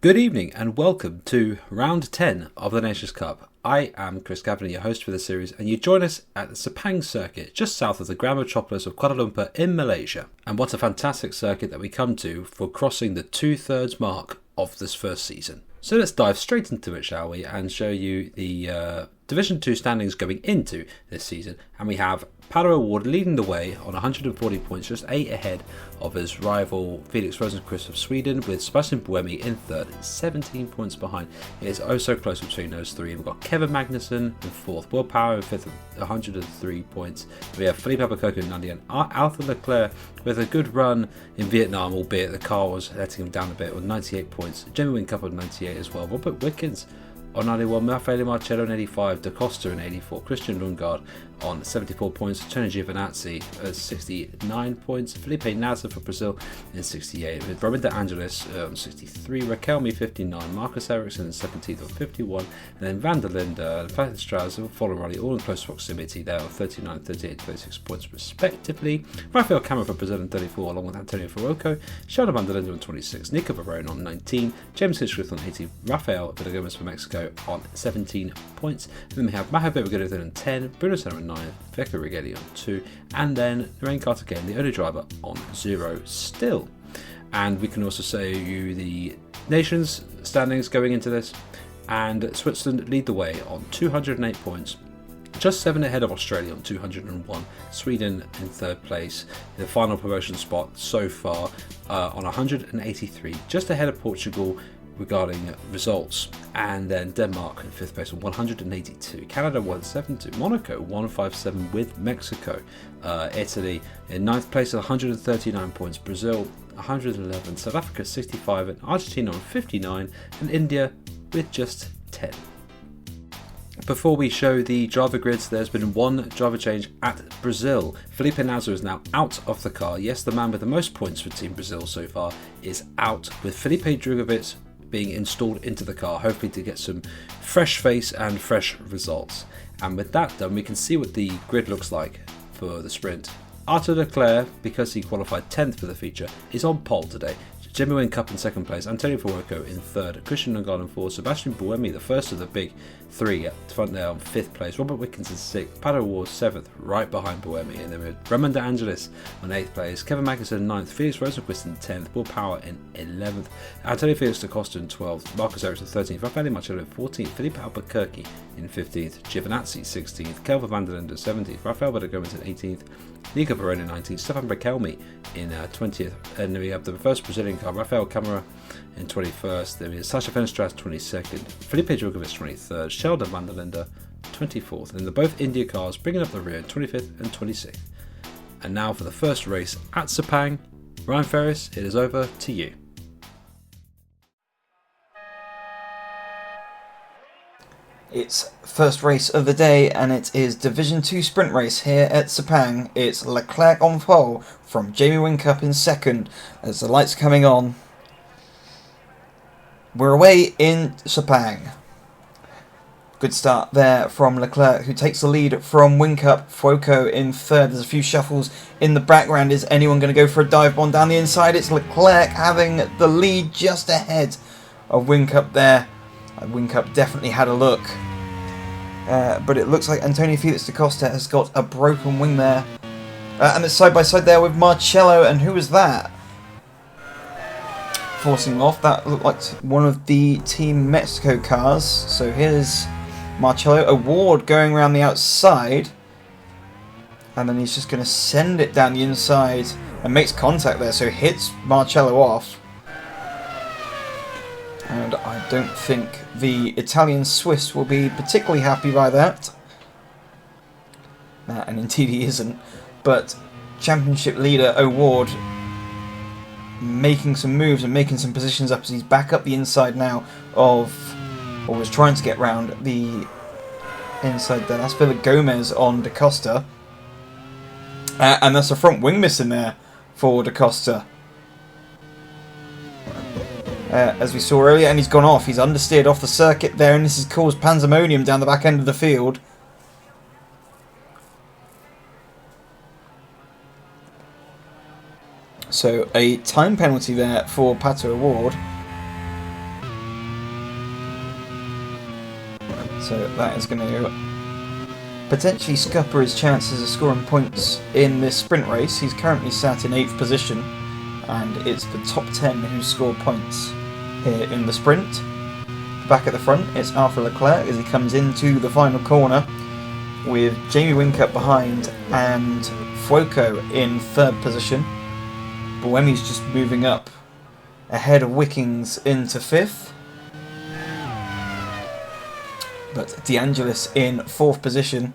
Good evening and welcome to round 10 of the Nations Cup. I am Chris Gavin, your host for the series, and you join us at the Sepang Circuit, just south of the Grand Metropolis of Kuala Lumpur in Malaysia. And what a fantastic circuit that we come to for crossing the 2/3 mark of this first season. So let's dive straight into it, shall we, and show you the Division 2 standings going into this season. And we have Pato Award leading the way on 140 points, just 8 ahead of his rival Felix Rosenqvist of Sweden, with Sebastian Buemi in third, 17 points behind. It is oh so close between those three. We've got Kevin Magnussen in fourth, Will Power in fifth, 103 points. We have Felipe Albuquerque in 90, and Arthur Leclerc with a good run in Vietnam, albeit the car was letting him down a bit, with 98 points. Jimmy Wincup on 98 as well. Robert Wickens on 91, Raffaele Marcello on 85, Da Costa in 84, Christian Lundgaard on 74 points, Tony Giovinazzi at 69 points, Felipe Nasser for Brazil in 68, with Robin De Angelis on 63, Raquelme 59, Marcus Ericsson in 17th on 51, and then Van der Linde and Patrick Strauss following Riley all in close proximity there on 39, 38, 36 points respectively. Rafael Cameron for Brazil on 34, along with Antonio Farroco, Sheldon Van der Linde on 26, Nico Barone on 19, James Hinchcliffe on 18, Rafael Villagomez for Mexico on 17 points. And then we have Maho Bibigolithin on 10, Bruno Senna on 9, Pecco Righelli on 2, and then Lorraine Carter-Game, the only driver, on 0 still. And we can also say you the nations standings going into this, and Switzerland lead the way on 208 points, just 7 ahead of Australia on 201, Sweden in third place, the final promotion spot so far on 183, just ahead of Portugal regarding results, and then Denmark in 5th place on 182, Canada 172, Monaco 157 with Mexico, Italy in 9th place at 139 points, Brazil 111, South Africa 65, and Argentina on 59, and India with just 10. Before we show the driver grids, there's been one driver change at Brazil. Felipe Nasser is now out of the car. Yes, the man with the most points for Team Brazil so far is out, with Felipe Drugovich being installed into the car, hopefully to get some fresh face and fresh results. And with that done, we can see what the grid looks like for the sprint. Arthur Leclerc, because he qualified 10th for the feature, is on pole today. Jimmy Wincup in 2nd place, Antonio Farroco in 3rd, Christian Lundgaard in 4th, Sebastian Buemi, the first of the big three, at the front there on 5th place, Robert Wickens in 6th, Pato Award 7th, right behind Buemi, and then with Raymond De Angelis on 8th place, Kevin Magnussen in 9th, Felix Rosenqvist in 10th, Will Power in 11th, Antonio Felix Da Costa in 12th, Marcus Ericsson 13th, Raffaele Marcello in 14th, Felipe Albuquerque in 15th, Giovinazzi 16th, Kelvin Van der Linde 17th, Rafael Villagomez in 18th, Nico Barone in 19th, Stefan Raquelme in 20th, and then we have the first Brazilian car, Rafael Camara in 21st, then we have Sasha Fenstras 22nd, Felipe Drugovich 23rd, Sheldon Van der Linde 24th, and then both India cars bringing up the rear 25th and 26th. And now for the first race at Sepang. Ryan Ferris, it is over to you. It's first race of the day, and it is Division 2 sprint race here at Sepang. It's Leclerc on pole from Jamie Wincup in 2nd as the lights coming on. We're away in Sepang. Good start there from Leclerc, who takes the lead from Wincup. Fuoco in 3rd. There's a few shuffles in the background. Is anyone going to go for a dive bomb down the inside? It's Leclerc having the lead just ahead of Wincup there. Wincup definitely had a look, but it looks like Antonio Felix Da Costa has got a broken wing there, and it's side by side there with Marcello. And who was that forcing off? That looked like one of the Team Mexico cars. So here's Marcello. Award going around the outside, and then he's just going to send it down the inside and makes contact there, so hits Marcello off. And I don't think the Italian Swiss will be particularly happy by that. And indeed he isn't. But championship leader O'Ward making some moves and making some positions up as he's back up the inside now of, or was trying to get round the inside there. That's Villagomez on Da Costa. And that's a front wing miss in there for Da Costa. As we saw earlier, and he's gone off. He's understeered off the circuit there, and this has caused pandemonium down the back end of the field. So a time penalty there for Pato Award. So that is going to potentially scupper his chances of scoring points in this sprint race. He's currently sat in 8th position, and it's the top 10 who score points here in the sprint. Back at the front, it's Arthur Leclerc as he comes into the final corner, with Jamie Whincup behind and Fuoco in 3rd position. Buemi's just moving up ahead of Wickings into 5th. But De Angelis in 4th position.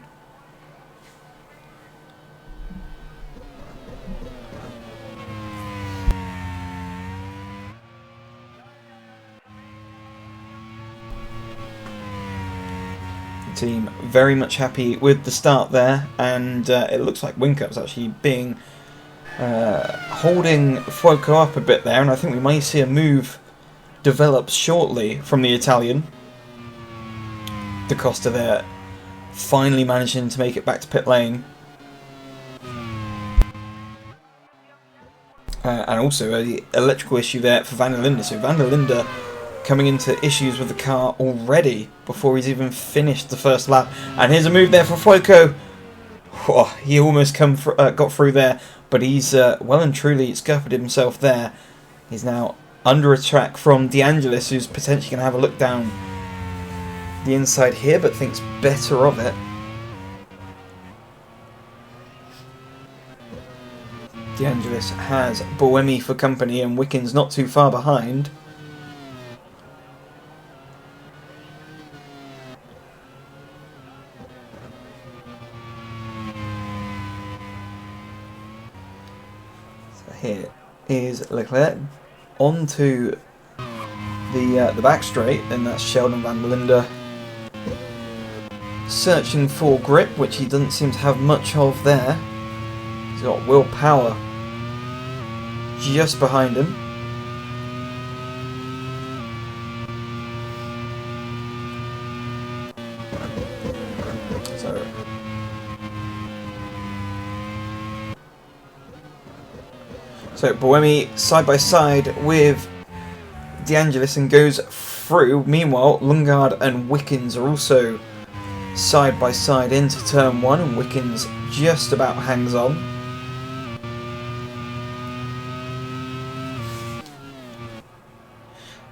The team very much happy with the start there, and it looks like Whincup's actually being holding Fuoco up a bit there, and I think we may see a move develop shortly from the Italian. Da Costa there finally managing to make it back to pit lane. And also an electrical issue there for Van der Linde. So Van der Linde coming into issues with the car already before he's even finished the first lap. And here's a move there for Fuoco. Oh, he almost got through there, but he's well and truly scuppered himself there. He's now under attack from De Angelis, who's potentially going to have a look down the inside here, but thinks better of it. De Angelis has Buemi for company, and Wickens not too far behind. So here is Leclerc onto the back straight, and that's Sheldon Van der Linde searching for grip, which he doesn't seem to have much of there. He's got Will Power just behind him. So Buemi side by side with De Angelis and goes through. Meanwhile, Lundgaard and Wickens are also side by side into turn 1, and Wickens just about hangs on.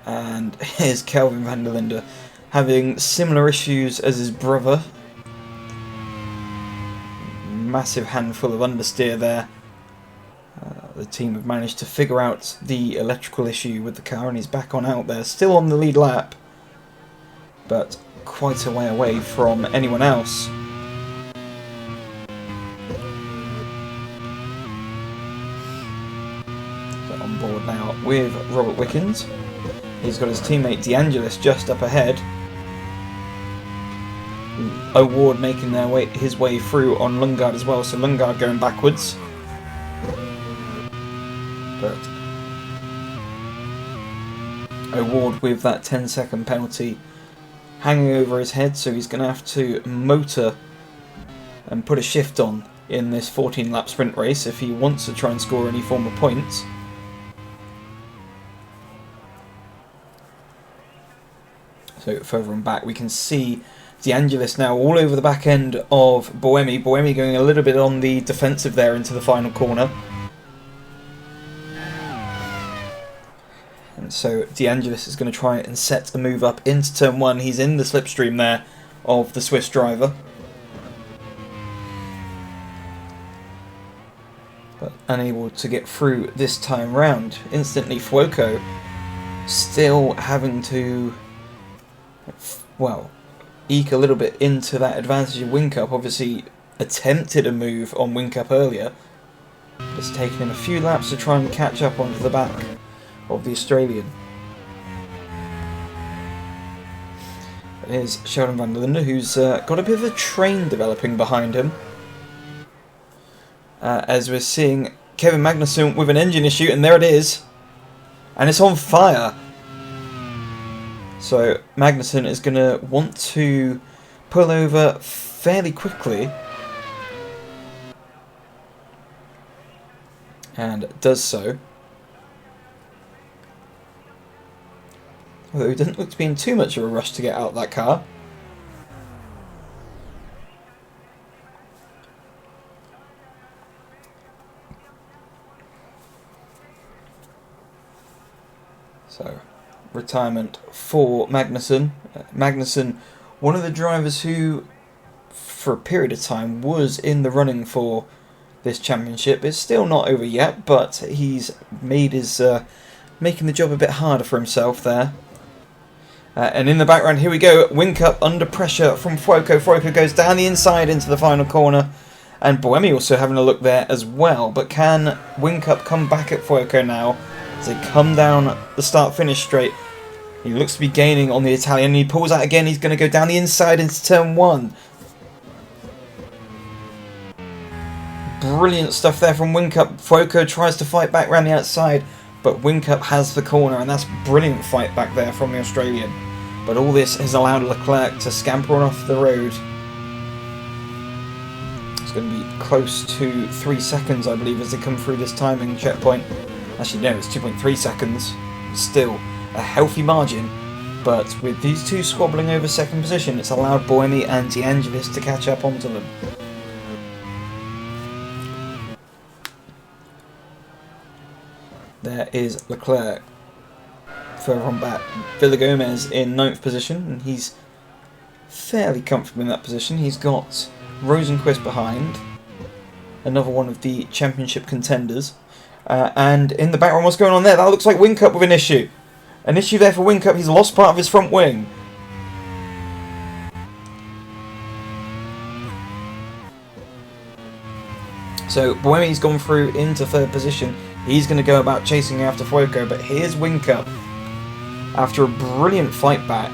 And here's Kelvin van der Linde having similar issues as his brother. Massive handful of understeer there. The team have managed to figure out the electrical issue with the car, and he's back on out there, still on the lead lap, but quite a way away from anyone else. So on board now with Robert Wickens. He's got his teammate De Angelis just up ahead. O'Ward making his way through on Lundgaard as well, so Lundgaard going backwards. But O'Ward with that 10-second penalty hanging over his head, so he's going to have to motor and put a shift on in this 14-lap sprint race if he wants to try and score any form of points. So further on back we can see De Angelis now all over the back end of Buemi. Buemi going a little bit on the defensive there into the final corner. And so De Angelis is going to try and set a move up into turn 1. He's in the slipstream there of the Swiss driver. But unable to get through this time round. Instantly Fuoco still having to, well, eke a little bit into that advantage of Whincup. Obviously attempted a move on Whincup earlier. It's taken him a few laps to try and catch up onto the back of the Australian. But here's Sheldon van der Linde, who's got a bit of a train developing behind him. As we're seeing Kevin Magnussen with an engine issue, and there it is. And it's on fire. So Magnussen is going to want to pull over fairly quickly. And does so. Although he doesn't look to be in too much of a rush to get out of that car. So, retirement for Magnussen. Magnussen, one of the drivers who, for a period of time, was in the running for this championship. It's still not over yet, but he's made his making the job a bit harder for himself there. And in the background, here we go. Whincup under pressure from Fuoco. Fuoco goes down the inside into the final corner. And Buemi also having a look there as well. But can Whincup come back at Fuoco now as they come down the start-finish straight? He looks to be gaining on the Italian. He pulls out again. He's going to go down the inside into turn 1. Brilliant stuff there from Whincup. Fuoco tries to fight back around the outside, but Whincup has the corner, and that's brilliant fight back there from the Australian. But all this has allowed Leclerc to scamper on off the road. It's going to be close to 3 seconds, I believe, as they come through this timing checkpoint. Actually, no, it's 2.3 seconds. Still a healthy margin, but with these two squabbling over second position, it's allowed Buemi and De Angelis to catch up onto them. There is Leclerc. Further on back, Villagomez in 9th position, and he's fairly comfortable in that position. He's got Rosenquist behind, another one of the championship contenders. And in the background, what's going on there? That looks like Whincup with an issue. An issue there for Whincup. He's lost part of his front wing. So Buemi's gone through into 3rd position. He's going to go about chasing after Fuoco, but here's Whincup after a brilliant fight back.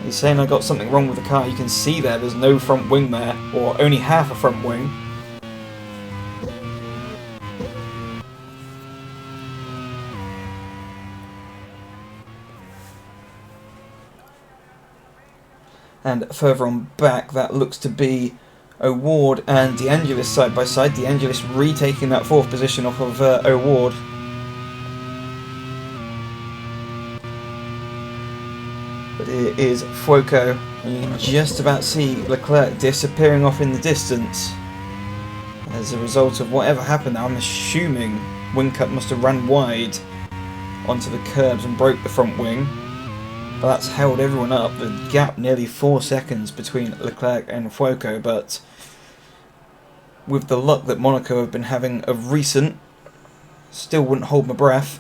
He's saying I got something wrong with the car. You can see there's no front wing there, or only half a front wing. And further on back, that looks to be O'Ward and De Angelis side by side. De Angelis retaking that 4th position off of O'Ward. But it is Fuoco, and you can just about see Leclerc disappearing off in the distance as a result of whatever happened there. I'm assuming Whincup must have ran wide onto the curbs and broke the front wing. But that's held everyone up. The gap nearly 4 seconds between Leclerc and Fuoco, but with the luck that Monaco have been having of recent, still wouldn't hold my breath.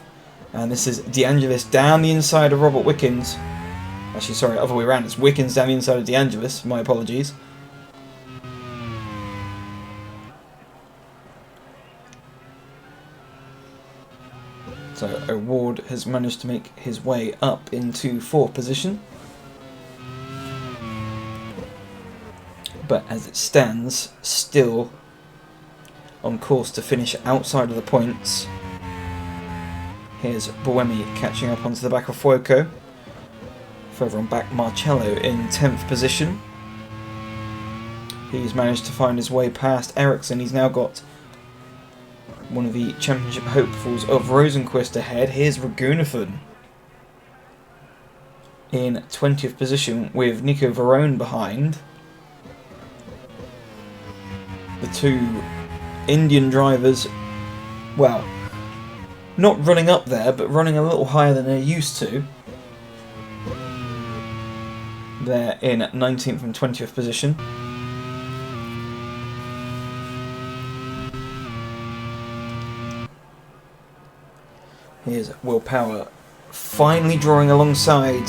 And this is De Angelis down the inside of Robert Wickens. Actually, sorry, other way around. It's Wickens down the inside of De Angelis. My apologies. So O'Ward has managed to make his way up into 4th position. But as it stands, still on course to finish outside of the points. Here's Buemi catching up onto the back of Fuoco. Further on back, Marcello in 10th position. He's managed to find his way past Ericsson. He's now got one of the championship hopefuls of Rosenquist ahead. Here's Ragunathan in 20th position with Nico Varone behind. The two Indian drivers, well, not running up there, but running a little higher than they're used to. They're in 19th and 20th position. Here's Will Power finally drawing alongside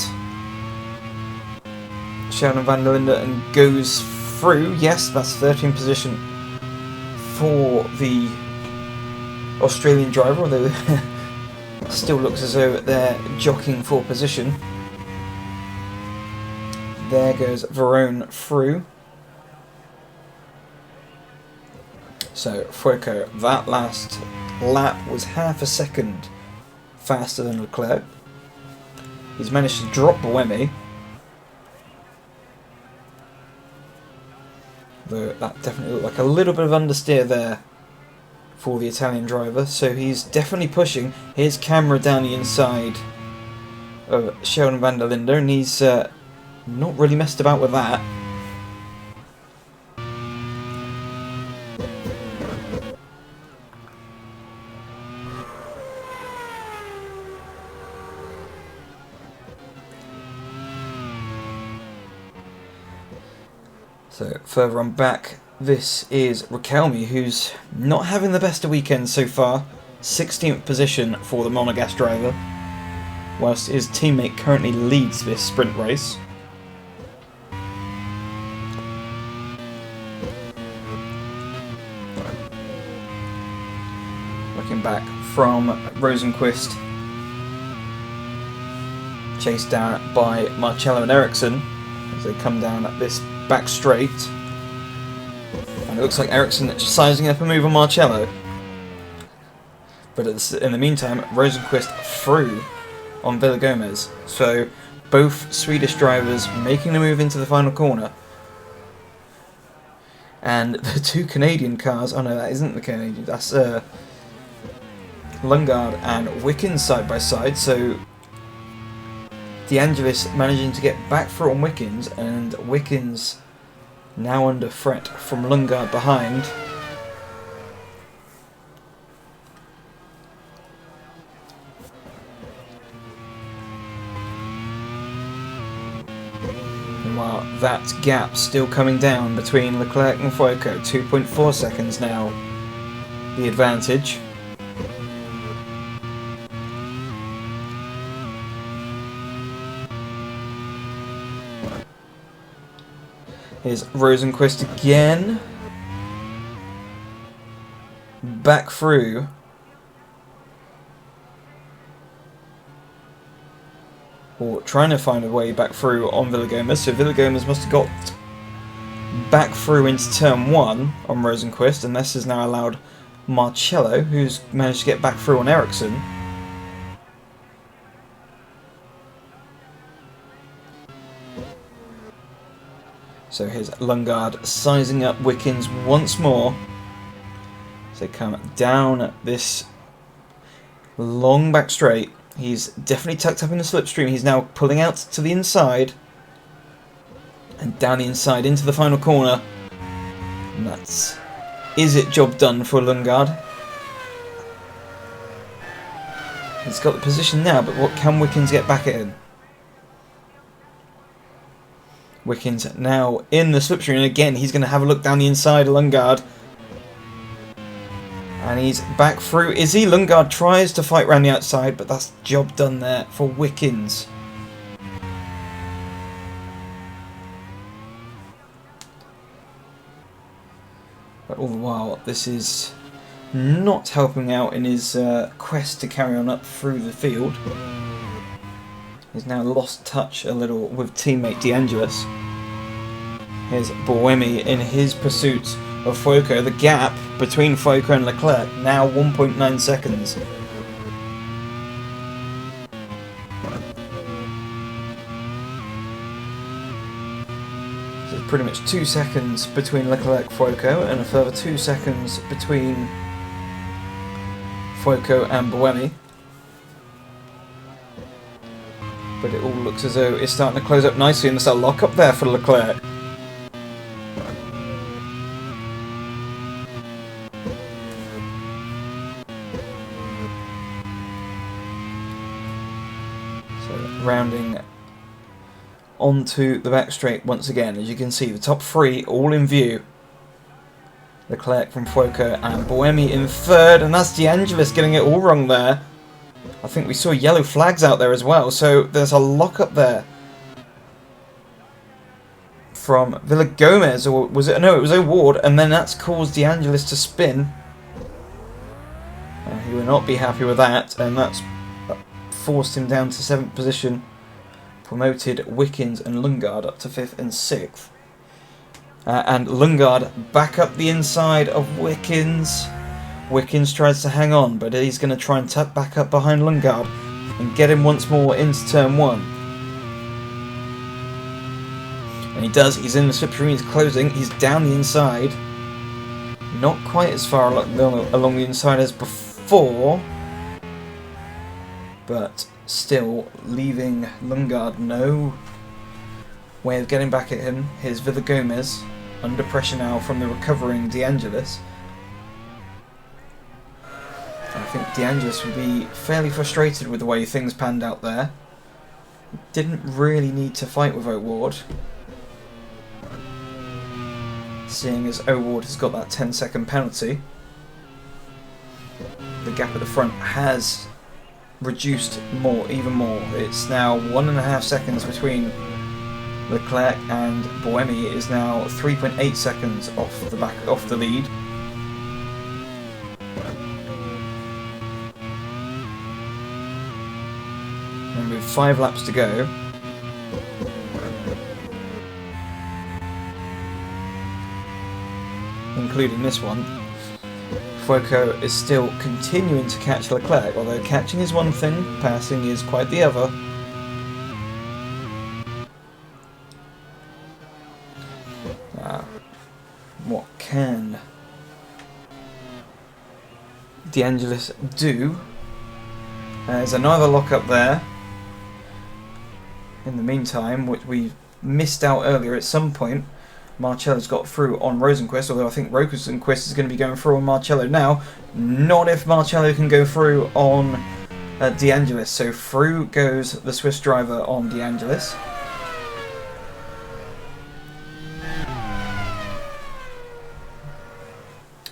Sheldon van der Linde and goes through. Yes, that's 13th position for the Australian driver, although it still looks as though they're jockeying for position. There goes Varone through. So Fuoco, that last lap was half a second faster than Leclerc. He's managed to drop Buemi, though that definitely looked like a little bit of understeer there for the Italian driver, so he's definitely pushing. Here's camera down the inside of Sheldon van der Linde, and he's not really messed about with that. So further on back, this is Riquelme, who's not having the best of weekends so far. 16th position for the Monegasque driver, whilst his teammate currently leads this sprint race. Looking back from Rosenqvist, chased down by Marcello and Ericsson as they come down at this back straight. And it looks like Ericsson sizing up a move on Marcello. But in the meantime, Rosenqvist through on Villagomez. So both Swedish drivers making the move into the final corner. And the two Canadian cars, oh no, that isn't the Canadian, that's Lundgaard and Wickens side by side. So De Angelis managing to get back through on Wickens, and Wickens now under threat from Lundgaard behind. Meanwhile, that gap still coming down between Leclerc and Foyko, 2.4 seconds now, the advantage. Here's Rosenqvist again. Back through. Or trying to find a way back through on Villagomez. So Villagomez must have got back through into turn 1 on Rosenqvist. And this has now allowed Marcello, who's managed to get back through on Ericsson. So here's Lundgaard sizing up Wickens once more. So come down this long back straight. He's definitely tucked up in the slipstream. He's now pulling out to the inside. And down the inside into the final corner. And that's... is it job done for Lundgaard? He's got the position now, but what can Wickens get back at him? Wickens now in the slipstream, and again he's going to have a look down the inside of Lundgaard. And he's back through. Is he? Lundgaard tries to fight around the outside, but that's job done there for Wickens. But all the while, this is not helping out in his quest to carry on up through the field. He's now lost touch a little with teammate De Angelis. Here's Boemi in his pursuit of Foyko. The gap between Foyko and Leclerc now 1.9 seconds. So it's pretty much 2 seconds between Leclerc and Foyko, and a further 2 seconds between Foyko and Boemi. But it all looks as though it's starting to close up nicely, and there's a lock up there for Leclerc. So rounding onto the back straight once again, as you can see, the top 3 all in view. Leclerc from Foyko and Boemi in 3rd, and that's De Angelis getting it all wrong there. I think we saw yellow flags out there as well, so there's a lock up there from Villagomez, or was it? No, it was O'Ward, and then that's caused De Angelis to spin. He will not be happy with that, and that's forced him down to 7th position, promoted Wickens and Lundgaard up to 5th and 6th. And Lundgaard back up the inside of Wickens. Wickens tries to hang on, but he's going to try and tuck back up behind Lundgaard and get him once more into turn 1. And he does. He's in the slipstream, he's closing, he's down the inside. Not quite as far along the inside as before, but still leaving Lundgaard no way of getting back at him. Here's Villagomez under pressure now from the recovering De Angelis. I think De Angelis would be fairly frustrated with the way things panned out there. Didn't really need to fight with O'Ward. seeing as O'Ward has got that 10-second penalty. The gap at the front has reduced even more. It's now 1.5 seconds between Leclerc and Buemi. It is now 3.8 seconds off the lead. And with 5 laps to go, including this one, Fuoco is still continuing to catch Leclerc, although catching is one thing, passing is quite the other. What can De Angelis do? There's another lock up there. In the meantime, which we missed out earlier, at some point Marcello's got through on Rosenquist, although I think Rosenquist is going to be going through on Marcello now. Not if Marcello can go through on De Angelis. So through goes the Swiss driver on De Angelis.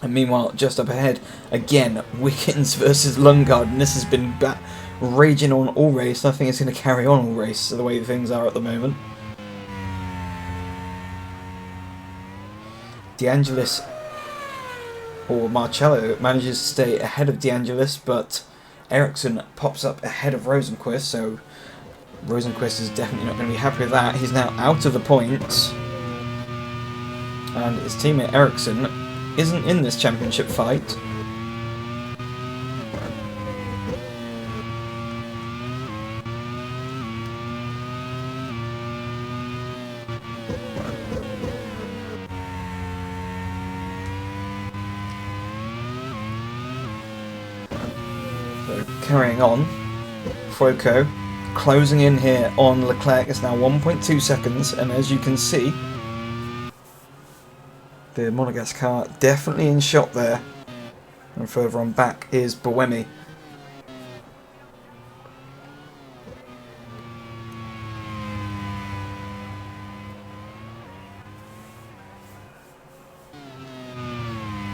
And meanwhile, just up ahead, again, Wiggins versus Lundgaard, and this has been raging on all race. I think it's going to carry on all race, the way things are at the moment. De Angelis, or Marcello, manages to stay ahead of De Angelis, but Ericsson pops up ahead of Rosenquist, so Rosenquist is definitely not going to be happy with that. He's now out of the points, and his teammate Ericsson isn't in this championship fight. So carrying on, Fuoco closing in here on Leclerc. It's now 1.2 seconds, and as you can see, the Monegasque car definitely in shot there. And further on back is Buemi.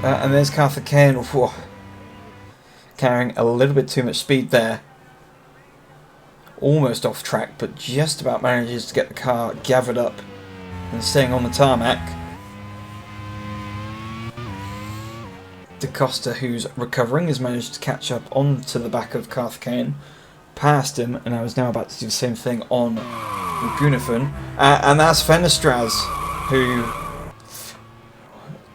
And there's Carthagena, carrying a little bit too much speed there. Almost off track, but just about manages to get the car gathered up and staying on the tarmac. Da Costa, who's recovering, has managed to catch up onto the back of Carthagena, past him, and I was now about to do the same thing on Gunifun. And that's Fenestraz, who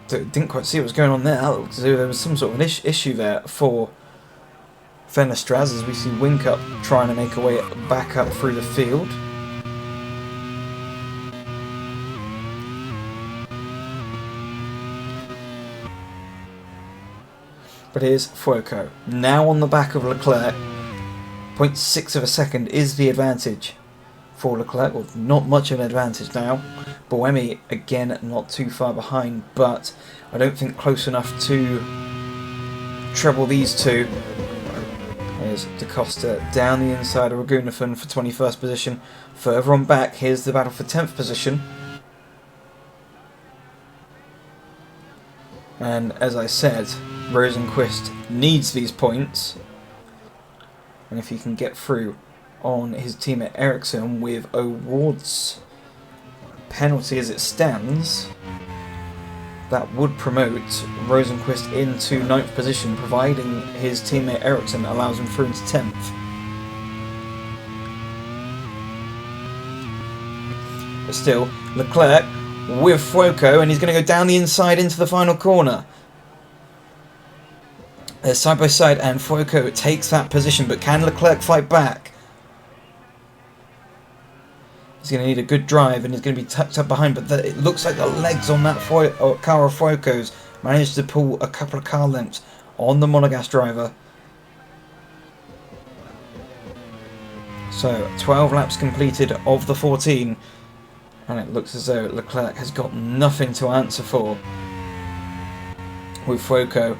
didn't quite see what was going on there. It looked as though there was some sort of an issue there for Fenestraz, as we see Whincup trying to make a way back up through the field. But here's Fuoco, now on the back of Leclerc. 0.6 of a second is the advantage for Leclerc, well, not much of an advantage now. Buemi, again, not too far behind, but I don't think close enough to treble these two. Here's Da Costa down the inside of Gunifun for 21st position. Further on back, here's the battle for 10th position. And as I said, Rosenquist needs these points, and if he can get through on his teammate Ericsson with O'Ward's penalty as it stands, that would promote Rosenquist into 9th position, providing his teammate Ericsson allows him through into 10th. But still, Leclerc with Fuoco, and he's going to go down the inside into the final corner. They're side by side, and Fuoco takes that position, but can Leclerc fight back? He's going to need a good drive, and he's going to be tucked up behind, but it looks like the legs on that car of Fuoco's managed to pull a couple of car lengths on the Monegasque driver. So 12 laps completed of the 14, and it looks as though Leclerc has got nothing to answer for with Fuoco.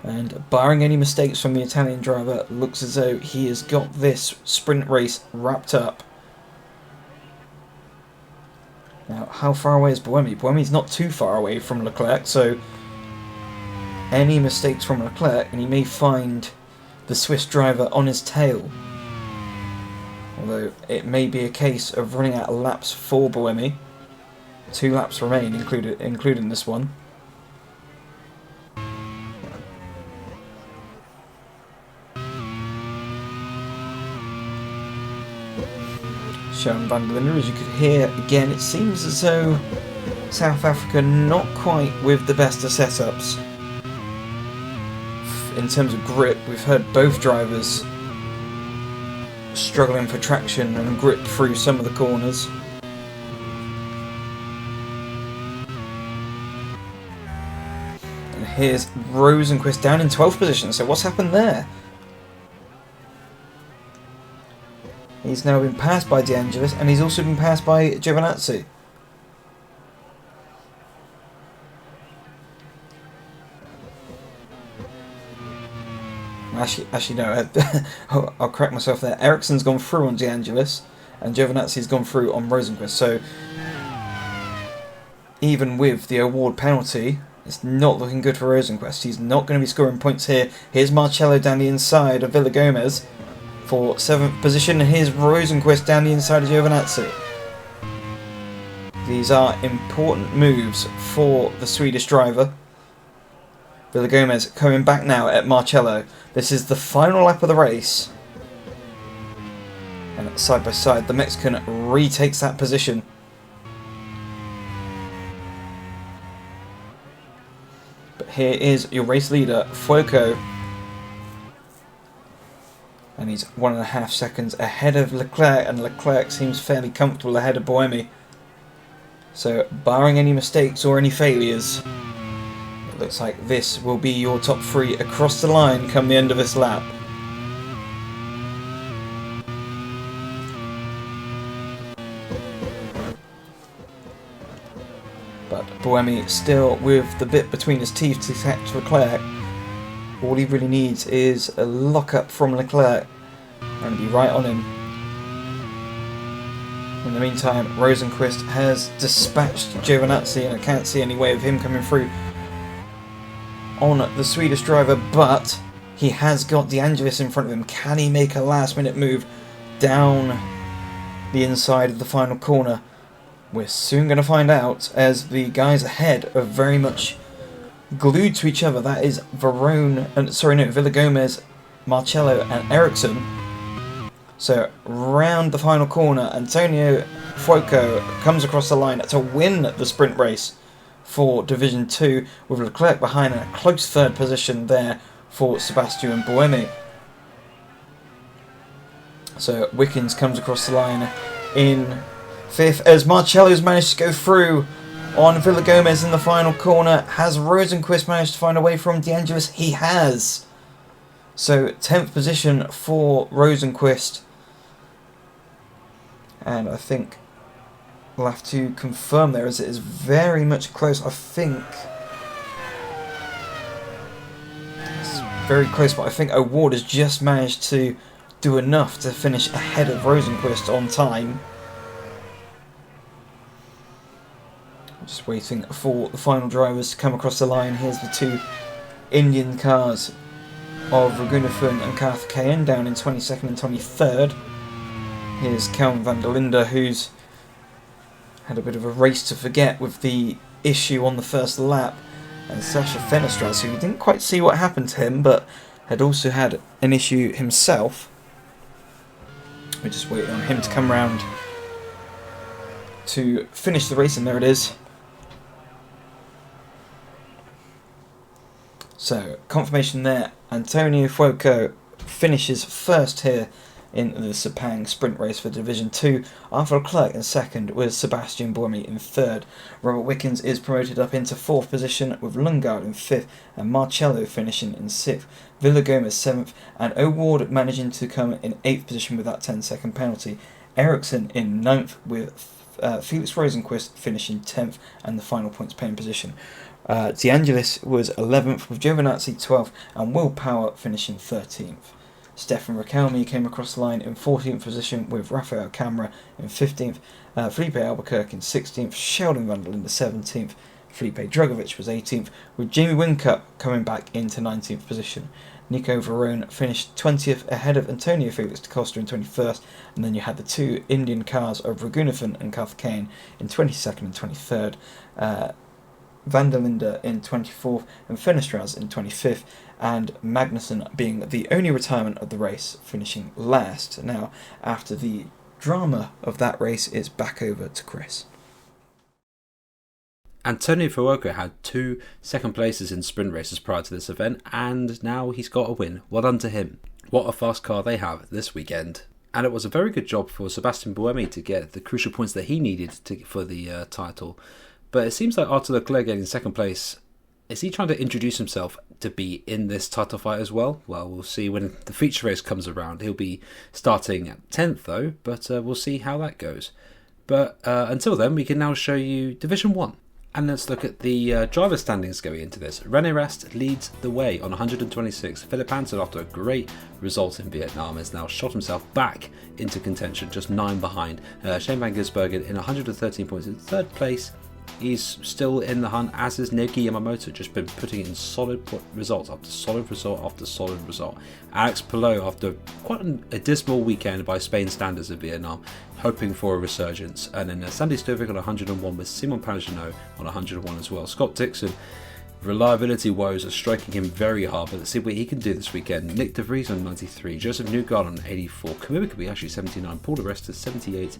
And barring any mistakes from the Italian driver, looks as though he has got this sprint race wrapped up. Now, how far away is Buemi? Buemi's not too far away from Leclerc, so any mistakes from Leclerc, and he may find the Swiss driver on his tail. Although it may be a case of running out of laps for Buemi. 2 laps remain, including this one. Sepang van der Linde, as you could hear, again, it seems as though South Africa not quite with the best of setups. In terms of grip, we've heard both drivers struggling for traction and grip through some of the corners. And here's Rosenqvist down in 12th position, so what's happened there? He's now been passed by De Angelis, and he's also been passed by Giovinazzi. Actually, no. I'll correct myself there. Ericsson's gone through on De Angelis, and Giovinazzi's gone through on Rosenqvist. So, even with the award penalty, it's not looking good for Rosenqvist. He's not going to be scoring points here. Here's Marcello down the inside of Villagomez for 7th position, and here's Rosenqvist down the inside of Giovinazzi. These are important moves for the Swedish driver. Villagomez coming back now at Marcello. This is the final lap of the race. And side by side, the Mexican retakes that position. But here is your race leader, Fuoco. And he's 1.5 seconds ahead of Leclerc, and Leclerc seems fairly comfortable ahead of Buemi. So, barring any mistakes or any failures, it looks like this will be your top 3 across the line come the end of this lap. But Buemi still with the bit between his teeth to catch Leclerc. All he really needs is a lock-up from Leclerc and be right on him. In the meantime, Rosenqvist has dispatched Giovinazzi, and I can't see any way of him coming through on the Swedish driver, but he has got De Angelis in front of him. Can he make a last-minute move down the inside of the final corner? We're soon going to find out, as the guys ahead are very much glued to each other. That is Villagomez, Marcello and Ericsson. So round the final corner, Antonio Fuoco comes across the line to win the sprint race for Division 2, with Leclerc behind, and a close 3rd position there for Sebastian Buemi. So Wickens comes across the line in 5th, as Marcello's managed to go through on Villagomez in the final corner. Has Rosenqvist managed to find a way from De Angelis? He has. So 10th position for Rosenqvist. And I think we'll have to confirm there, as it is very much close. I think it's very close, but I think O'Ward has just managed to do enough to finish ahead of Rosenqvist on time. Just waiting for the final drivers to come across the line. Here's the 2 Indian cars of Raghunathan and Karthikeyan down in 22nd and 23rd. Here's Sepang van der Linde, who's had a bit of a race to forget with the issue on the first lap. And Sasha Fenestras, who didn't quite see what happened to him, but had also had an issue himself. We're just waiting on him to come round to finish the race, and there it is. So, confirmation there. Antonio Fuoco finishes 1st here in the Sepang sprint race for Division 2, after Leclerc in 2nd, with Sebastian Buemi in 3rd. Robert Wickens is promoted up into 4th position, with Lundgaard in 5th, and Marcello finishing in 6th. Villagomez 7th, and O'Ward managing to come in 8th position with that 10-second penalty. Ericsson in 9th, with Felix Rosenqvist finishing 10th, and the final points paying position. De Angelis was 11th, with Giovinazzi 12th, and Will Power finishing 13th. Stefan Rakelmi came across the line in 14th position, with Rafael Camara in 15th, Felipe Albuquerque in 16th, Sheldon Rundle in the 17th, Felipe Drugovich was 18th, with Jamie Whincup coming back into 19th position. Nico Varone finished 20th ahead of Antonio Felix da Costa in 21st, and then you had the two Indian cars of Raghunathan and Karthikeyan in 22nd and 23rd, Van der Linde in 24th and Fenestraz in 25th, and Magnussen being the only retirement of the race, finishing last. Now, after the drama of that race, it's back over to Chris. Antonio Fuoco had 2 second places in sprint races prior to this event, and now he's got a win. Well done to him. What a fast car they have this weekend. And it was a very good job for Sebastian Buemi to get the crucial points that he needed for the title. But it seems like Arthur Leclerc getting second place, is he trying to introduce himself to be in this title fight as well? Well, we'll see when the feature race comes around. He'll be starting at 10th though, but we'll see how that goes. But until then, we can now show you Division 1. And let's look at the driver standings going into this. René Rast leads the way on 126. Philip Hansen, after a great result in Vietnam, has now shot himself back into contention, just 9 behind. Shane van Gisbergen in 113 points in 3rd place. He's still in the hunt, as is Naoki Yamamoto, just been putting in solid results after solid result after solid result. Alex Palou, after quite a dismal weekend by Spain standards in Vietnam, hoping for a resurgence. And then Sandy Sturvik on 101, with Simon Pagenaud on 101 as well. Scott Dixon, reliability woes are striking him very hard, but let's see what he can do this weekend. Nick De Vries on 93, Joseph Newgarden on 84, Kamui Kobayashi actually 79, Paul de Resta 78,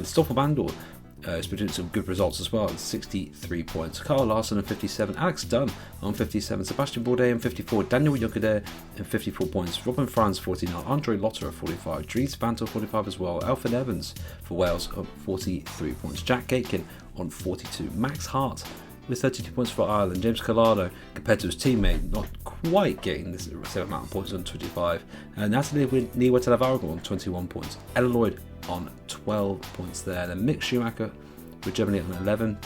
Stoffel Bandor has been doing some good results as well at 63 points. Carl Larson on 57, Alex Dunn on 57, Sebastian Bourdais on 54, Daniel Juncker on 54 points, Robin Franz 49, Andre Lotter at 45, Dries Van Til 45 as well, Alfred Evans for Wales on 43 points, Jack Gaitkin on 42, Max Hart with 32 points for Ireland, James Collado compared to his teammate not quite getting the same amount of points on 25, Natalie Niwa-Televargo on 21 points, Ella Lloyd on 12 points there, then Mick Schumacher with Germany on 11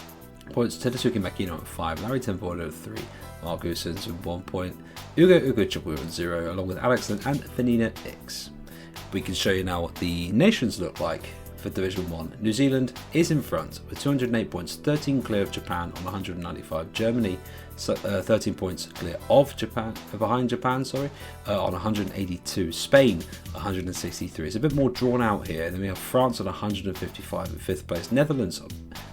points, Tedasuke Makino on 5, Larry Tenvoorde on 3, Mark Goosens with 1 point, Ugo Chukwu on 0, along with Alex and Vanina X. We can show you now what the nations look like for Division 1. New Zealand is in front with 208 points, 13 clear of Japan on 195. Germany 13 points clear of Japan, behind Japan, on 182. Spain 163. It's a bit more drawn out here. And then we have France on 155 in 5th place. Netherlands,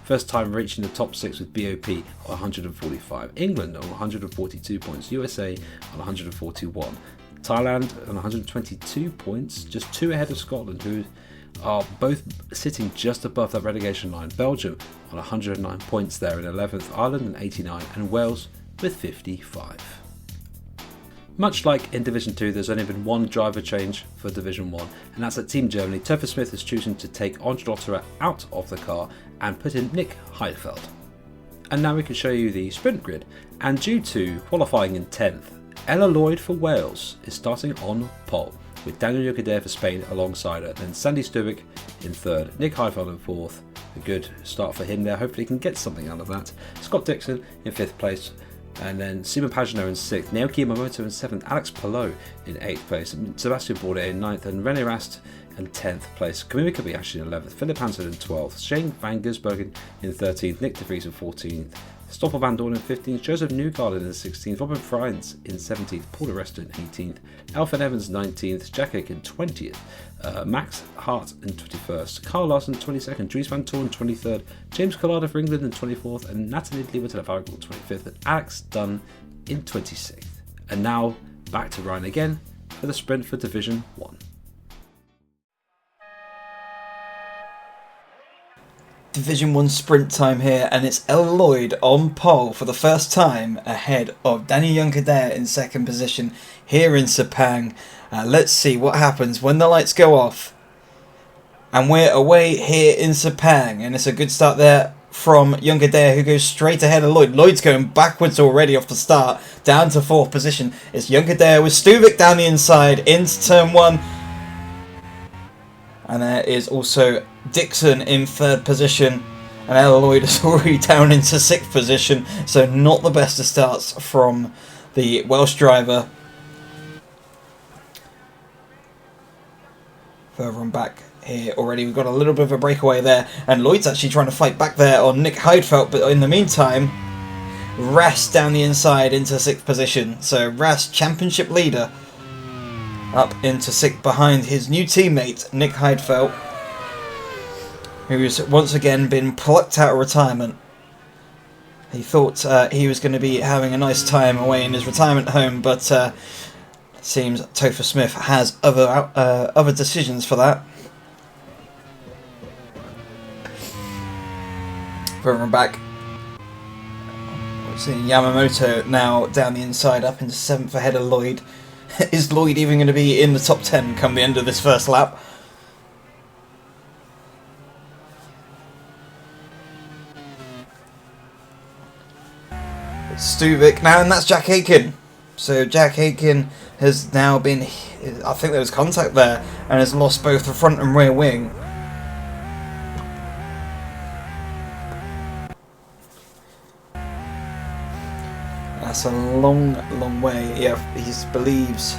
first time reaching the top 6 with BOP on 145. England on 142 points. USA on 141. Thailand on 122 points, just 2 ahead of Scotland, who are both sitting just above that relegation line. Belgium on 109 points there in 11th, Ireland on 89, and Wales with 55. Much like in Division 2, there's only been one driver change for Division 1, and that's at Team Germany. Topher Smith has chosen to take Andre Lotterer out of the car and put in Nick Heidfeld. And now we can show you the sprint grid, and due to qualifying in 10th, Ella Lloyd for Wales is starting on pole, with Daniel Juncker for Spain alongside her. Then Sandy Stubik in 3rd, Nick Heidfeld in 4th. A good start for him there. Hopefully he can get something out of that. Scott Dixon in 5th place. And then Simon Pagenaud in 6th, Naoki Yamamoto in 7th, Alex Palou in 8th place, Sebastian Bourdais in 9th, and René Rast in 10th place. Kamui Kobayashi in 11th, Philip Hansen in 12th, Shane van Gisbergen in 13th, Nick De Vries in 14th, Stoffel Bandorn in 15th, Joseph Newgarden in 16th, Robin Franz in 17th, Paul de Resta in 18th, Alfred Evans 19th, Jack Aitken 20th, Max Hart in 21st, Carl Larson 22nd, Dries Van Til in 23rd, James Collada for England in 24th, and Natalie Liwa-Televargo in 25th, and Alex Dunn in 26th. And now back to Ryan again for the sprint for Division 1. Division 1 sprint time here, and it's Ella Lloyd on pole for the first time ahead of Danny Juncker in 2nd position here in Sepang. Let's see what happens when the lights go off. And we're away here in Sepang, and it's a good start there from Juncker, who goes straight ahead of Lloyd. Lloyd's going backwards already off the start, down to 4th position. It's Juncker with Stuvik down the inside into turn 1. And there is also Dixon in 3rd position, and Ella Lloyd is already down into 6th position, so not the best of starts from the Welsh driver. Further on back here already, we've got a little bit of a breakaway there, and Lloyd's actually trying to fight back there on Nick Heidfeld, but in the meantime, Rast down the inside into 6th position. So Rast, championship leader, up into 6th behind his new teammate Nick Heidfeld, who's once again been plucked out of retirement. He thought he was going to be having a nice time away in his retirement home, but it seems Topher Smith has other decisions for that. Further back, we're seeing Yamamoto now down the inside up into 7th ahead of Lloyd. Is Lloyd even going to be in the top 10 come the end of this first lap? Stuvik now, and that's Jack Aitken. So Jack Aitken has now been, I think there was contact there, and has lost both the front and rear wing. That's a long way. Yeah, he believes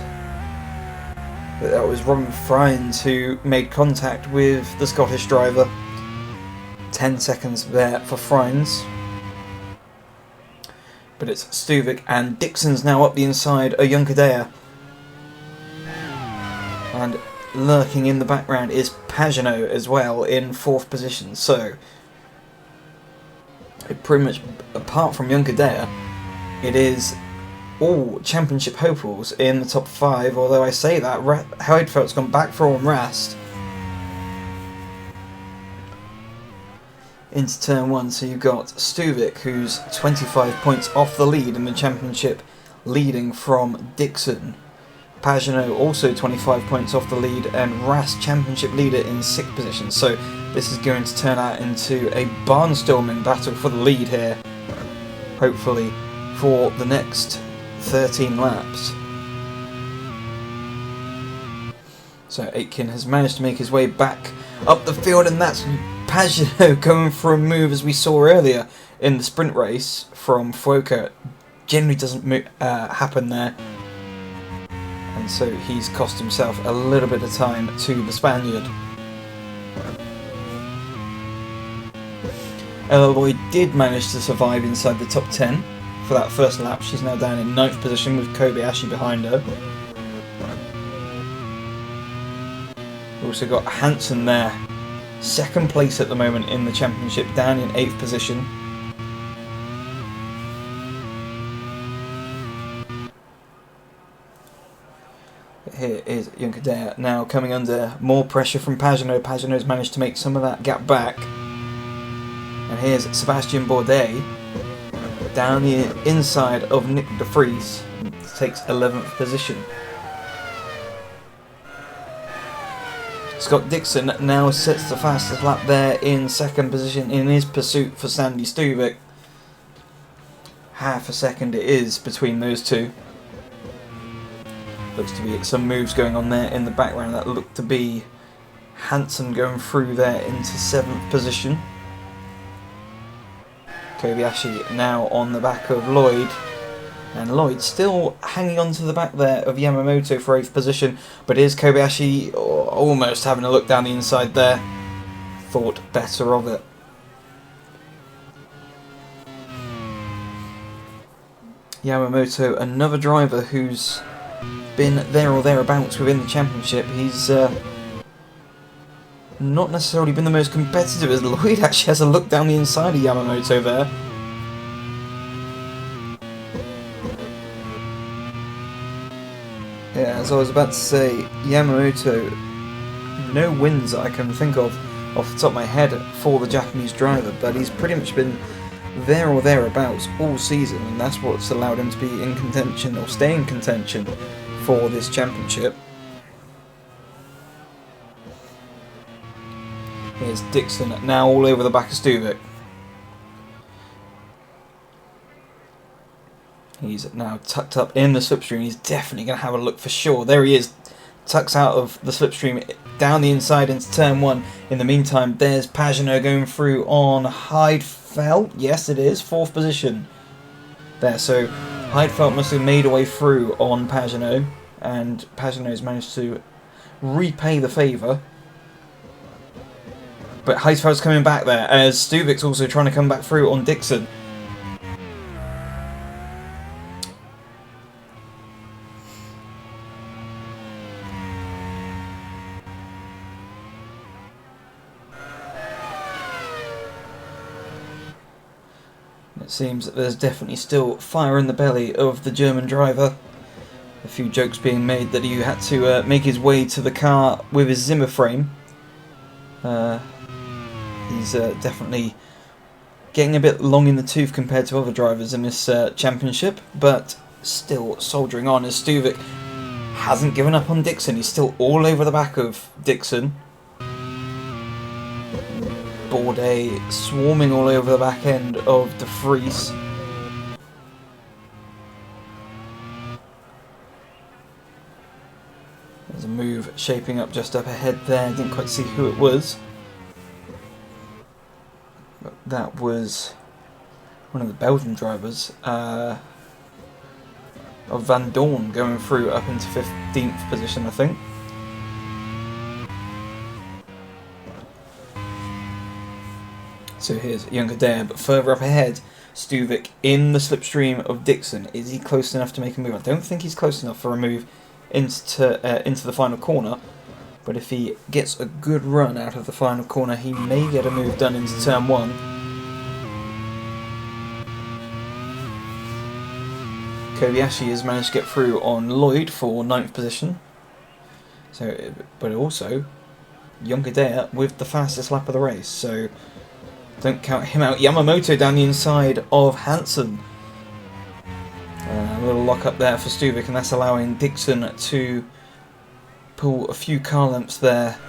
that was Robin Friends who made contact with the Scottish driver. 10 seconds there for Friends. But it's Stuvik, and Dixon's now up the inside of Junkadea. And lurking in the background is Pagenaud as well in 4th position. So, pretty much apart from Junkadea, it is all championship hopefuls in the top 5, although I say that Heidfeld's gone back for on Rast into turn 1, so you've got Stuvik, who's 25 points off the lead in the championship, leading from Dixon. Pagenaud also 25 points off the lead, and Rast championship leader in 6th position. So this is going to turn out into a barnstorming battle for the lead here, hopefully, for the next 13 laps. So Aitken has managed to make his way back up the field, and that's Pagenaud going for a move as we saw earlier in the sprint race from Fuoka. Generally doesn't happen there, and so he's cost himself a little bit of time to the Spaniard. Ella Lloyd did manage to survive inside the top 10 for that first lap. She's now down in 9th position with Kobayashi behind her. We've also got Hansen there, 2nd place at the moment in the championship, down in 8th position. Here is Junkadea now coming under more pressure from Pagenaud. Pagenaud's managed to make some of that gap back. And here's Sebastian Bourdais down the inside of Nick de Vries, takes 11th position. Scott Dixon now sets the fastest lap there in 2nd position in his pursuit for Sandy Stuvik. Half a second it is between those two. Looks to be some moves going on there in the background that look to be Hansen going through there into 7th position. Kobayashi now on the back of Lloyd, and Lloyd still hanging on to the back there of Yamamoto for 8th position, but is Kobayashi almost having a look down the inside there. Thought better of it. Yamamoto, another driver who's been there or thereabouts within the championship. He's not necessarily been the most competitive, as Lloyd actually has a look down the inside of Yamamoto there. Yeah, as I was about to say, Yamamoto, no wins that I can think of off the top of my head for the Japanese driver, but he's pretty much been there or thereabouts all season, and that's what's allowed him to be in contention, or stay in contention, for this championship. Here's Dixon now all over the back of Stuvik. He's now tucked up in the slipstream. He's definitely going to have a look for sure. There he is. Tucks out of the slipstream down the inside into turn 1. In the meantime, there's Pagenaud going through on Heidfeld. Yes, it is. 4th position. There, so Heidfeld must have made a way through on Pagenaud, and Pagenaud's managed to repay the favour. But Heidfeld's coming back there, as Stuvic's also trying to come back through on Dixon. It seems that there's definitely still fire in the belly of the German driver. A few jokes being made that he had to make his way to the car with his Zimmer frame. He's definitely getting a bit long in the tooth compared to other drivers in this championship, but still soldiering on as Stuvik hasn't given up on Dixon. He's still all over the back of Dixon. Bourdais swarming all over the back end of the Prix. There's a move shaping up just up ahead there. Didn't quite see who it was. But that was one of the Belgian drivers of Van Dorn going through up into 15th position, I think. So here's Young-Adair, but further up ahead, Stuvik in the slipstream of Dixon. Is he close enough to make a move? I don't think he's close enough for a move into the final corner. But if he gets a good run out of the final corner, he may get a move done into turn 1. Kobayashi has managed to get through on Lloyd for 9th position. So, but also Young-Adair with the fastest lap of the race. So don't count him out. Yamamoto down the inside of Hansen. A little lock up there for Stuvik, and that's allowing Dixon to pull a few car lengths there.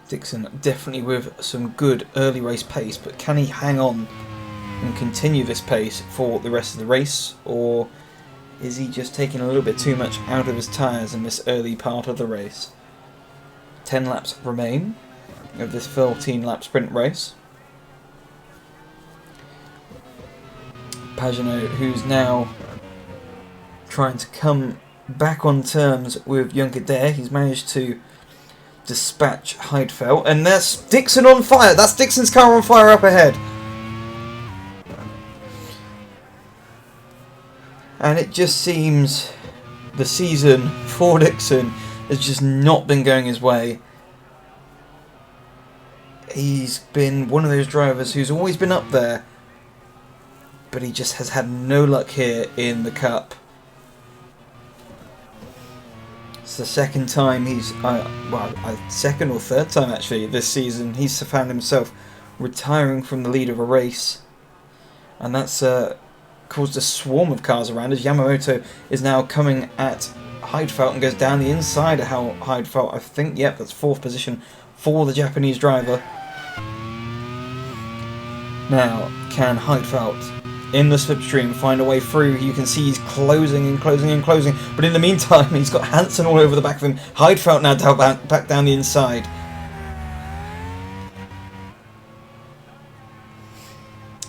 Dixon definitely with some good early race pace, but can he hang on and continue this pace for the rest of the race, or is he just taking a little bit too much out of his tyres in this early part of the race? 10 laps remain of this 14 lap sprint race. Pagenaud, who's now trying to come back on terms with Young-Adair. He's managed to dispatch Heidfeld, and that's Dixon on fire. That's Dixon's car on fire up ahead. And it just seems the season for Dixon has just not been going his way. He's been one of those drivers who's always been up there, but he just has had no luck here in the Cup. It's the second time he's, second or third time actually this season, he's found himself retiring from the lead of a race. And that's caused a swarm of cars around as Yamamoto is now coming at Heidfeld and goes down the inside of Heidfeld. I think, yep, that's 4th position for the Japanese driver. Now, can Heidfeld in the slipstream find a way through? You can see he's closing and closing and closing, but in the meantime he's got Hansen all over the back of him. Heidfeld now back down the inside.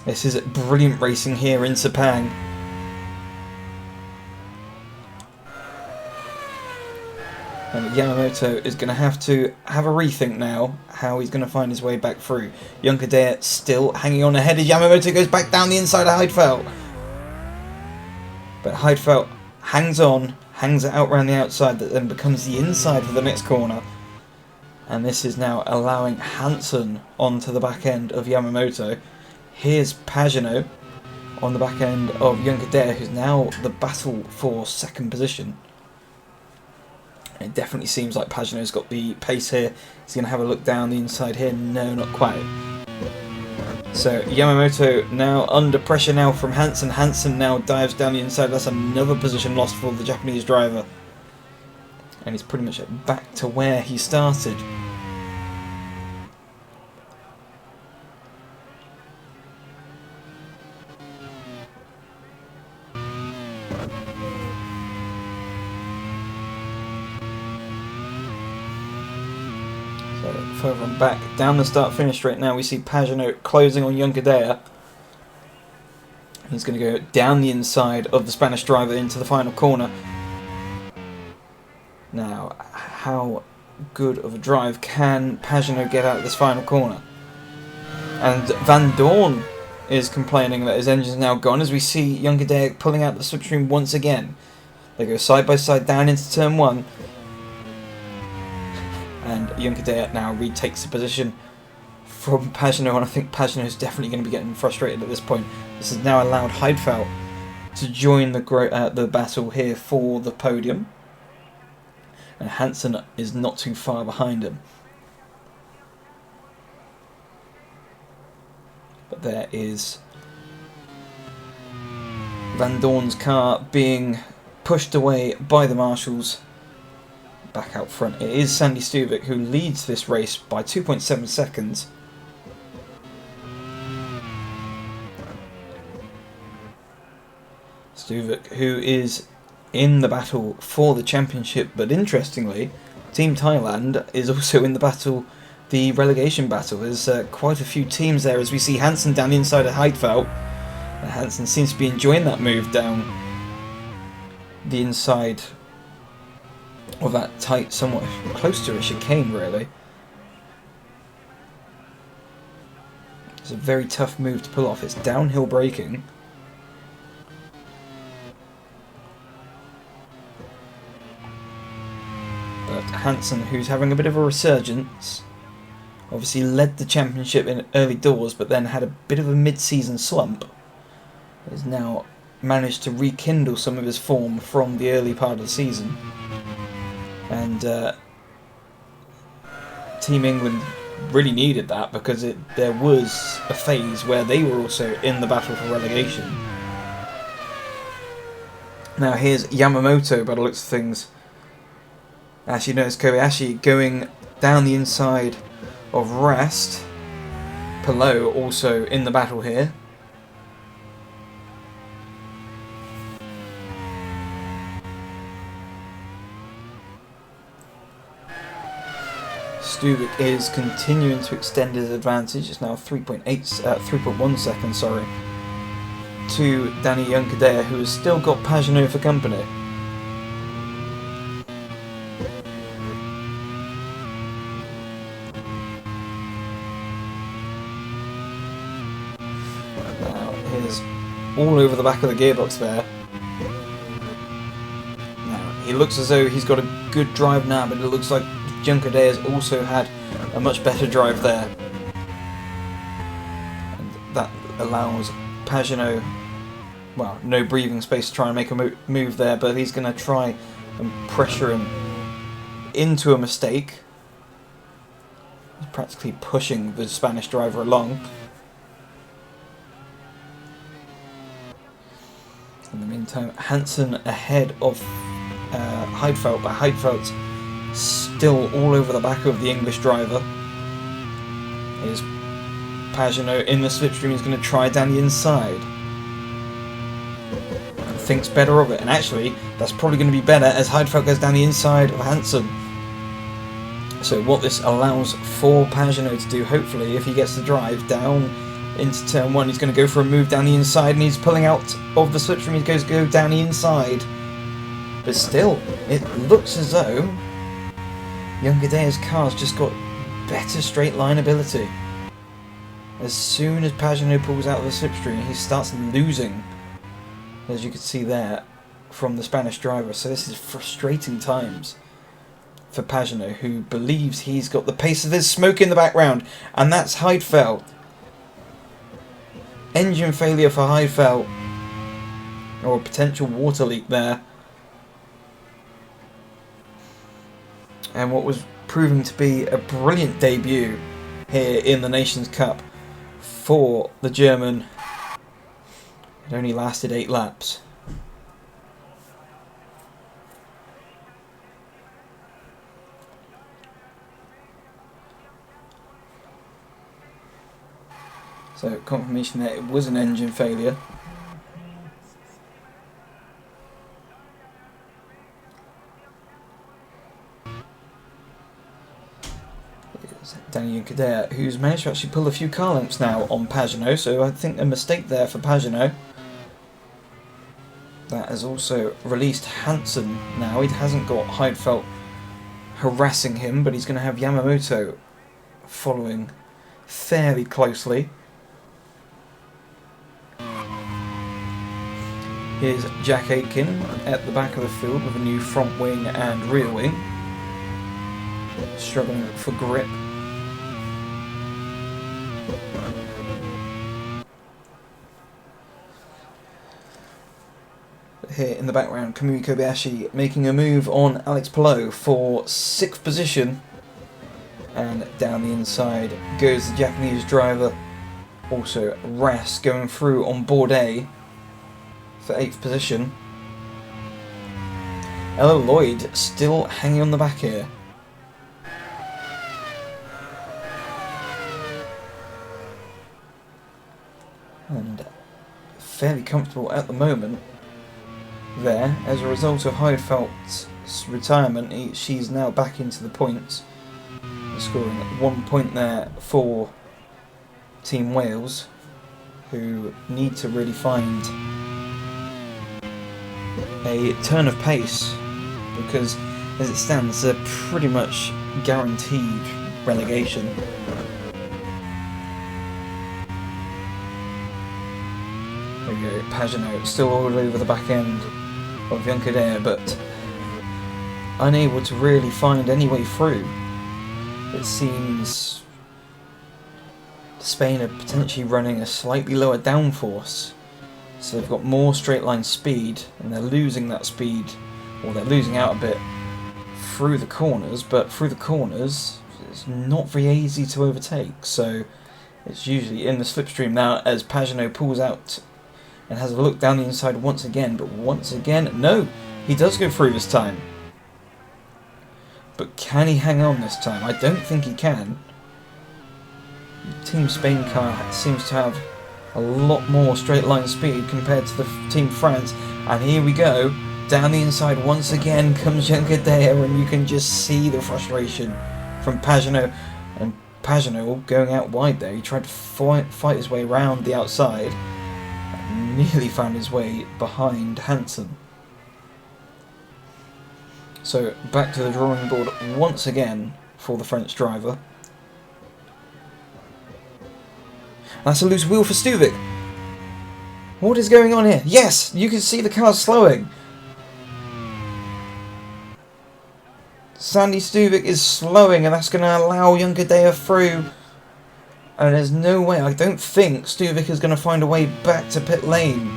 This is brilliant racing here in Sepang. And Yamamoto is going to have a rethink now how he's going to find his way back through. Young-Adair still hanging on ahead as Yamamoto goes back down the inside of Heidfeld. But Heidfeld hangs on, hangs it out around the outside, that then becomes the inside for the next corner. And this is now allowing Hansen onto the back end of Yamamoto. Here's Pagenaud on the back end of Young-Adair, who's now the battle for 2nd position. It definitely seems like Pagenaud's got the pace here. He's going to have a look down the inside here. No, not quite. So Yamamoto now under pressure now from Hansen. Hansen now dives down the inside. That's another position lost for the Japanese driver. And he's pretty much back to where he started. Further on back, down the start-finish straight now, we see Pagenaud closing on Young-Adair. He's going to go down the inside of the Spanish driver into the final corner. Now, how good of a drive can Pagenaud get out of this final corner? And Van Dorn is complaining that his engine's now gone, as we see Junkerdijk pulling out the slipstream once again. They go side by side down into turn 1. And Junkerdijk now retakes the position from Pagenaud, and I think Pagenaud is definitely going to be getting frustrated at this point. This has now allowed Heidfeld to join the battle here for the podium. And Hansen is not too far behind him. But there is Van Dorn's car being pushed away by the marshals back out front. It is Sandy Stuvik who leads this race by 2.7 seconds. Stuvik, who is in the battle for the championship, but interestingly, Team Thailand is also in the battle, the relegation battle. There's quite a few teams there, as we see Hansen down the inside of Heidfeld. Hansen seems to be enjoying that move down the inside of that tight, somewhat close to a chicane, really. It's a very tough move to pull off. It's downhill braking. But Hansen, who's having a bit of a resurgence, obviously led the championship in early doors, but then had a bit of a mid-season slump, has now managed to rekindle some of his form from the early part of the season. And Team England really needed that, because there was a phase where they were also in the battle for relegation. Now here's Yamamoto, by the looks of things, actually known as Kobayashi, going down the inside of Rast. Pelot also in the battle here. Stuvik is continuing to extend his advantage. It's now 3.1 seconds, sorry, to Danny Junkerdijk, who has still got Pagenaud for company. Now, here's all over the back of the gearbox there. Now, he looks as though he's got a good drive now, but it looks like Junkerdijk has also had a much better drive there. And that allows Pagenaud, well, no breathing space to try and make a move there, but he's going to try and pressure him into a mistake. He's practically pushing the Spanish driver along. In the meantime, Hansen ahead of Heidfeld, but Heidfeld's still all over the back of the English driver. Here's Pagenaud in the slipstream. He's going to try down the inside. And thinks better of it. And actually, that's probably going to be better as Heidfeld goes down the inside of Hansen. So what this allows for Pagenaud to do, hopefully, if he gets the drive down into turn 1, he's going to go for a move down the inside, and he's pulling out of the slipstream. He goes go down the inside. But still, it looks as though Junkerdijk's car's just got better straight line ability. As soon as Pagenaud pulls out of the slipstream, he starts losing, as you can see there, from the Spanish driver. So this is frustrating times for Pagenaud, who believes he's got the pace. There's smoke in the background, and that's Heidfeld. Engine failure for Heidfeld, or a potential water leak there. And what was proving to be a brilliant debut here in the Nations Cup for the German. It only lasted 8 laps. So confirmation that it was an engine failure. Danny Junkerdijk, who's managed to actually pull a few car lengths now on Pagenaud, so I think a mistake there for Pagenaud. That has also released Hansen now. He hasn't got Heidfeld harassing him, but he's going to have Yamamoto following fairly closely. Here's Jack Aitken at the back of the field with a new front wing and rear wing. Struggling for grip. Here in the background, Kamui Kobayashi making a move on Alex Palou for 6th position. And down the inside goes the Japanese driver. Also Ras going through on Bourdais for 8th position. Ella Lloyd still hanging on the back here. And fairly comfortable at the moment there. As a result of Heidfeld's retirement, she's now back into the points, scoring 1 point there for Team Wales, who need to really find a turn of pace, because as it stands they're pretty much guaranteed relegation. There we go, Pagenaud still all over the back end of Junkadea, but unable to really find any way through. It seems Spain are potentially running a slightly lower downforce, so they've got more straight line speed, and they're losing that speed, or they're losing out a bit through the corners, but through the corners it's not very easy to overtake, so it's usually in the slipstream now as Pagenaud pulls out and has a look down the inside once again, but once again, no, he does go through this time. But can he hang on this time? I don't think he can. Team Spain car seems to have a lot more straight line speed compared to the Team France, and here we go, down the inside once again comes Junkadea, and you can just see the frustration from Pagenaud, and Pagenaud going out wide there. He tried to fight his way around the outside, and nearly found his way behind Hansen. So back to the drawing board once again for the French driver. That's a loose wheel for Stuvik. What is going on here? Yes, you can see the car slowing. Sandy Stuvik is slowing, and that's going to allow Junkadea through. And there's no way, I don't think Stuvik is going to find a way back to pit lane.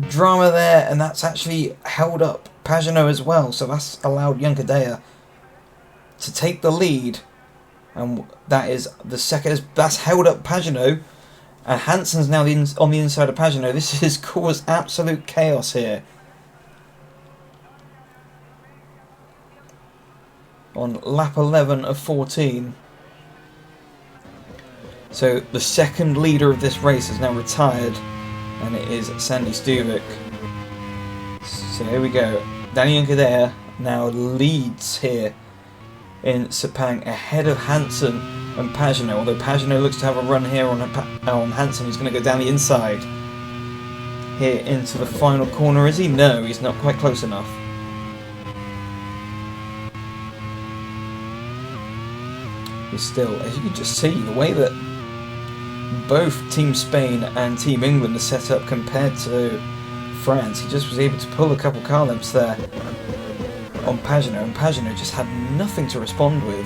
Drama there, and that's actually held up Pagenaud as well, so that's allowed Junkadea to take the lead, and that is the second. That's held up Pagenaud, and Hansen's now on the inside of Pagenaud. This has caused absolute chaos here. On lap 11 of 14. So the second leader of this race has now retired, and it is Sandy Stuvik. So here we go. Danny Junkadea now leads here in Sepang ahead of Hansen and Pagenaud. Although Pagenaud looks to have a run here on Hansen, he's going to go down the inside here into the final corner. Is he? No, he's not quite close enough. But still, as you can just see, the way that both Team Spain and Team England are set up compared to France, he just was able to pull a couple car lengths there on Pagenaud, and Pagenaud just had nothing to respond with.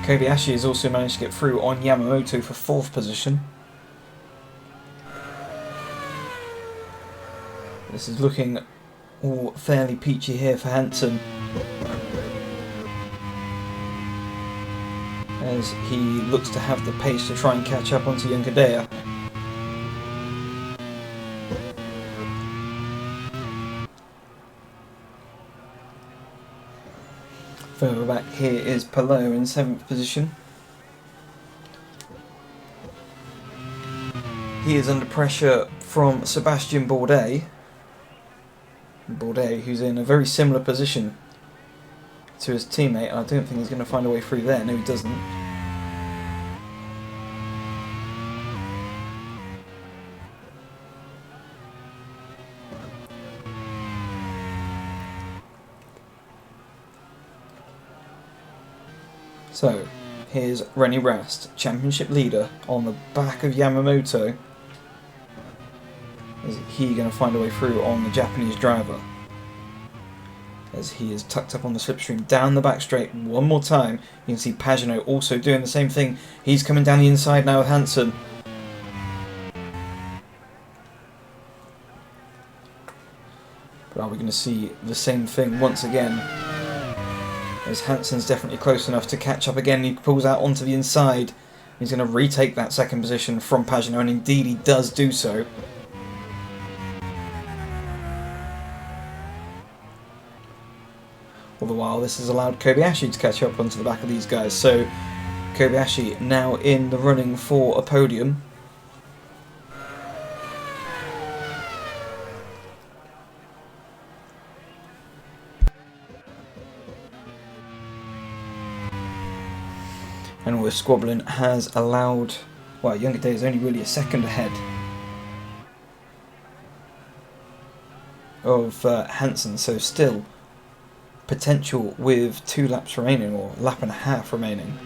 Kobayashi has also managed to get through on Yamamoto for 4th position. This is looking all fairly peachy here for Hansen, as he looks to have the pace to try and catch up onto Junkadea. Further back here is Palou in 7th position. He is under pressure from Sebastian Bourdais. Bourdais, who's in a very similar position to his teammate. I don't think he's going to find a way through there. No, he doesn't. So, here's Rennie Rast, championship leader, on the back of Yamamoto. Is he going to find a way through on the Japanese driver? As he is tucked up on the slipstream, down the back straight one more time. You can see Pagenaud also doing the same thing. He's coming down the inside now with Hansen. But are we going to see the same thing once again? As Hansen's definitely close enough to catch up again. He pulls out onto the inside. He's going to retake that second position from Pagenaud, and indeed he does do so. All the while, this has allowed Kobayashi to catch up onto the back of these guys. So, Kobayashi now in the running for a podium. And all this squabbling has allowed... Well, Younger Day is only really a second ahead of Hansen, so still potential with 2 laps remaining, or a lap and a half remaining,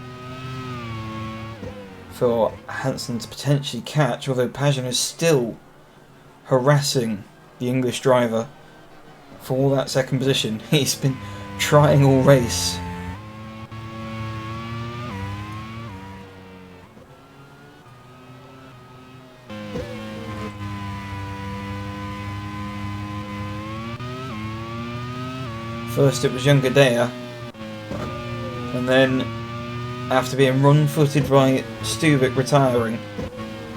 for Hansen to potentially catch, although Pagenaud is still harassing the English driver for that second position. He's been trying all race. First it was Younger Daya, and then after being run-footed by Stubik retiring,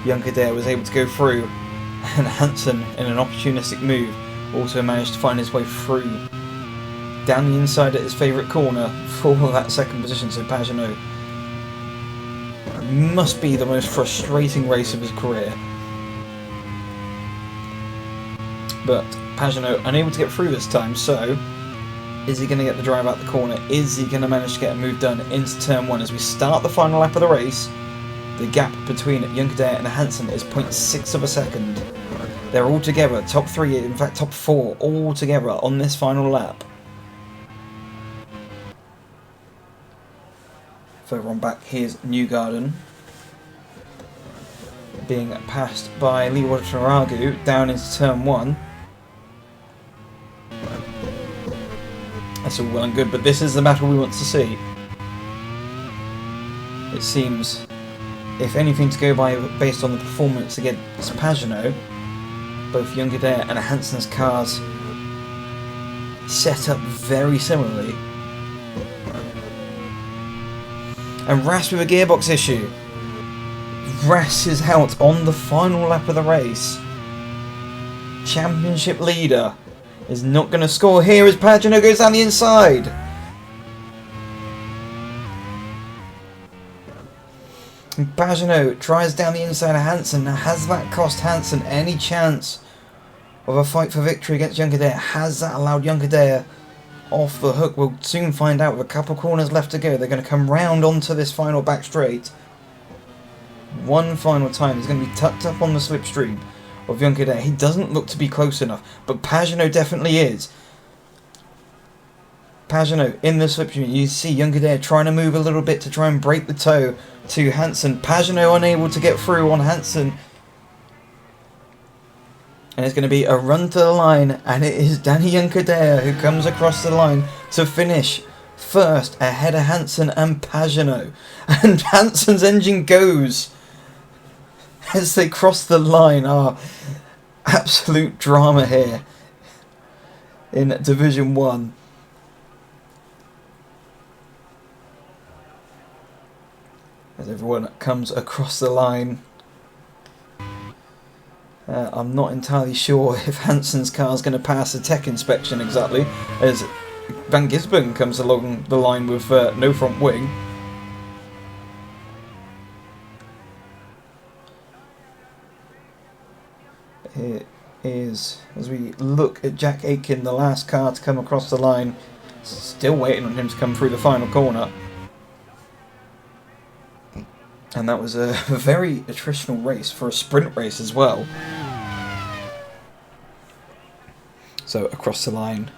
Younger Daya was able to go through, and Hansen, in an opportunistic move, also managed to find his way through down the inside at his favourite corner for that second position. So Pagenaud must be the most frustrating race of his career. But Pagenaud unable to get through this time, so is he going to get the drive out the corner? Is he going to manage to get a move done into turn 1? As we start the final lap of the race, the gap between Younger Daya and Hansen is 0.6 of a second. They're all together, top 3, in fact top 4, all together on this final lap. Further on back, here's Newgarden being passed by Lee Watanabe down into turn 1. That's all well and good, but this is the battle we want to see. It seems, if anything to go by based on the performance against Pagenaud, both Younger Daya and Hansen's cars set up very similarly. And Rast with a gearbox issue. Rast is out on the final lap of the race. Championship leader is not going to score here as Pagenaud goes down the inside. And Pagenaud tries down the inside of Hansen. Now, has that cost Hansen any chance of a fight for victory against Younger Daya? Has that allowed Younger Daya off the hook? We'll soon find out. With a couple corners left to go, they're going to come round onto this final back straight. One final time. He's going to be tucked up on the slipstream of Younger Daya. He doesn't look to be close enough, but Pagenaud definitely is. Pagenaud in the slipstream. You see Younger Daya trying to move a little bit to try and break the toe to Hansen. Pagenaud unable to get through on Hansen. And it's going to be a run to the line, and it is Danny Younger Daya who comes across the line to finish first ahead of Hansen and Pagenaud. And Hansen's engine goes as they cross the line. Absolute drama here in Division 1. As everyone comes across the line. I'm not entirely sure if Hansen's car is going to pass the tech inspection exactly, as Van Gisbergen comes along the line with no front wing. It is, as we look at Jack Aitken, the last car to come across the line, still waiting on him to come through the final corner. And that was a very attritional race for a sprint race as well. So across the line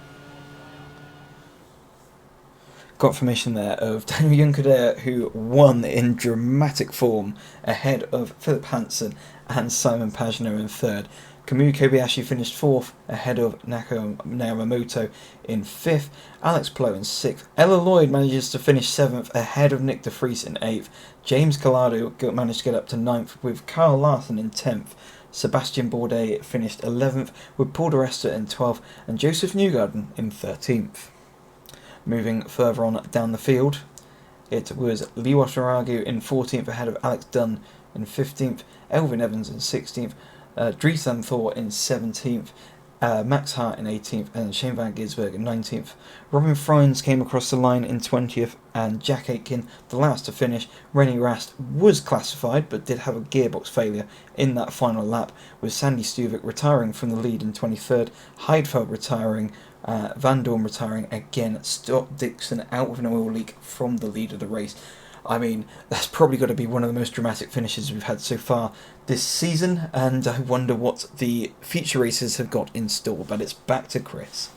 Confirmation there of Daniel Juncker, who won in dramatic form ahead of Philip Hansen and Simon Pagenaud in third. Kamui Kobayashi finished fourth ahead of Nako Yamamoto in fifth. Alex Plo in sixth. Ella Lloyd manages to finish seventh ahead of Nick de Vries in eighth. James Collado managed to get up to ninth with Kyle Larson in 10th. Sebastian Bourdais finished 11th with Paul de Resta in 12th and Joseph Newgarden in 13th. Moving further on down the field, it was Liwa Sharagu in 14th ahead of Alex Dunn in 15th, Elvin Evans in 16th, Dreesan Thor in 17th, Max Hart in 18th, and Shane Van Gisberg in 19th. Robin Freins came across the line in 20th, and Jack Aitken, the last to finish. Rennie Rast was classified, but did have a gearbox failure in that final lap, with Sandy Stuvik retiring from the lead in 23rd, Heidfeld retiring, Van Dorn retiring again, Scott Dixon out with an oil leak from the lead of the race. I mean, that's probably got to be one of the most dramatic finishes we've had so far this season, and I wonder what the future races have got in store, but it's back to Chris.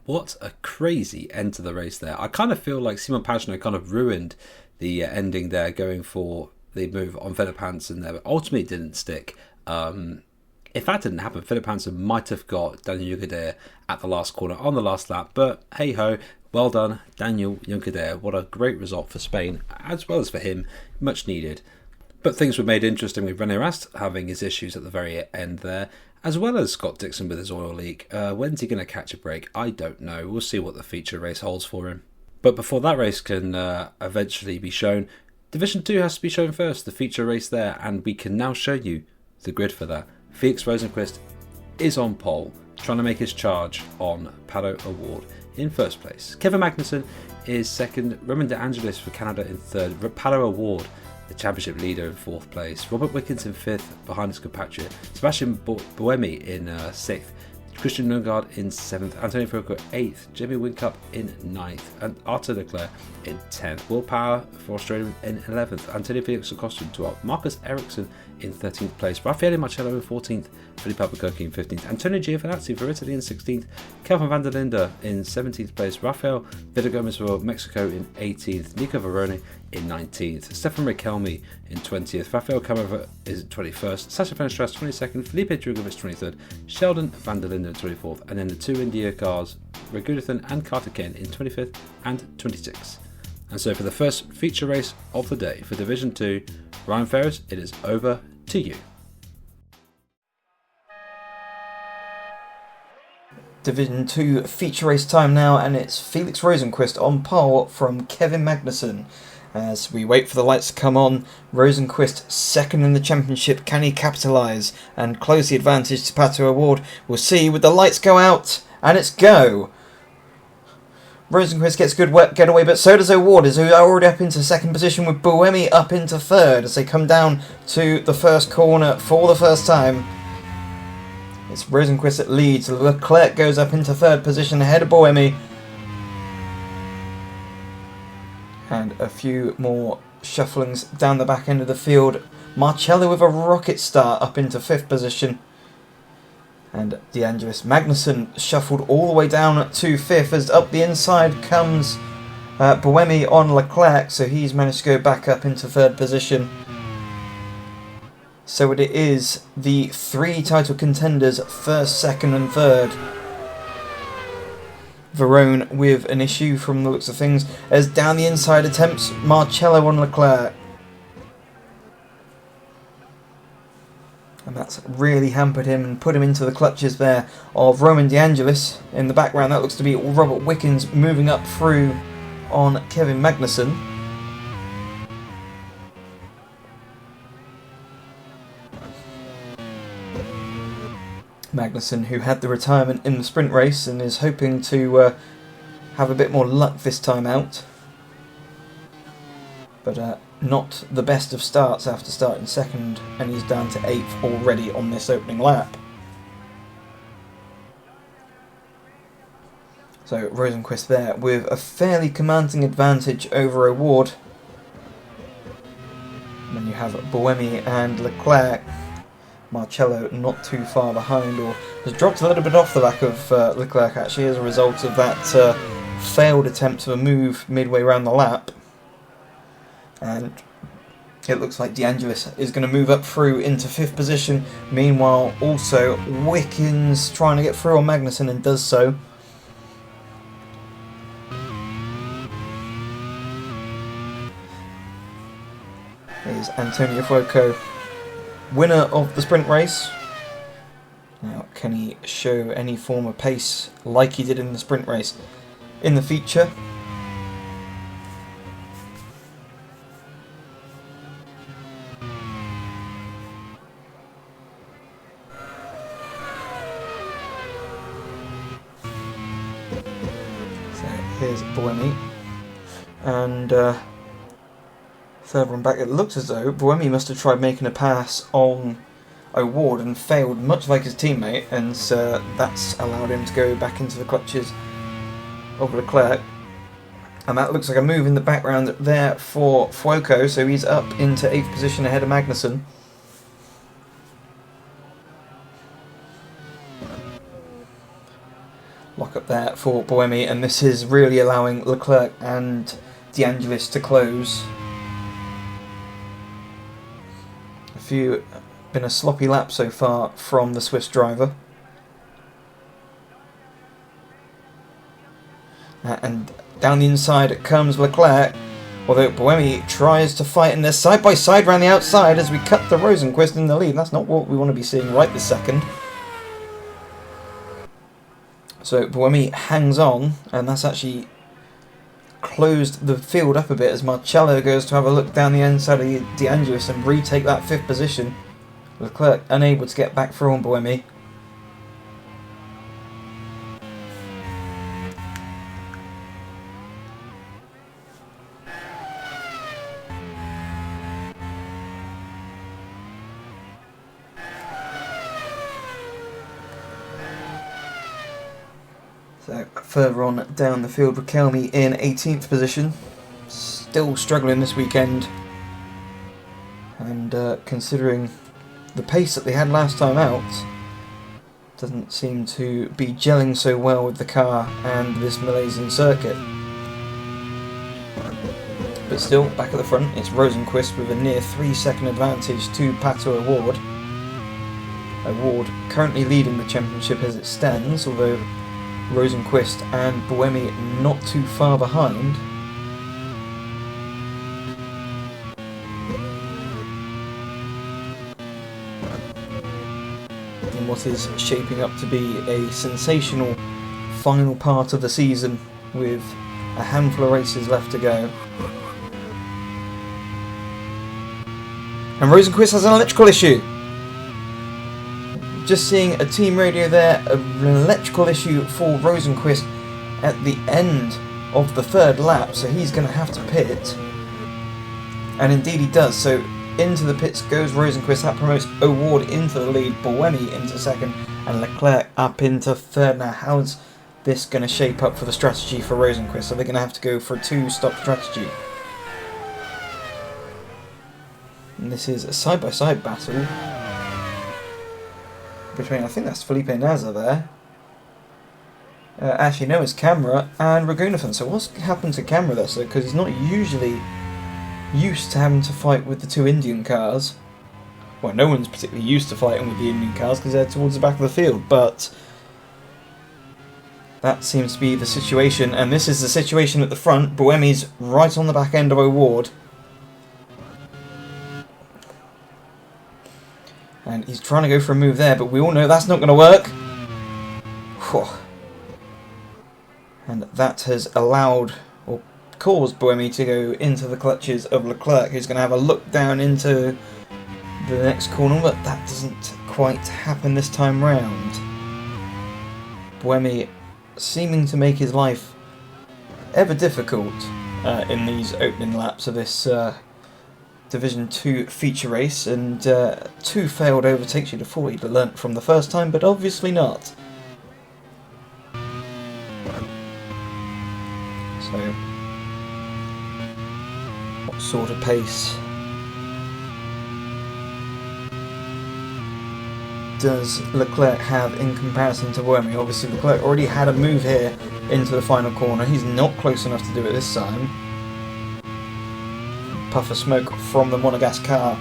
What a crazy end to the race there. I kind of feel like Simon Pagenaud kind of ruined the ending there, going for the move on Philip Hansen there, but ultimately didn't stick. If that didn't happen, Philip Hansen might have got Daniel Juncker at the last corner on the last lap, but hey-ho, well done, Daniel Juncker. What a great result for Spain, as well as for him, much needed. But things were made interesting with René Rast having his issues at the very end there, as well as Scott Dixon with his oil leak. When's he going to catch a break? I don't know. We'll see what the feature race holds for him. But before that race can eventually be shown, Division 2 has to be shown first, the feature race there, and we can now show you the grid for that. Felix Rosenqvist is on pole, trying to make his charge on Pato Award in first place. Kevin Magnussen is second, Roman De Angelis for Canada in third, Pato Award, the championship leader, in fourth place, Robert Wickens in fifth behind his compatriot, Sebastian Buemi in sixth, Christian Lundgaard in 7th, Antonio Fuoco 8th, Jamie Whincup in 9th, and Arthur Leclerc in 10th. Will Power for Australia in 11th, Antonio Felix Acosta in 12th, Marcus Ericsson in 13th place, Raffaele Marcello in 14th, Felipe Albuquerque in 15th, Antonio Giovinazzi for Italy in 16th, Kelvin van der Linde in 17th place, Rafael Villagomez for Mexico in 18th, Nico Veroni in 19th, Stefan Riquelme in 20th, Rafael Camara is 21st, Sasha Fenestras 22nd, Felipe Drugovich 23rd, Sheldon van der Linden 24th, and then the two India cars, Raghunathan and Carter Ken in 25th and 26th. And so for the first feature race of the day for Division 2, Ryan Ferris, it is over to you. Division 2 feature race time now, and it's Felix Rosenqvist on pole from Kevin Magnussen. As we wait for the lights to come on, Rosenqvist second in the championship. Can he capitalise and close the advantage to Pato Award? We'll see with the lights go out, and it's go. Rosenqvist gets good getaway, but so does Award, who's already up into second position with Buemi up into third as they come down to the first corner for the first time. It's Rosenqvist that leads. Leclerc goes up into third position ahead of Buemi. And a few more shufflings down the back end of the field. Marcello with a rocket start up into fifth position. And De Angelis Magnussen shuffled all the way down to fifth as up the inside comes Buemi on Leclerc. So he's managed to go back up into third position. So it is the three title contenders, first, second and third. Verone with an issue from the looks of things as down the inside attempts Marcello on Leclerc. And that's really hampered him and put him into the clutches there of Roman De Angelis. In the background, that looks to be Robert Wickens moving up through on Kevin Magnussen. Magnussen, who had the retirement in the sprint race and is hoping to have a bit more luck this time out. But not the best of starts after starting second, and he's down to 8th already on this opening lap. So Rosenqvist there with a fairly commanding advantage over Award. And then you have Buemi and Leclerc. Marcello not too far behind, or has dropped a little bit off the back of Leclerc actually as a result of that failed attempt of a move midway around the lap, and it looks like De Angelis is going to move up through into 5th position. Meanwhile, also Wickens trying to get through on Magnussen and does so. Here's Antonio Fuoco, winner of the sprint race. Now, can he show any form of pace like he did in the sprint race in the feature? So here's Buemi, and third one back. It looks as though Buemi must have tried making a pass on O'Ward and failed, much like his teammate, and that's allowed him to go back into the clutches of Leclerc. And that looks like a move in the background there for Fuoco, so he's up into 8th position ahead of Magnussen. Lock up there for Buemi, and this is really allowing Leclerc and De Angelis to close. Been a sloppy lap so far from the Swiss driver. And down the inside comes Leclerc, although Buemi tries to fight, and they're side by side around the outside as we cut the Rosenquist in the lead. That's not what we want to be seeing right this second. So Buemi hangs on, and that's actually closed the field up a bit as Marcello goes to have a look down the inside of De Angelis and retake that 5th position. Leclerc unable to get back through on Buemi. So further on down the field, Riquelme in 18th position, still struggling this weekend, and considering the pace that they had last time out, doesn't seem to be gelling so well with the car and this Malaysian circuit. But still, back at the front, it's Rosenquist with a near 3-second advantage to Pato O'Ward. O'Ward currently leading the championship as it stands, although Rosenquist and Buemi not too far behind. In what is shaping up to be a sensational final part of the season with a handful of races left to go. And Rosenquist has an electrical issue. Just seeing a team radio there, an electrical issue for Rosenquist at the end of the 3rd lap, so he's going to have to pit. And indeed he does, so into the pits goes Rosenquist. That promotes O'Ward into the lead, Buemi into 2nd, and Leclerc up into 3rd. Now, how's this going to shape up for the strategy for Rosenquist? Are they going to have to go for a 2-stop strategy? And this is a side-by-side battle between, I think that's Felipe Nasr there. Actually, no, it's Camera and Raghunathan. So what's happened to Camera there? So, because he's not usually used to having to fight with the 2 Indian cars. Well, no one's particularly used to fighting with the Indian cars because they're towards the back of the field, but that seems to be the situation, and this is the situation at the front. Buemi's right on the back end of O'Ward. And he's trying to go for a move there, but we all know that's not going to work. Whew. And that has allowed, or caused Buemi to go into the clutches of Leclerc, who's going to have a look down into the next corner, but that doesn't quite happen this time round. Buemi seeming to make his life ever difficult in these opening laps of this Division 2 feature race, and 2 failed overtakes. You'd have thought he'd learnt from the first time, but obviously not. So, what sort of pace does Leclerc have in comparison to Buemi? Obviously Leclerc already had a move here into the final corner. He's not close enough to do it this time. Puff of smoke from the Monegasque car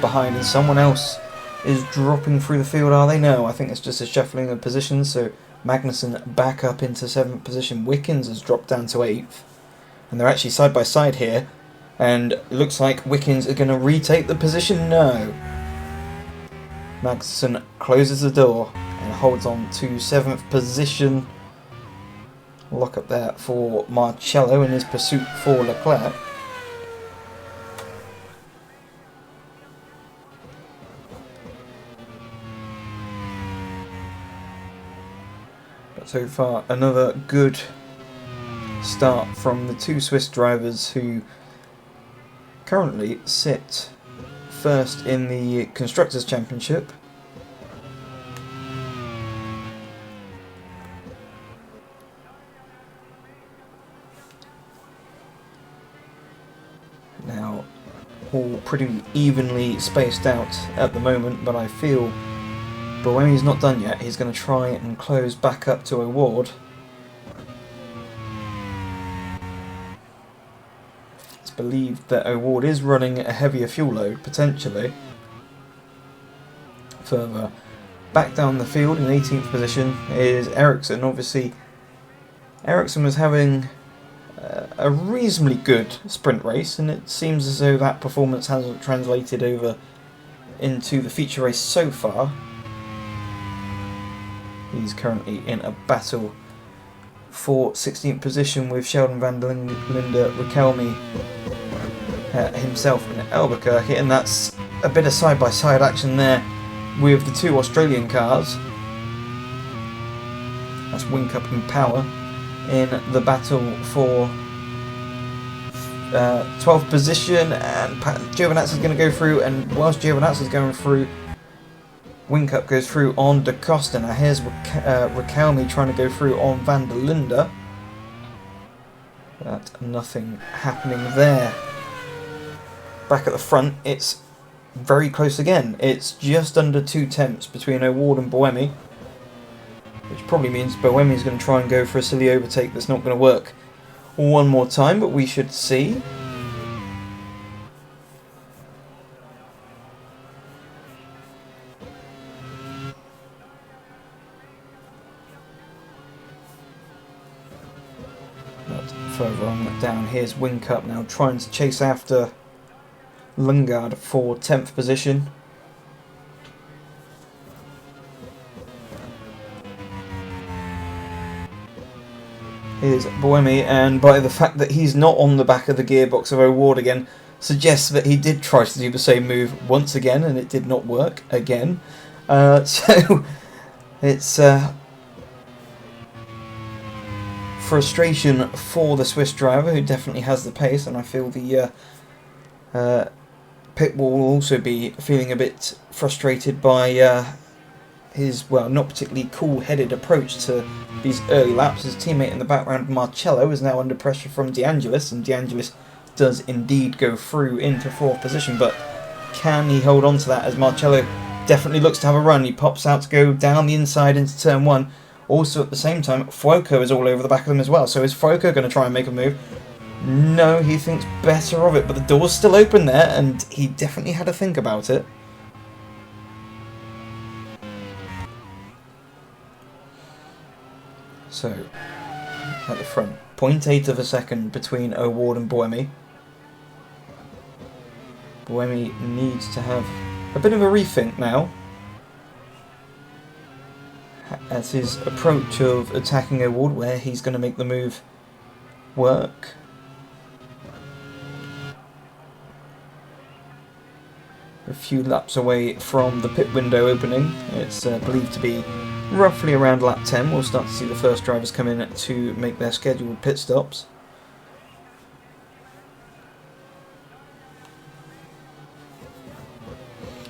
behind, and someone else is dropping through the field, are they? No, I think it's just a shuffling of positions. So Magnussen back up into 7th position. Wickens has dropped down to 8th. And they're actually side by side here. And it looks like Wickens are going to retake the position. No. Magnussen closes the door and holds on to 7th position. Lock up there for Marcello in his pursuit for Leclerc. So far, another good start from the two Swiss drivers who currently sit first in the Constructors' Championship. Now, all pretty evenly spaced out at the moment, but I feel Buemi's not done yet. He's going to try and close back up to O'Ward. It's believed that O'Ward is running a heavier fuel load, potentially. Further back down the field in 18th position is Ericsson. Obviously, Ericsson was having a reasonably good sprint race, and it seems as though that performance hasn't translated over into the feature race so far. He's currently in a battle for 16th position with Sheldon van der Linde, Riquelme himself in Albuquerque, and that's a bit of side-by-side action there with the two Australian cars. That's Whincup and Power in the battle for 12th position, and Giovinazzi is going to go through, and whilst Giovinazzi is going through, Whincup goes through on Da Costa. Now here's Riquelme trying to go through on van der Linde. But nothing happening there. Back at the front, it's very close again. It's just under 2 tenths between O'Ward and Buemi, which probably means Buemi is going to try and go for a silly overtake that's not going to work one more time, but we should see. Further on down, here's Whincup now trying to chase after Lundgaard for 10th position. Here's Buemi, and by the fact that he's not on the back of the gearbox of O'Ward again, suggests that he did try to do the same move once again and it did not work again. So it's frustration for the Swiss driver, who definitely has the pace, and I feel the pit will also be feeling a bit frustrated by his, well, not particularly cool-headed approach to these early laps. His teammate in the background, Marcello, is now under pressure from De Angelis, and De Angelis does indeed go through into 4th position, but can he hold on to that, as Marcello definitely looks to have a run? He pops out to go down the inside into turn 1. Also, at the same time, Fuoco is all over the back of them as well. So is Fuoco going to try and make a move? No, he thinks better of it, but the door's still open there, and he definitely had to think about it. So, at the front, 0.8 of a second between O'Ward and Buemi. Buemi needs to have a bit of a rethink now, as his approach of attacking O'Ward, where he's going to make the move work. A few laps away from the pit window opening. It's believed to be roughly around lap 10. We'll start to see the first drivers come in to make their scheduled pit stops.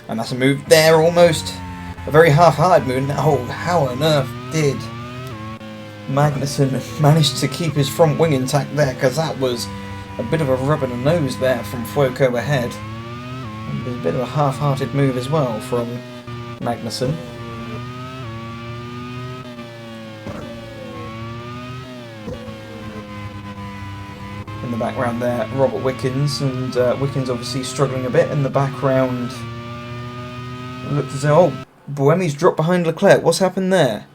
And that's a move there, almost. A very half-hearted move. Oh, how on earth did Magnussen manage to keep his front wing intact there? Because that was a bit of a rub in the nose there from Fuoco ahead. And a bit of a half-hearted move as well from Magnussen. the background there, Robert Wickens, and Wickens obviously struggling a bit in the background. It looked as though, oh, Buemi's dropped behind Leclerc. What's happened there?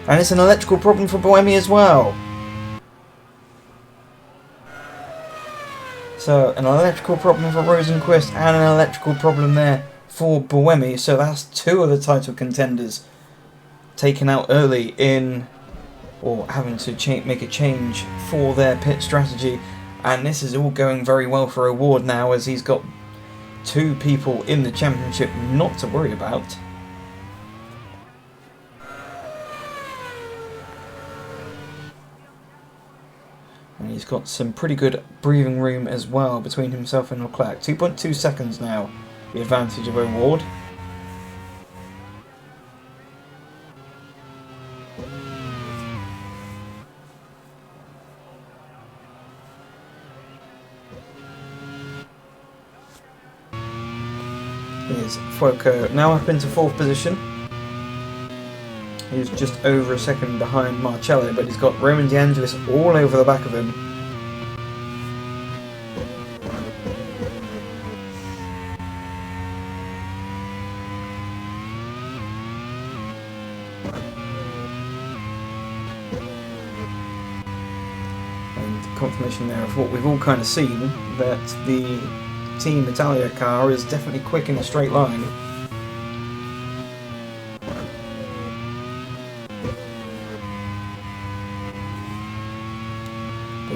And it's an electrical problem for Buemi as well. So, an electrical problem for Rosenquist and an electrical problem there for Buemi. So that's two of the title contenders taken out early in, or having to make a change for their pit strategy. And this is all going very well for O'Ward now, as he's got two people in the championship not to worry about. And he's got some pretty good breathing room as well between himself and Leclerc. 2.2 seconds now, the advantage of O'Ward. Here's Fuoco now up into 4th position. He's just over a second behind Marcello, but he's got Roman De Angelis all over the back of him. And confirmation there of what we've all kind of seen, that the Team Italia car is definitely quick in a straight line.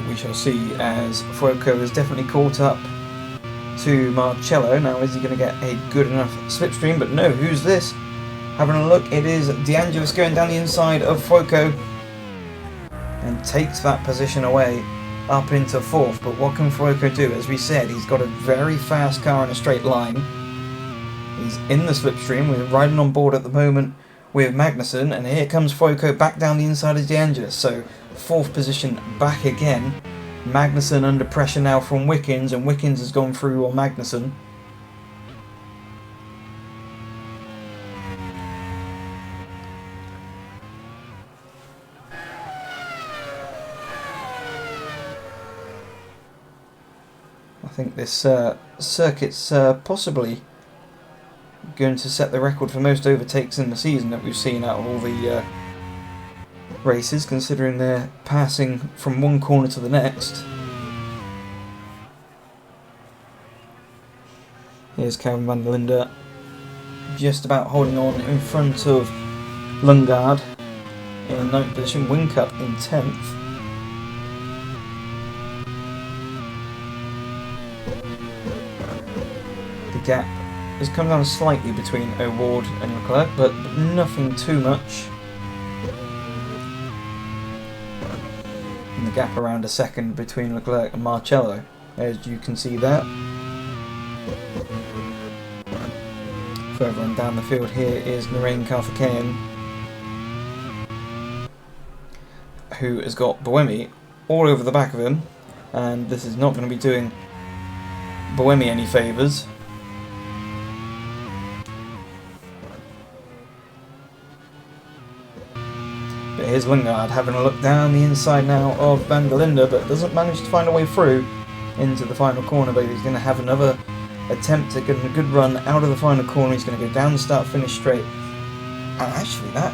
We shall see, as Fuoco is definitely caught up to Marcello. Now, is he going to get a good enough slipstream? But no, who's this? Having a look, it is De Angelis going down the inside of Fuoco and takes that position away up into 4th. But what can Fuoco do? As we said, he's got a very fast car in a straight line. He's in the slipstream. We're riding on board at the moment with Magnussen, and here comes Fuoco back down the inside of De Angelis. So 4th position back again. Magnussen under pressure now from Wickens, and Wickens has gone through on Magnussen. I think this circuit's possibly going to set the record for most overtakes in the season that we've seen out of all the races, considering they're passing from one corner to the next. Here's Calvin van der Linde just about holding on in front of Lundgaard in 9th position, Whincup in 10th. The gap has come down slightly between O'Ward and Leclerc, but nothing too much. And the gap around a second between Leclerc and Marcello, as you can see there. Further on down the field here is Narain Karthikeyan, who has got Buemi all over the back of him, and this is not going to be doing Buemi any favours. But here's Lundgaard having a look down the inside now of van der Linde, but doesn't manage to find a way through into the final corner. But he's going to have another attempt at getting a good run out of the final corner. He's going to go down the start, finish straight. And actually that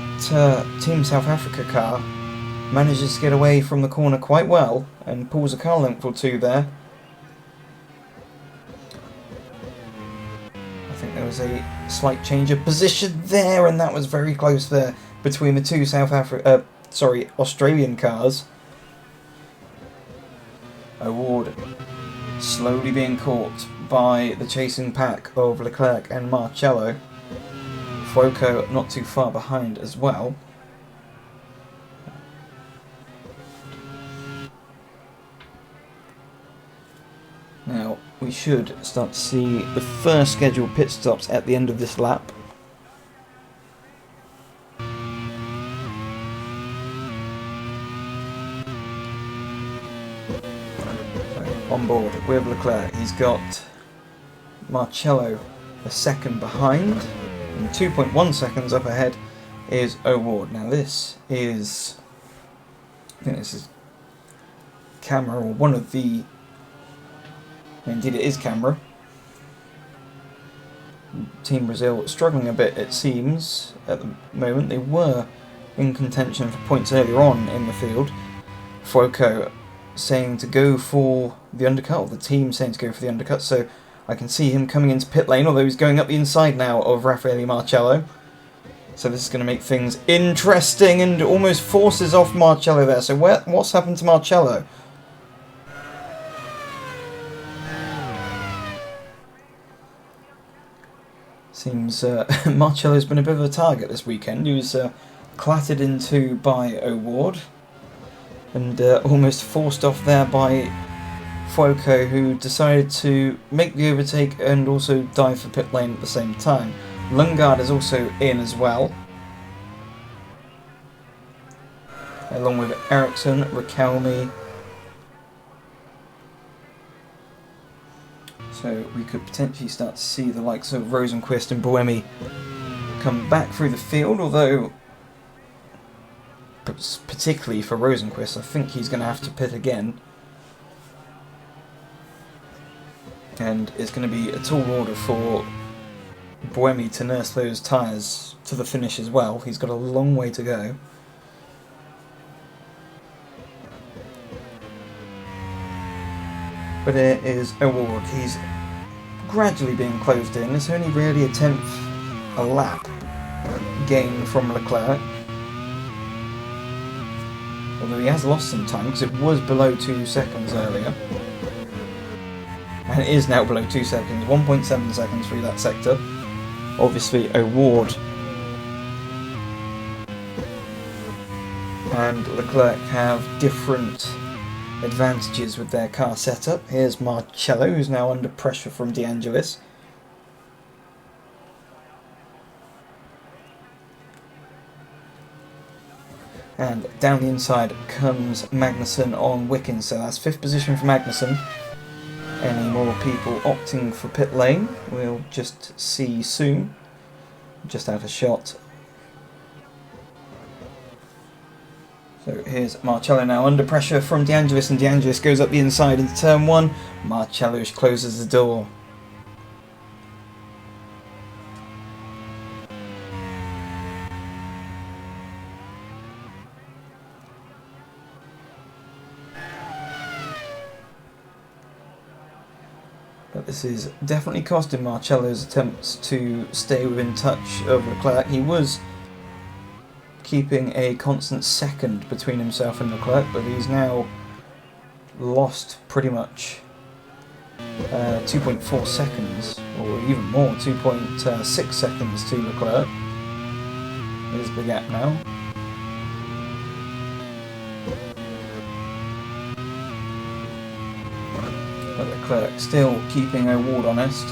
Team South Africa car manages to get away from the corner quite well and pulls a car length or two there. I think there was a slight change of position there, and that was very close there between the two Australian cars. O'Ward slowly being caught by the chasing pack of Leclerc and Marcello. Fuoco not too far behind as well. Now we should start to see the first scheduled pit stops at the end of this lap. On board with Leclerc, he's got Marcello a second behind, and 2.1 seconds up ahead is O'Ward. Now this is, I think this is camera, or one of the... Indeed it is camera. Team Brazil struggling a bit, it seems, at the moment. They were in contention for points earlier on in the field. Fuoco saying to go for the undercut, or the team saying to go for the undercut, so I can see him coming into pit lane, although he's going up the inside now of Raffaele Marcello. So this is going to make things interesting, and almost forces off Marcello there. So what's happened to Marcello? Seems Marcello's been a bit of a target this weekend. He was clattered into by O'Ward and almost forced off there by Fuoco, who decided to make the overtake and also dive for pit lane at the same time. Lundgaard is also in as well, along with Ericsson, Riquelme. So we could potentially start to see the likes of Rosenqvist and Buemi come back through the field, although particularly for Rosenqvist, I think he's going to have to pit again. And it's going to be a tall order for Buemi to nurse those tyres to the finish as well. He's got a long way to go. But it is O'Ward. He's gradually being closed in. It's only really a lap gain from Leclerc. Although he has lost some time because it was below 2 seconds earlier. And it is now below 2 seconds, 1.7 seconds through that sector. Obviously O'Ward and Leclerc have different advantages with their car setup. Here's Marcello, who's now under pressure from De Angelis. And down the inside comes Magnussen on Wickens, so that's 5th position for Magnussen. Any more people opting for pit lane, we'll just see soon. Just out of shot. So here's Marcello now under pressure from De Angelis, and De Angelis goes up the inside into turn 1. Marcello closes the door. But this is definitely costing Marcello's attempts to stay within touch of Leclerc. He was keeping a constant second between himself and Leclerc, but he's now lost pretty much 2.4 seconds, or even more, 2.6 seconds to Leclerc. There's the gap now. But Leclerc still keeping O'Ward honest.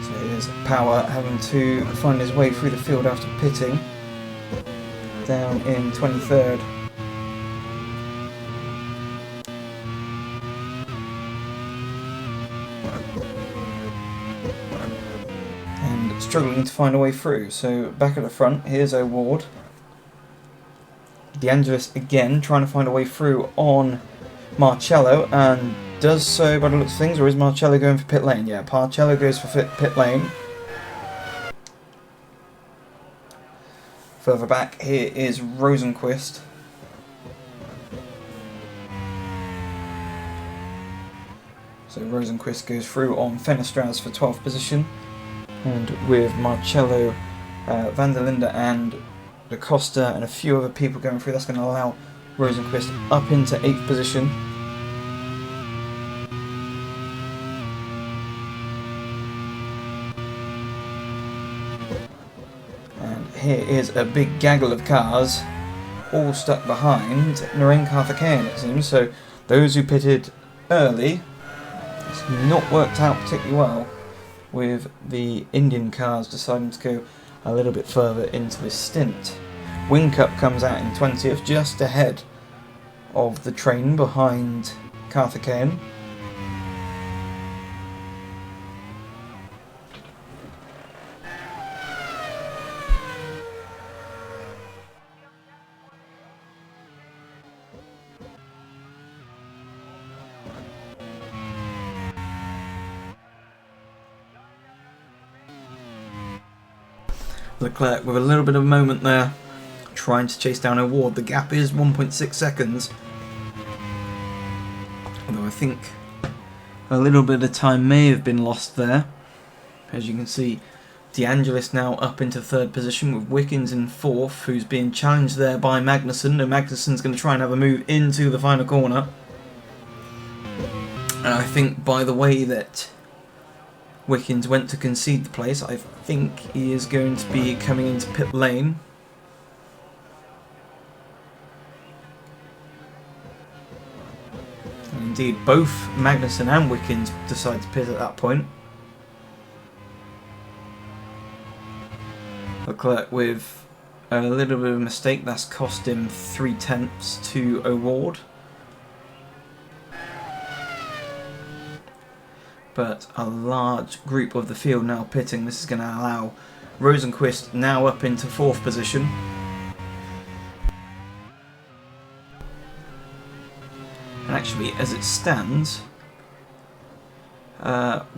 So here's Power having to find his way through the field after pitting. Down in 23rd. Struggling to find a way through, so back at the front, here's O'Ward. De Angelis again trying to find a way through on Marcello, and does so by the looks of things, or is Marcello going for pit lane? Yeah, Marcello goes for pit lane. Further back, here is Rosenqvist. So Rosenqvist goes through on Fenestras for 12th position. And with Marcello, Van der Linde and Da Costa and a few other people going through, that's going to allow Rosenqvist up into 8th position. And here is a big gaggle of cars, all stuck behind Narain Karthikeyan, it seems. So those who pitted early, it's not worked out particularly well, with the Indian cars deciding to go a little bit further into this stint. Whincup comes out in 20th, just ahead of the train behind Karthikeyan. Leclerc with a little bit of a moment there, trying to chase down O'Ward. The gap is 1.6 seconds. Although I think a little bit of time may have been lost there. As you can see, De Angelis now up into third position with Wickens in fourth, who's being challenged there by Magnussen. No, Magnussen's going to try and have a move into the final corner. And I think by the way that Wickens went to concede the place, I think he is going to be coming into pit lane. And indeed, both Magnussen and Wickens decide to pit at that point. Leclerc with a little bit of a mistake, that's cost him 0.3 to O'Ward. But a large group of the field now pitting. This is going to allow Rosenqvist now up into fourth position. And actually, as it stands,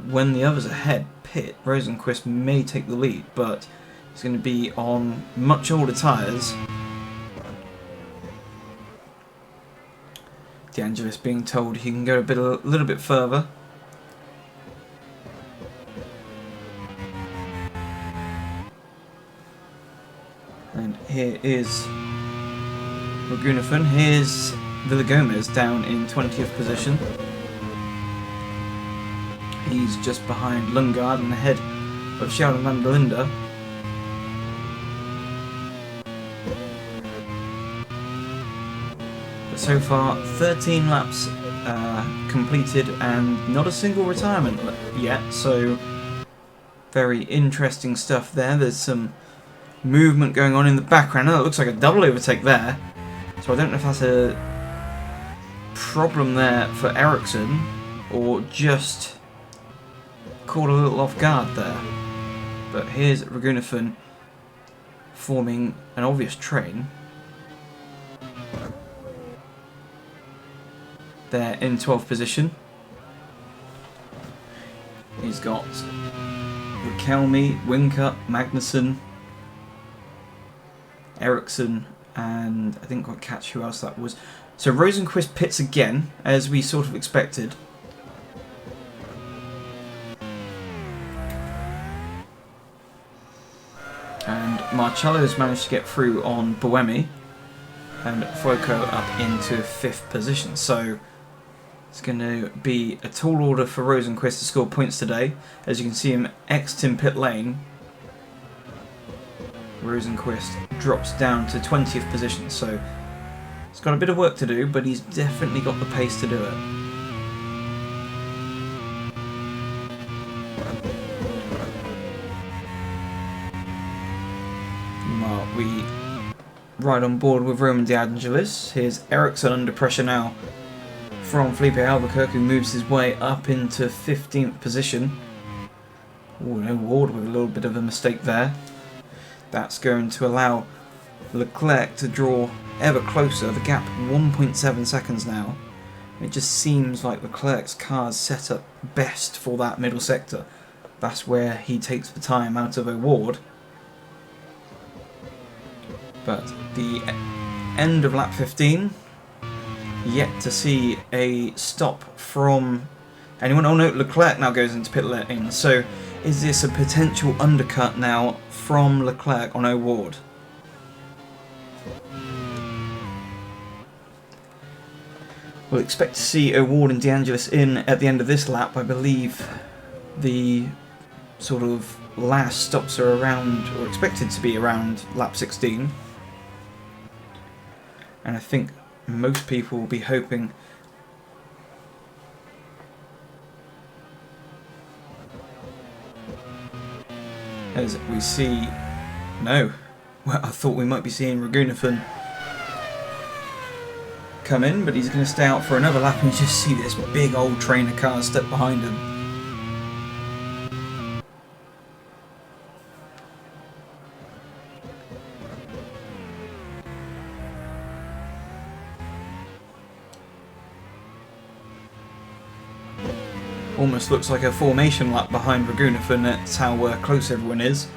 when the others ahead pit, Rosenqvist may take the lead, but he's going to be on much older tyres. De Angelis being told he can go a little bit further. And here is Ragunathan. Here's Villagomez down in 20th position. He's just behind Lundgaard and ahead of Sheldon van der Linde. But so far, 13 laps completed and not a single retirement yet, so very interesting stuff there. There's some movement going on in the background. Oh, it looks like a double overtake there. So I don't know if that's a problem there for Ericsson or just caught a little off guard there. But here's Ragunathan forming an obvious train. There in 12th position. He's got Riquelme, Whincup, Magnussen, Ericsson, and I didn't quite catch who else that was. So Rosenqvist pits again, as we sort of expected. And Marcello's managed to get through on Buemi, and Fuoco up into 5th position. So it's going to be a tall order for Rosenqvist to score points today. As you can see him exiting pit lane. Rosenqvist drops down to 20th position, so he's got a bit of work to do, but he's definitely got the pace to do it. Well, we right on board with Roman De Angelis. Here's Ericsson under pressure now from Felipe Albuquerque, who moves his way up into 15th position. Oh, no, Ward with a little bit of a mistake there. That's going to allow Leclerc to draw ever closer. The gap 1.7 seconds now. It just seems like Leclerc's car's set up best for that middle sector. That's where he takes the time out of O'Ward. But the end of lap 15, yet to see a stop from anyone. Oh no, Leclerc now goes into pit lane. So is this a potential undercut now from Leclerc on O'Ward? We'll expect to see O'Ward and De Angelis in at the end of this lap. I believe the sort of last stops are around, or expected to be around, lap 16. And I think most people will be hoping as we see, no, well, I thought we might be seeing Ragunathan come in, but he's going to stay out for another lap, and you just see this big old train of cars step behind him. Almost looks like a formation lap behind Ragunathan. That's how close everyone is.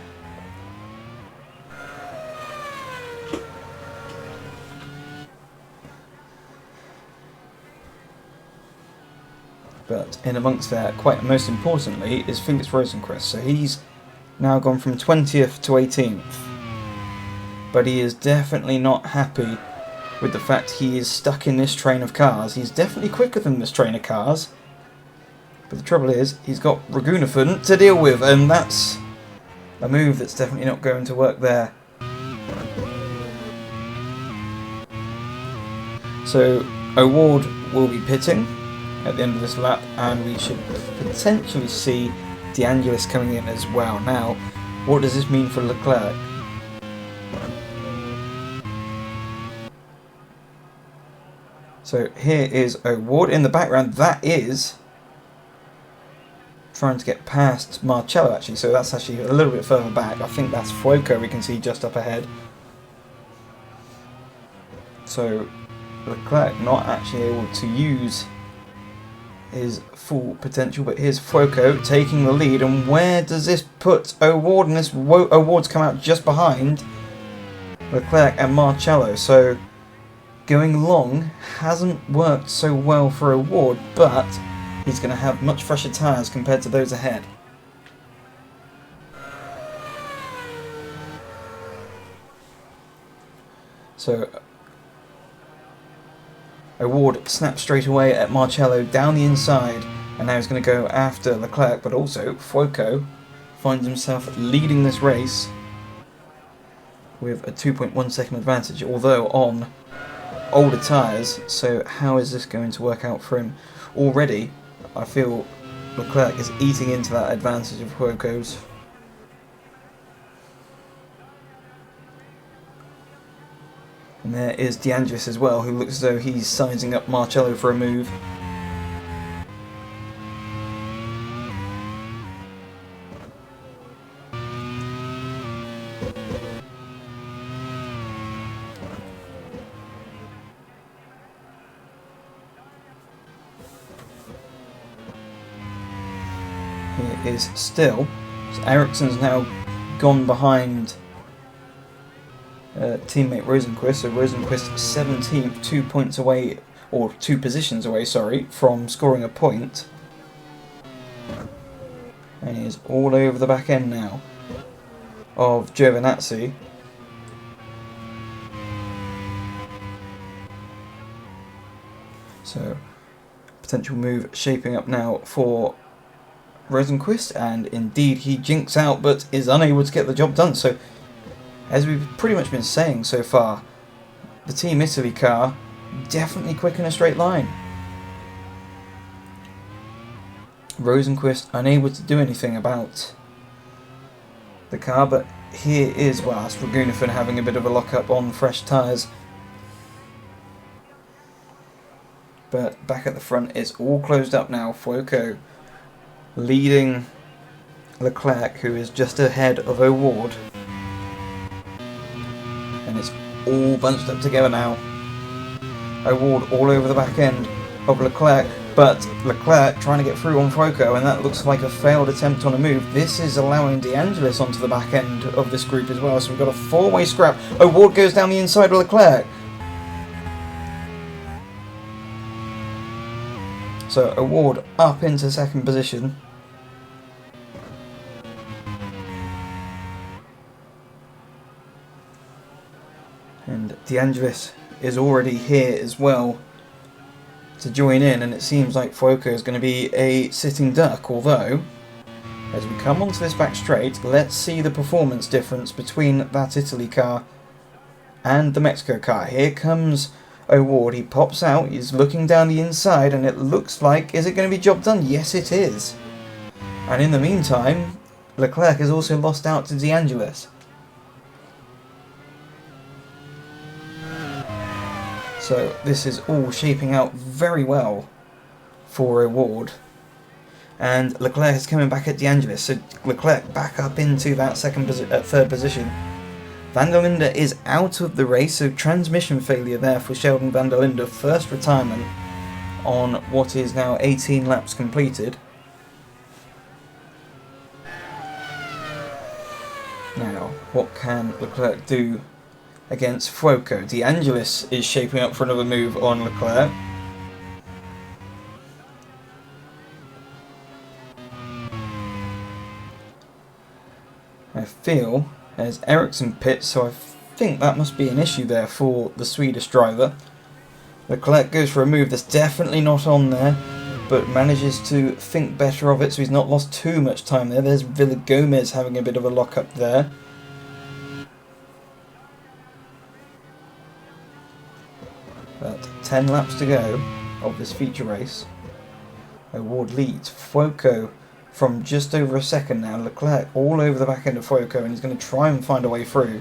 But in amongst that, quite most importantly, is Felix Rosenquist. So he's now gone from 20th to 18th. But he is definitely not happy with the fact he is stuck in this train of cars. He's definitely quicker than this train of cars. But the trouble is, he's got Ragunathan to deal with, and that's a move that's definitely not going to work there. So O'Ward will be pitting at the end of this lap, and we should potentially see De Angelis coming in as well. Now, what does this mean for Leclerc? So here is O'Ward in the background. That is trying to get past Marcello, actually. So that's actually a little bit further back. I think that's Fuoco we can see just up ahead. So Leclerc not actually able to use his full potential, but here's Fuoco taking the lead. And where does this put O'Ward? And this O'Ward's come out just behind Leclerc and Marcello. So going long hasn't worked so well for O'Ward, but he's going to have much fresher tyres compared to those ahead. So O'Ward snaps straight away at Marcello down the inside, and now he's going to go after Leclerc, but also Fuoco finds himself leading this race with a 2.1 second advantage, although on older tyres. So how is this going to work out for him? Already I feel Leclerc is eating into that advantage of Fuoco's. And there is De Angelis as well, who looks as though he's sizing up Marcello for a move. Here is still. So Ericsson's now gone behind teammate Rosenquist. So Rosenquist 17th, 2 points away, or 2 positions away, sorry, from scoring a point. And he is all over the back end now of Giovinazzi. So potential move shaping up now for Rosenquist, and indeed he jinks out but is unable to get the job done. So as we've pretty much been saying so far, the Team Italy car definitely quick in a straight line. Rosenquist unable to do anything about the car, but here is, well, that's Ragunathan having a bit of a lock-up on fresh tyres. But back at the front, it's all closed up now. Fuoco leading Leclerc, who is just ahead of O'Ward. And it's all bunched up together now. O'Ward all over the back end of Leclerc, but Leclerc trying to get through on Fuoco, and that looks like a failed attempt on a move. This is allowing De Angelis onto the back end of this group as well, so we've got a four-way scrap. O'Ward goes down the inside of Leclerc. So O'Ward up into second position. And De Angelis is already here as well to join in, and it seems like Fuoco is going to be a sitting duck, although as we come onto this back straight, let's see the performance difference between that Italy car and the Mexico car. Here comes O'Ward, he pops out, he's looking down the inside, and it looks like, is it going to be job done? Yes, it is. And in the meantime, Leclerc has also lost out to De Angelis. So this is all shaping out very well for O'Ward. And Leclerc is coming back at De Angelis, so Leclerc back up into that third position. Van der Linde is out of the race, so transmission failure there for Sheldon van der Linde. First retirement on what is now 18 laps completed. Now, what can Leclerc do against Fuoco? De Angelis is shaping up for another move on Leclerc. I feel as Ericsson pits, so I think that must be an issue there for the Swedish driver. Leclerc goes for a move that's definitely not on there, but manages to think better of it, so he's not lost too much time there. There's Villa Gomez having a bit of a lock-up there. About 10 laps to go of this feature race. Award leads Fuoco from just over a second now. Leclerc all over the back end of Fuoco, and he's going to try and find a way through.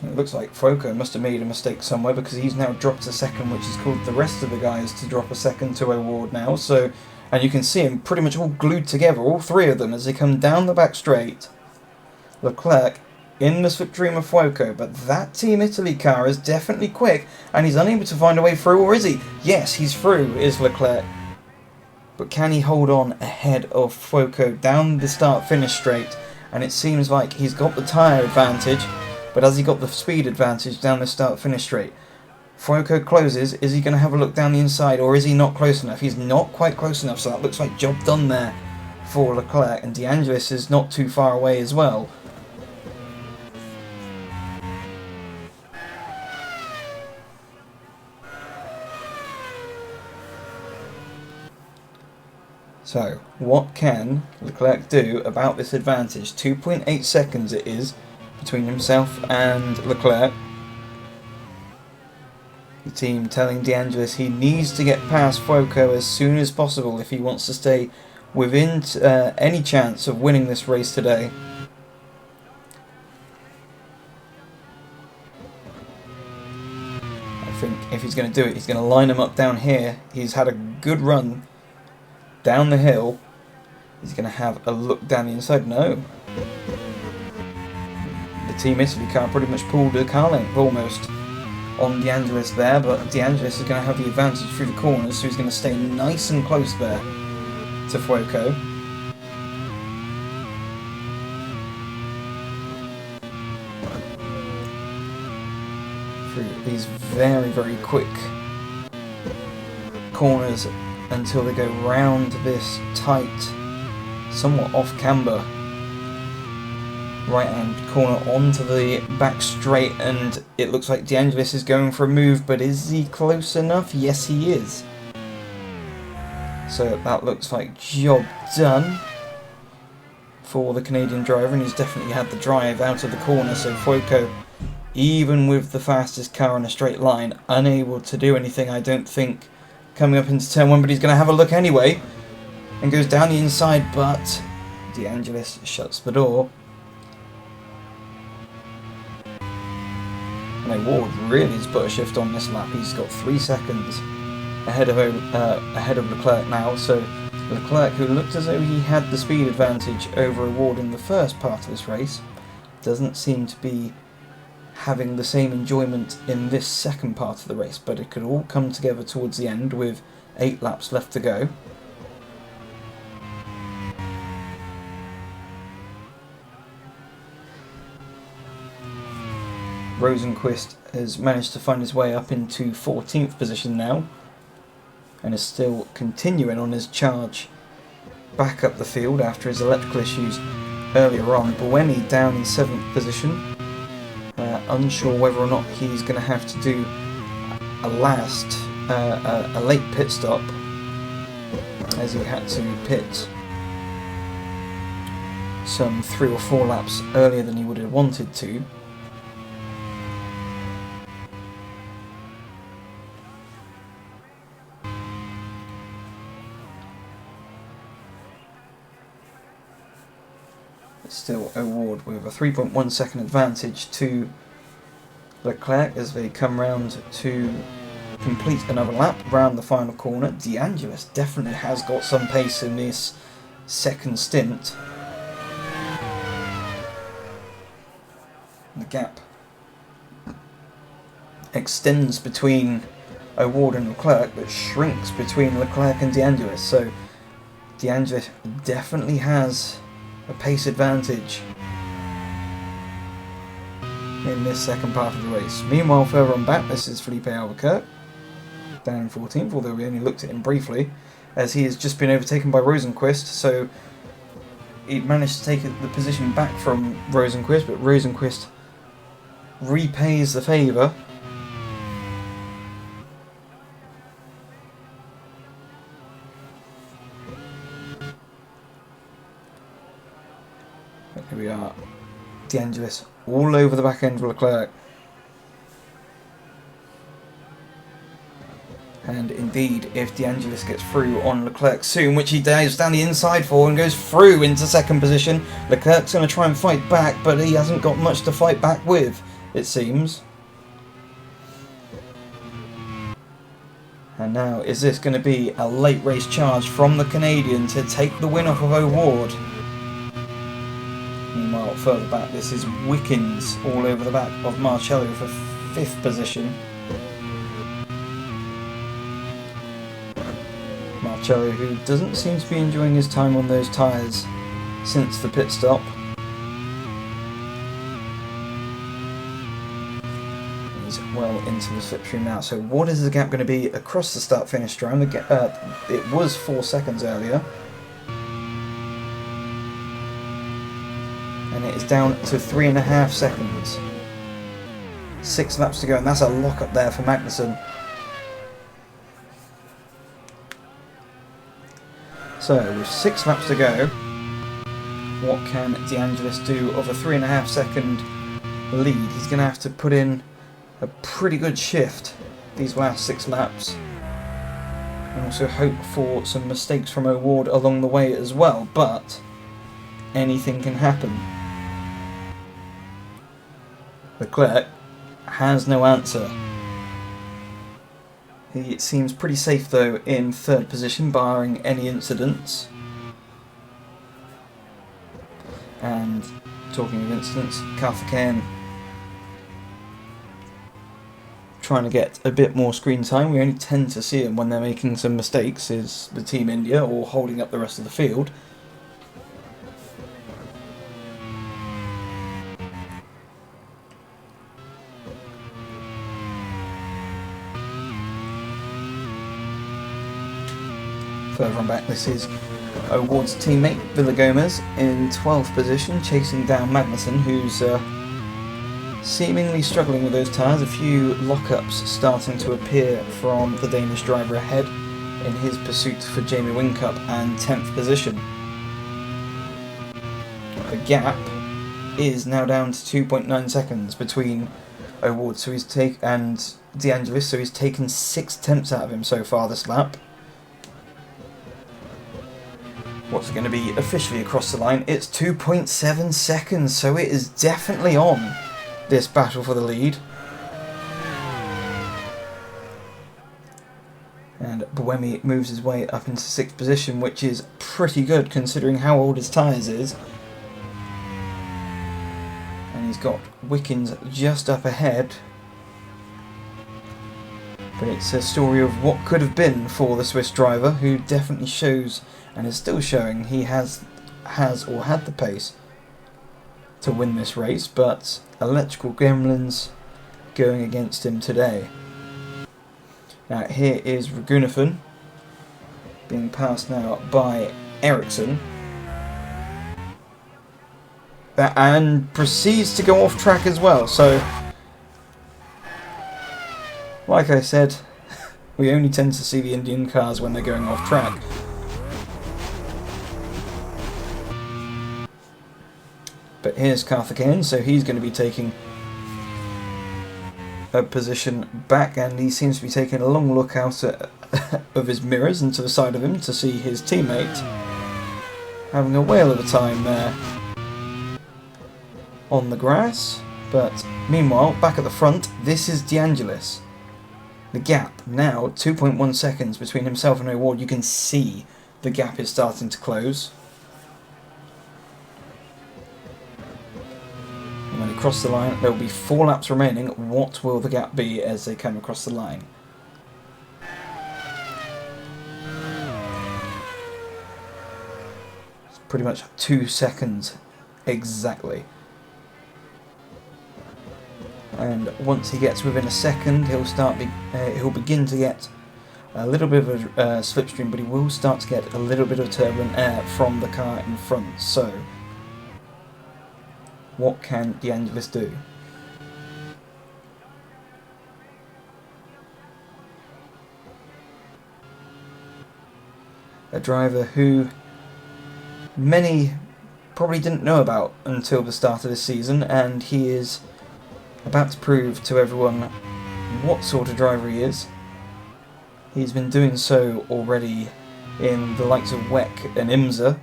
It looks like Fuoco must have made a mistake somewhere, because he's now dropped a second, which has caused the rest of the guys to drop a second to Award now. So, and you can see them pretty much all glued together, all three of them, as they come down the back straight. Leclerc in the Swift Dream of Fuoco, but that Team Italy car is definitely quick, and he's unable to find a way through, or is he? Yes, he's through, is Leclerc. But can he hold on ahead of Fuoco down the start-finish straight? And it seems like he's got the tyre advantage, but has he got the speed advantage down the start-finish straight? Fuoco closes. Is he going to have a look down the inside, or is he not close enough? He's not quite close enough, so that looks like job done there for Leclerc, and De Angelis is not too far away as well. So, what can Leclerc do about this advantage? 2.8 seconds it is between himself and Leclerc. The team telling De Angelis he needs to get past Fuoco as soon as possible if he wants to stay within any chance of winning this race today. I think if he's going to do it, he's going to line him up down here. He's had a good run down the hill. He's going to have a look down the inside. No. The Team Italy car pretty much pulled a car length almost on De Angelis there, but De Angelis is going to have the advantage through the corners, so he's going to stay nice and close there to Fuoco. Through these very, very quick corners until they go round this tight, somewhat off camber right hand corner onto the back straight, and it looks like De Angelis is going for a move, but is he close enough? Yes, he is. So that looks like job done for the Canadian driver, and he's definitely had the drive out of the corner. So Fuoco, even with the fastest car on a straight line, unable to do anything, I don't think, coming up into turn 1, but he's going to have a look anyway and goes down the inside, but De Angelis shuts the door. And Award really has put a shift on this lap. He's got 3 seconds ahead of Leclerc now, so Leclerc, who looked as though he had the speed advantage over Award in the first part of this race, doesn't seem to be having the same enjoyment in this second part of the race, but it could all come together towards the end with 8 laps left to go. Rosenqvist has managed to find his way up into 14th position now, and is still continuing on his charge back up the field after his electrical issues earlier on. Buemi down in 7th position. Unsure whether or not he's going to have to do a late pit stop, as he had to pit some 3 or 4 laps earlier than he would have wanted to. Still Award with a 3.1 second advantage to Leclerc as they come round to complete another lap around the final corner. De Angelis definitely has got some pace in this second stint. The gap extends between Award and Leclerc, but shrinks between Leclerc and De Angelis, so De Angelis definitely has a pace advantage in this second part of the race. Meanwhile, further on back, this is Felipe Albuquerque down in 14th, although we only looked at him briefly. as he has just been overtaken by Rosenquist, so he managed to take the position back from Rosenquist, but Rosenquist repays the favour. Here we are, De Angelis all over the back end of Leclerc. And indeed, if De Angelis gets through on Leclerc soon, which he dives down the inside for and goes through into second position, Leclerc's going to try and fight back, but he hasn't got much to fight back with, it seems. And now, is this going to be a late race charge from the Canadian to take the win off of O'Ward? Meanwhile, further back, this is Wickens all over the back of Marcello for 5th position. Marcello, who doesn't seem to be enjoying his time on those tyres since the pit stop. He's well into the slipstream now. So what is the gap going to be across the start-finish strand? It was 4 seconds earlier. And it is down to 3.5 seconds. 6 laps to go, and that's a lock up there for Magnussen. So, with 6 laps to go, what can De Angelis do of a 3.5 second lead? He's going to have to put in a pretty good shift these last 6 laps. And also hope for some mistakes from O'Ward along the way as well, but anything can happen. Leclerc has no answer. He seems pretty safe though in 3rd position, barring any incidents. And talking of incidents, Karthikeyan trying to get a bit more screen time. We only tend to see him when they're making some mistakes, is the Team India, or holding up the rest of the field. Further on back, this is O'Ward's teammate Villagomez in 12th position, chasing down Magnussen, who's seemingly struggling with those tyres. A few lockups starting to appear from the Danish driver ahead in his pursuit for Jamie Whincup and 10th position. The gap is now down to 2.9 seconds between O'Ward and De Angelis, so he's taken 6 attempts out of him so far this lap. What's going to be officially across the line? It's 2.7 seconds, so it is definitely on, this battle for the lead. And Buemi moves his way up into 6th position, which is pretty good considering how old his tyres is. And he's got Wickens just up ahead. But it's a story of what could have been for the Swiss driver, who definitely shows, and is still showing, he has or had the pace to win this race, but electrical gremlins going against him today. Now here is Raghunathan being passed now by Ericsson, and proceeds to go off track as well. So, like I said, we only tend to see the Indian cars when they're going off track. But here's Karthikeyan, so he's going to be taking a position back, and he seems to be taking a long look out of his mirrors and to the side of him to see his teammate having a whale of a time there on the grass. But meanwhile, back at the front, this is De Angelis. The gap now 2.1 seconds between himself and O'Ward. You can see the gap is starting to close. When they cross the line, there will be 4 laps remaining. What will the gap be as they come across the line? It's pretty much 2 seconds exactly. And once he gets within a second, he'll begin to get a little bit of a slipstream, but he will start to get a little bit of turbulent air from the car in front. So, what can De Angelis do? A driver who many probably didn't know about until the start of this season, and he is about to prove to everyone what sort of driver he is. He's been doing so already in the likes of WEC and IMSA.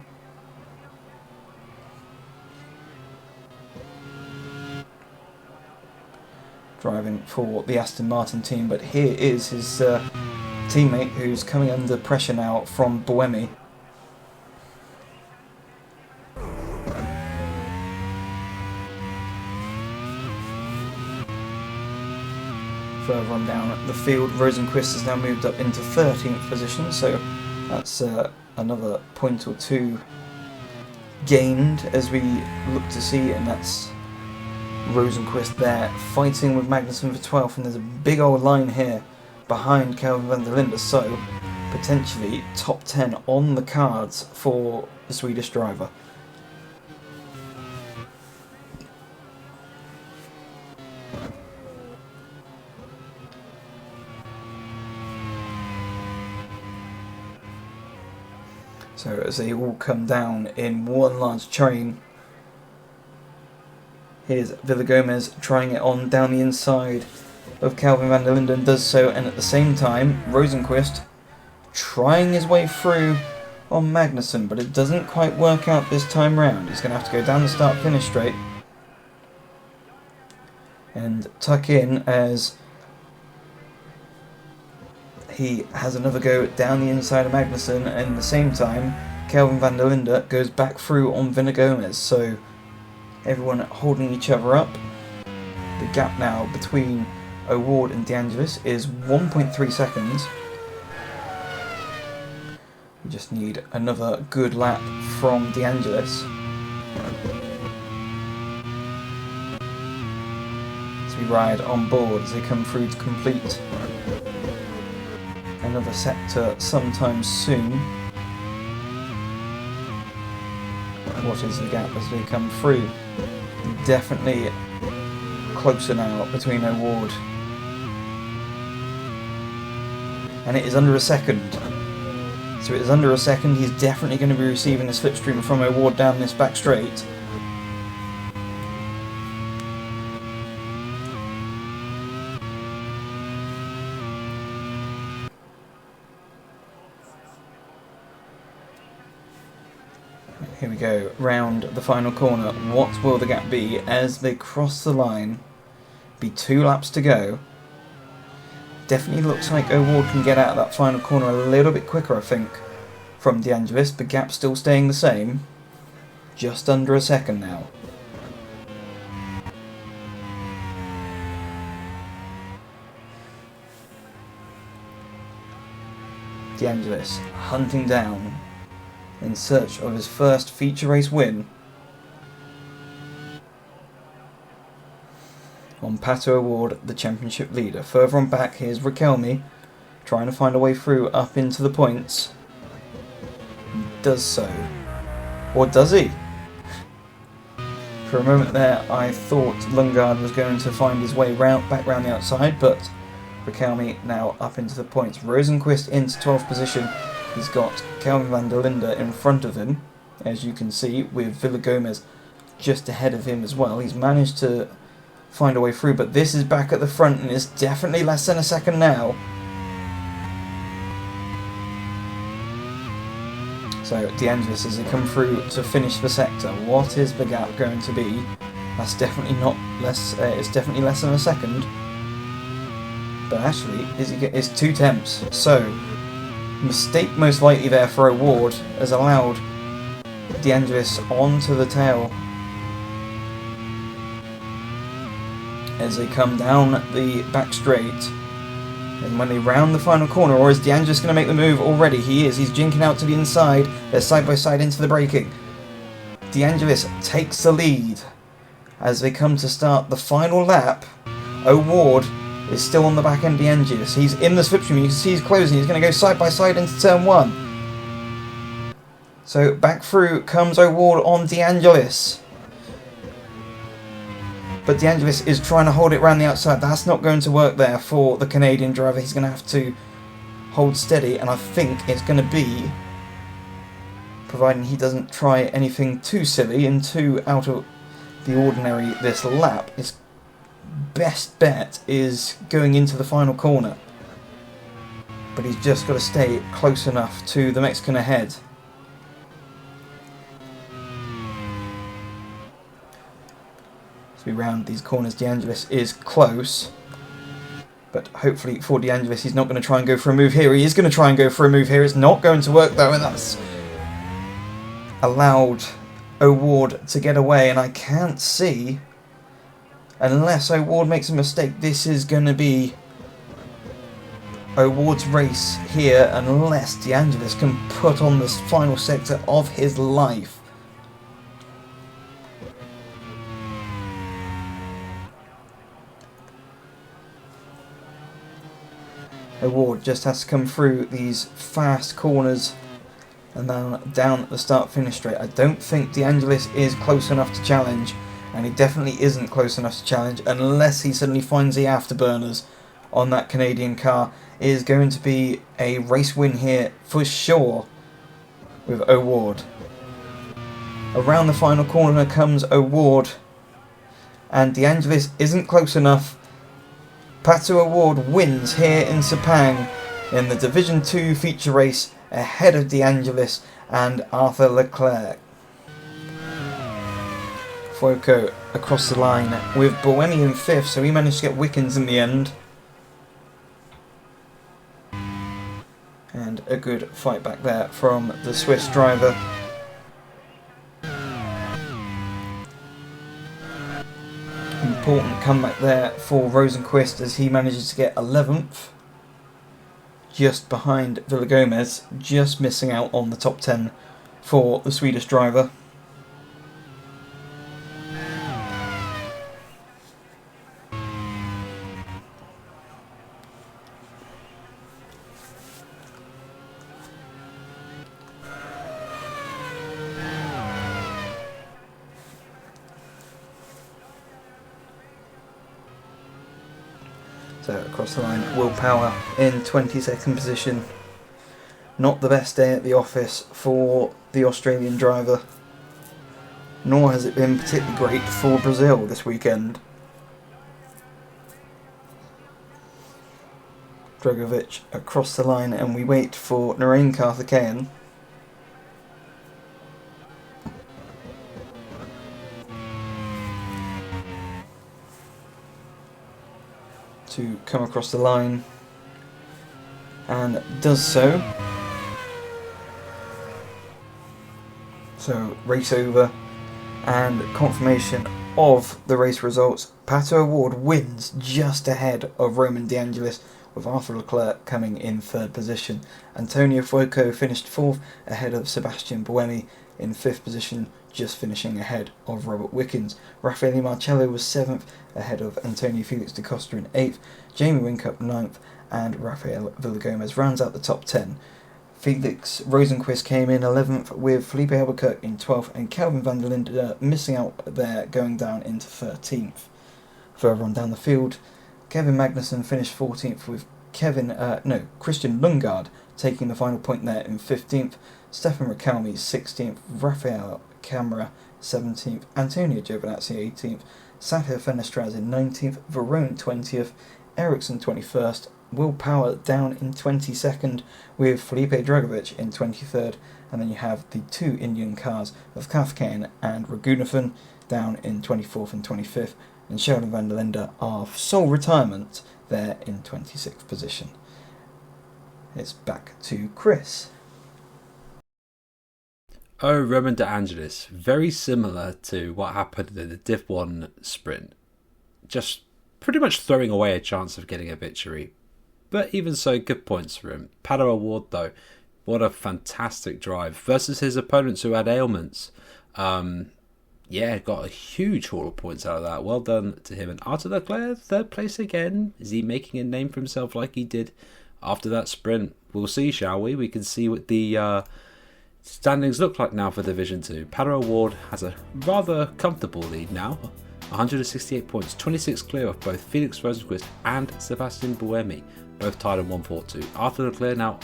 Driving for the Aston Martin team, but here is his teammate who's coming under pressure now from Buemi. Further on down the field, Rosenqvist has now moved up into 13th position, so that's another point or two gained as we look to see, and that's Rosenqvist there fighting with Magnussen for 12th, and there's a big old line here behind Kelvin van der Linde, so potentially top 10 on the cards for the Swedish driver. So as they all come down in one large train, here's Villagomez trying it on down the inside of Kelvin van der Linde, and does so, and at the same time Rosenqvist trying his way through on Magnussen, but it doesn't quite work out this time round. He's going to have to go down the start-finish straight and tuck in as he has another go down the inside of Magnussen, and at the same time Kelvin van der Linde goes back through on Villagomez, so everyone holding each other up. The gap now between O'Ward and De Angelis is 1.3 seconds. We just need another good lap from De Angelis. As we ride on board as they come through to complete another sector sometime soon. What is the gap as they come through? Definitely closer now between O'Ward, and it is under a second. So it is under a second. He's definitely going to be receiving a slipstream from O'Ward down this back straight. Here we go, round the final corner. What will the gap be as they cross the line? Be 2 laps to go. Definitely looks like O'Ward can get out of that final corner a little bit quicker, I think, from De Angelis. The gap still staying the same. Just under a second now. De Angelis hunting down in search of his first feature race win on Pato O'Ward, the championship leader. Further on back, here's Riquelme trying to find a way through up into the points. He does so. Or does he? For a moment there I thought Lundgaard was going to find his way back round the outside, but Riquelme now up into the points. Rosenqvist into 12th position. He's got Kelvin van der Linde in front of him, as you can see, with Villagomez just ahead of him as well. He's managed to find a way through, but this is back at the front and it's definitely less than a second now. So De Angelis, as they come through to finish the sector, what is the gap going to be? That's definitely not less. It's definitely less than a second. But actually, it's 2 tenths. So mistake most likely there for O'Ward has allowed De Angelis onto the tail as they come down the back straight. And when they round the final corner, or is De Angelis going to make the move already? He is. He's jinking out to the inside. They're side by side into the braking. De Angelis takes the lead as they come to start the final lap. O'Ward is still on the back end of De Angelis. He's in the slipstream. You can see he's closing. He's going to go side by side into turn 1. So back through comes O'Ward on De Angelis. But De Angelis is trying to hold it around the outside. That's not going to work there for the Canadian driver. He's going to have to hold steady, and I think it's going to be, providing he doesn't try anything too silly and too out of the ordinary this lap, his best bet is going into the final corner. But he's just got to stay close enough to the Mexican ahead. As we round these corners, De Angelis is close. But hopefully for De Angelis, he's not going to try and go for a move here. He is going to try and go for a move here. It's not going to work though, and that's allowed O'Ward to get away. And I can't see, unless O'Ward makes a mistake, this is going to be O'Ward's race here, unless De Angelis can put on this final sector of his life. O'Ward just has to come through these fast corners and then down the start-finish straight. I don't think De Angelis is close enough to challenge, and he definitely isn't close enough to challenge unless he suddenly finds the afterburners on that Canadian car. It is going to be a race win here for sure with O'Ward. Around the final corner comes O'Ward, and De Angelis isn't close enough. Pato O'Ward wins here in Sepang in the Division 2 feature race ahead of De Angelis and Arthur Leclerc. Fuoco across the line with Buemi in 5th, so he managed to get Wickens in the end. And a good fight back there from the Swiss driver. Important comeback there for Rosenqvist as he manages to get 11th, just behind Villagomez, just missing out on the top 10 for the Swedish driver. So across the line, Will Power in 22nd position. Not the best day at the office for the Australian driver, nor has it been particularly great for Brazil this weekend. Dragovic across the line, and we wait for Narain Karthikeyan. To come across the line, and does so. So race over, and confirmation of the race results. Pato O'Ward wins just ahead of Roman De Angelis, with Arthur Leclerc coming in 3rd position. Antonio Fuoco finished 4th ahead of Sebastian Buemi in 5th position, just finishing ahead of Robert Wickens. Raffaele Marcello was 7th ahead of Antonio Felix da Costa in 8th, Jamie Whincup 9th, and Rafael Villagomez rounds out the top 10. Felix Rosenqvist came in 11th with Felipe Albuquerque in 12th, and Kelvin van der Linde missing out there, going down into 13th. Further on down the field, Kevin Magnussen finished 14th with Christian Lundgaard taking the final point there in 15th, Stefan Ricalmi 16th, Rafael Camara 17th, Antonio Giovinazzi 18th, Sergio Fenestraz in 19th, Verone 20th, Ericsson 21st, Will Power down in 22nd with Felipe Dragovic in 23rd, and then you have the 2 Indian cars of Karthikeyan and Raghunathan down in 24th and 25th, and Sheldon van der Linde are sole retirement there in 26th position. It's back to Chris. Oh, Roman De Angelis, very similar to what happened in the Div 1 sprint. Just pretty much throwing away a chance of getting a victory. But even so, good points for him. Pato O'Ward, though, what a fantastic drive versus his opponents who had ailments. Yeah, got a huge haul of points out of that. Well done to him. And Arthur Leclerc, third place again. Is he making a name for himself like he did after that sprint? We'll see, shall we? We can see what the standings look like now for Division 2. Paddle Award has a rather comfortable lead now. 168 points, 26 clear of both Felix Rosenquist and Sebastian Buemi, both tied on 142. Arthur Leclerc now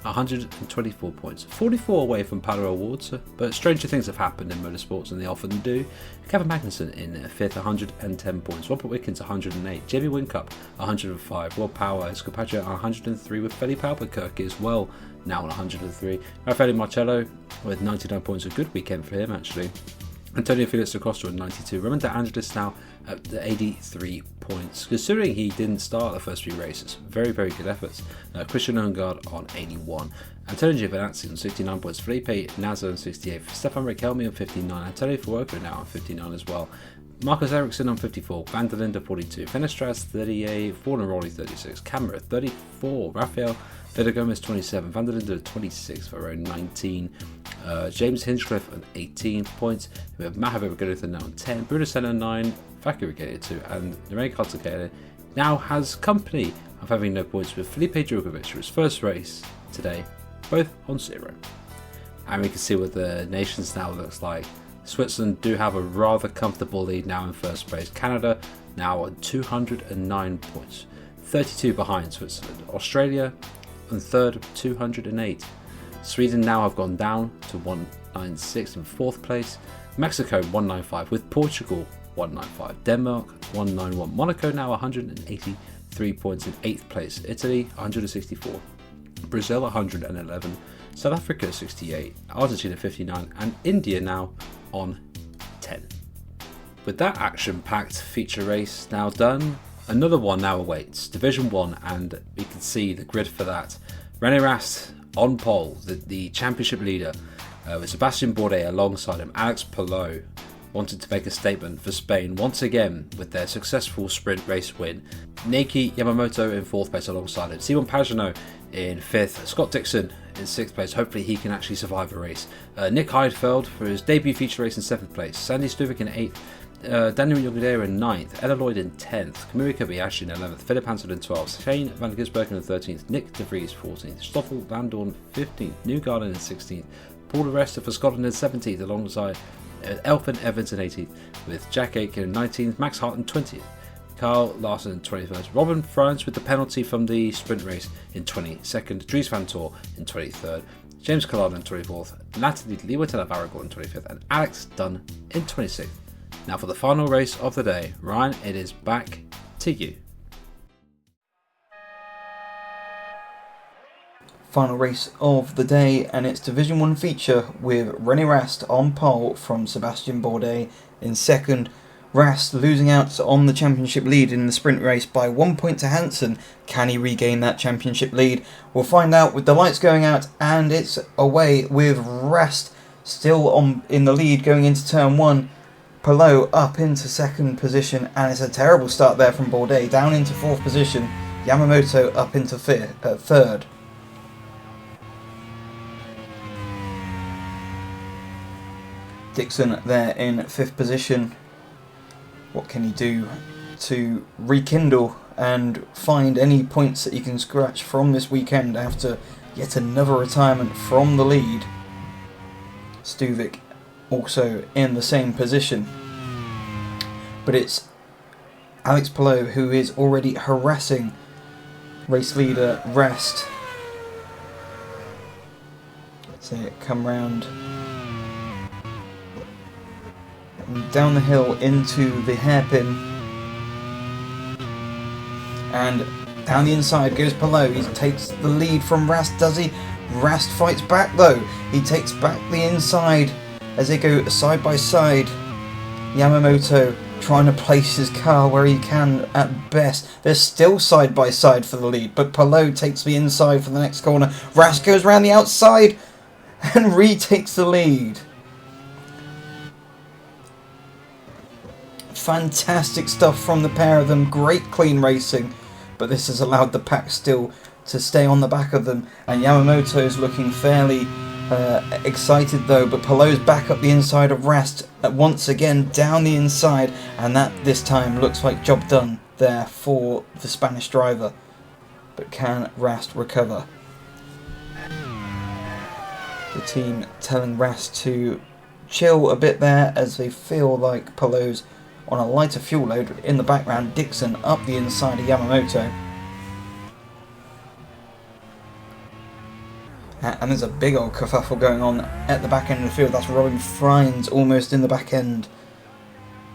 124 points, 44 away from Paddle Awards, but stranger things have happened in motorsports than they often do. Kevin Magnussen in 5th, 110 points, Robert Wickens 108, Jamie Whincup 105, Will Power, Scopaggio 103 with Felipe Albuquerque as well, now on 103. Raffaele Marcello with 99 points, a good weekend for him actually. Antonio Felix da Costa at 92, Roman De Angelis now at 83 points, considering he didn't start the first few races. Very, very good efforts. Christian Ungard on 81, Antonio Giovinazzi on 69 points, Felipe Nasser on 68, Stefan Rakelmi on 59, Antonio Fuoco now on 59 as well, Marcus Ericsson on 54, Van der Linde 42, Fenestras 38, Fornaroli 36, Camera 34, Rafael Villagomez 27, Van der Linde 26 for around 19, James Hinchcliffe on 18 points, we have Mahavir Regatta now on 10, Bruno Senna 9, Fakir Regatta 2, and Nureg Kotsakele now has company of having no points with Felipe Djokovic for his first race today, both on 0. And we can see what the nations now looks like. Switzerland do have a rather comfortable lead now in first place. Canada now on 209 points, 32 behind Switzerland. Australia on third, 208. Sweden now have gone down to 196 in fourth place. Mexico 195 with Portugal 195. Denmark 191. Monaco now 183 points in 8th place. Italy 164. Brazil 111. South Africa 68. Argentina 59. And India now on 10. With that action-packed feature race now done, another one now awaits, Division 1, and we can see the grid for that. René Rast on pole, the championship leader, with Sebastian Bourdais alongside him. Alex Palou wanted to make a statement for Spain once again with their successful sprint race win. Naoki Yamamoto in 4th place alongside him. Simon Pagenaud in 5th. Scott Dixon in 6th place. Hopefully he can actually survive a race. Nick Heidfeld for his debut feature race in 7th place. Sandy Stuvik in 8th. Daniel Yogudera in 9th. Ella Lloyd in 10th. Kamui Kobayashi in 11th. Philip Hansel in 12th. Shane Van Gisbergen in 13th. Nick De Vries 14th. Stoffel Van Dorn 15th. Newgarden in 16th. Paul de Resta for Scotland in 17th alongside Elfyn Evans in 18th, with Jack Aitken in 19th, Max Hart in 20th, Carl Larson in 21st, Robin France with the penalty from the sprint race in 22nd, Dries Van Tor in 23rd, James Collard in 24th, Natalie Liwatela Varagor in 25th, and Alex Dunn in 26th. Now for the final race of the day, Ryan, it is back to you. Final race of the day, and it's Division 1 feature with René Rast on pole from Sebastian Bourdais in 2nd. Rast losing out on the championship lead in the sprint race by 1 point to Hansen. Can he regain that championship lead? We'll find out with the lights going out, and it's away with Rast still in the lead going into turn 1. Palou up into 2nd position, and it's a terrible start there from Bourdais, down into 4th position. Yamamoto up into 3rd. Dixon there in 5th position. What can he do to rekindle and find any points that he can scratch from this weekend after yet another retirement from the lead? Stuvik also in the same position. But it's Alex Palou who is already harassing race leader Rast. Let's see it come round. Down the hill into the hairpin, and down the inside goes Palou. He takes the lead from Rast, does he? Rast fights back though. He takes back the inside as they go side by side. Yamamoto trying to place his car where he can at best. They're still side by side for the lead, but Palou takes the inside for the next corner. Rast goes around the outside and retakes the lead. Fantastic stuff from the pair of them, great clean racing, but this has allowed the pack still to stay on the back of them, and Yamamoto's looking fairly excited though, but Pallou's back up the inside of Rast once again down the inside, and that this time looks like job done there for the Spanish driver. But can Rast recover? The team telling Rast to chill a bit there as they feel like Pallou's on a lighter fuel load. In the background, Dixon up the inside of Yamamoto. And there's a big old kerfuffle going on at the back end of the field. That's Robin Friends almost in the back end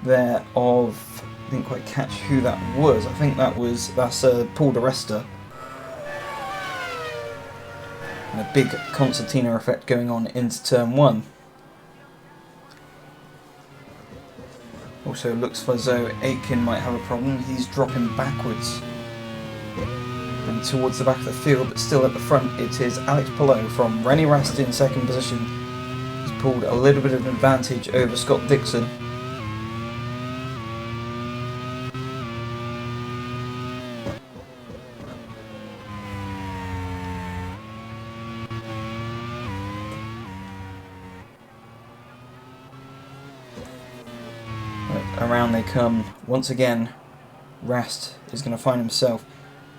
there of... I didn't quite catch who that was. I think that's Paul DeResta. And a big concertina effect going on into turn 1. Also looks as though Aitken might have a problem. He's dropping backwards and towards the back of the field, but still at the front it is Alex Palou from Rennie Rast in second position. He's pulled a little bit of an advantage over Scott Dixon. Around they come once again. Rast is going to find himself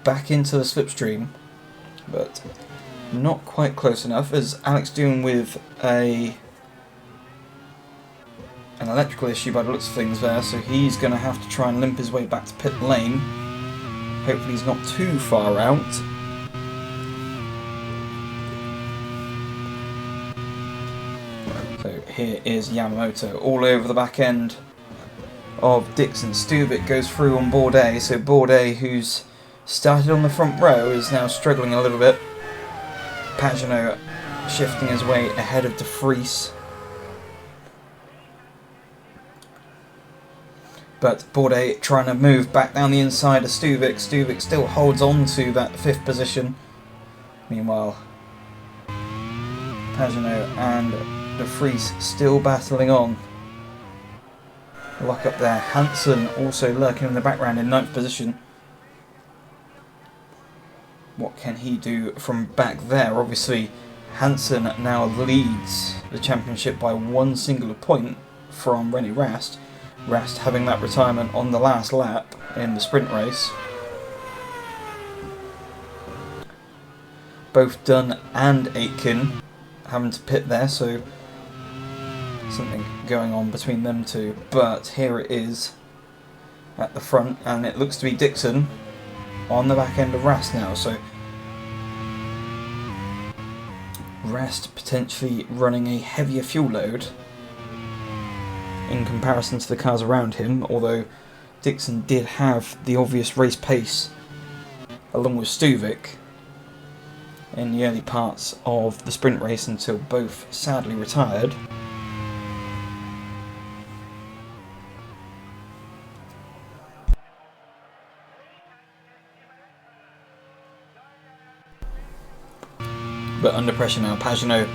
back into the slipstream, but not quite close enough, as Alex dealing with an electrical issue by the looks of things there, so he's going to have to try and limp his way back to pit lane. Hopefully he's not too far out. So here is Yamamoto all over the back end of Dixon. Stuvik goes through on Bourdais, so Bourdais, who's started on the front row, is now struggling a little bit. Pagenaud shifting his way ahead of De Vries. But Bourdais trying to move back down the inside of Stuvik. Stuvik still holds on to that 5th position. Meanwhile, Pagenaud and De Vries still battling on. Lock up there. Hansen also lurking in the background in 9th position. What can he do from back there? Obviously, Hansen now leads the championship by 1 singular point from Rennie Rast. Rast having that retirement on the last lap in the sprint race. Both Dunn and Aitken having to pit there, so something going on between them two. But here it is at the front, and it looks to be Dixon on the back end of Rast now, so Rast potentially running a heavier fuel load in comparison to the cars around him, although Dixon did have the obvious race pace along with Stuvik in the early parts of the sprint race until both sadly retired. But under pressure now, Pagenaud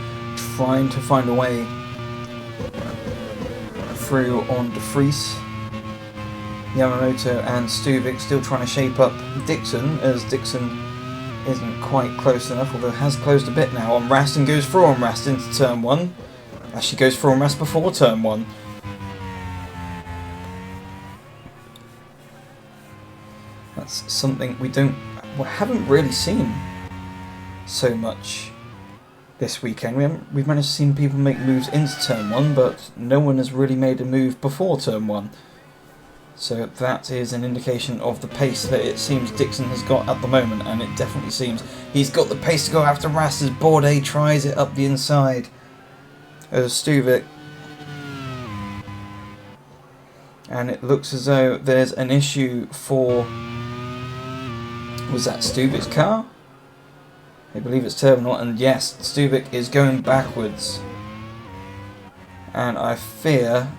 trying to find a way through on De Vries. Yamamoto and Stuvik still trying to shape up Dixon, as Dixon isn't quite close enough, although has closed a bit now on Rast and goes through on Rast into turn 1. Actually goes through on Rast before turn 1. That's something we haven't really seen so much this weekend. We've managed to see people make moves into turn 1, but no one has really made a move before turn 1. So that is an indication of the pace that it seems Dixon has got at the moment, and it definitely seems he's got the pace to go after Rast as Bourdais tries it up the inside of Stuvik. And it looks as though there's an issue for... was that Stuvik's car? I believe it's terminal, and yes, Stuvik is going backwards. And I fear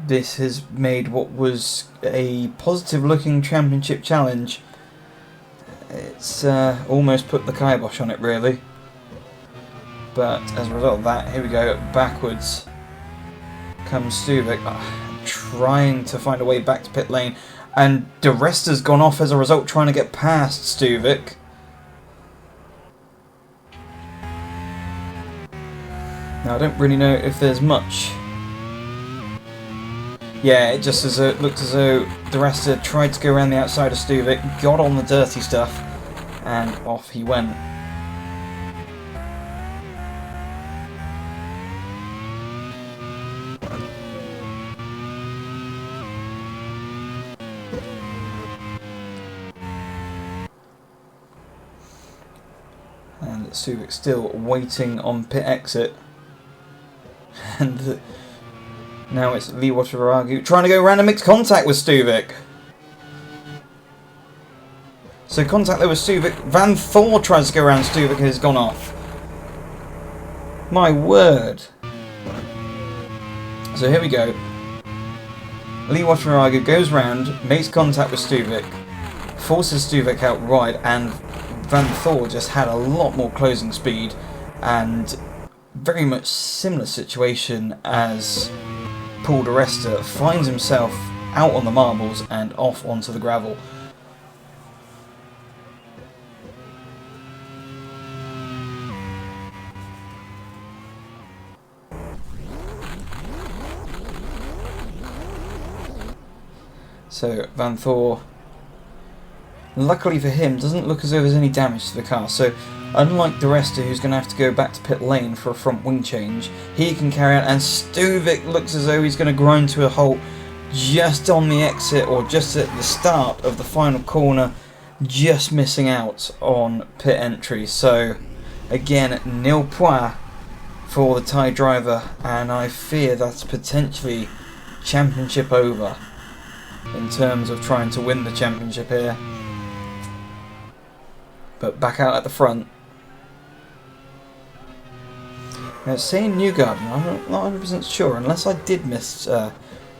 this has made what was a positive looking championship challenge, it's almost put the kibosh on it really. But as a result of that, here we go, backwards comes Stuvik, trying to find a way back to pit lane. And DeResta's gone off as a result, trying to get past Stuvik. Now I don't really know if there's much. Yeah, it just looked as though the rest tried to go around the outside of Stuvik, got on the dirty stuff, and off he went. And Stuvik still waiting on pit exit. And now it's Lee Wataragu trying to go around and mix contact with Stuvik. So contact there with Stuvik. Van Thor tries to go around Stuvik and has gone off. My word. So here we go. Lee Wataragu goes round, makes contact with Stuvik, forces Stuvik out wide, and Van Thor just had a lot more closing speed, and very much similar situation as Paul di Resta finds himself out on the marbles and off onto the gravel. So Van Thor, luckily for him, doesn't look as though there's any damage to the car. So unlike di Resta, who's going to have to go back to pit lane for a front wing change, he can carry on, and Stuvik looks as though he's going to grind to a halt just on the exit, or just at the start of the final corner, just missing out on pit entry. So again, nil points for the Thai driver, and I fear that's potentially championship over in terms of trying to win the championship here. But back out at the front. Now it's saying Newgarden, I'm not 100% sure, unless I did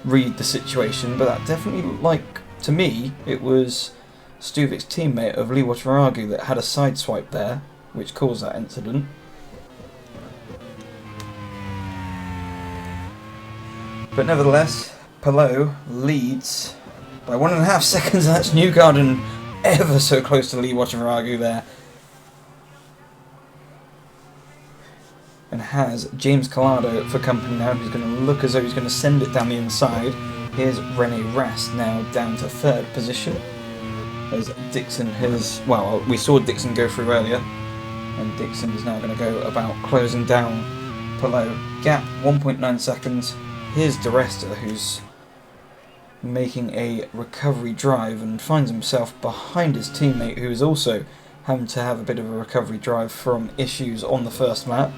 read the situation, but that definitely, like, to me, it was Stuvik's teammate of Lee Wataragu that had a side swipe there, which caused that incident. But nevertheless, Palou leads by 1.5 seconds, and that's Newgarden ever so close to Lee Wataragu there. And has James Collado for company now, who's going to look as though he's going to send it down the inside. Here's Rene Rast now down to 3rd position. As Dixon has, well, we saw Dixon go through earlier, and Dixon is now going to go about closing down Palou. Gap 1.9 seconds. Here's di Resta, who's making a recovery drive and finds himself behind his teammate, who is also having to have a bit of a recovery drive from issues on the first lap.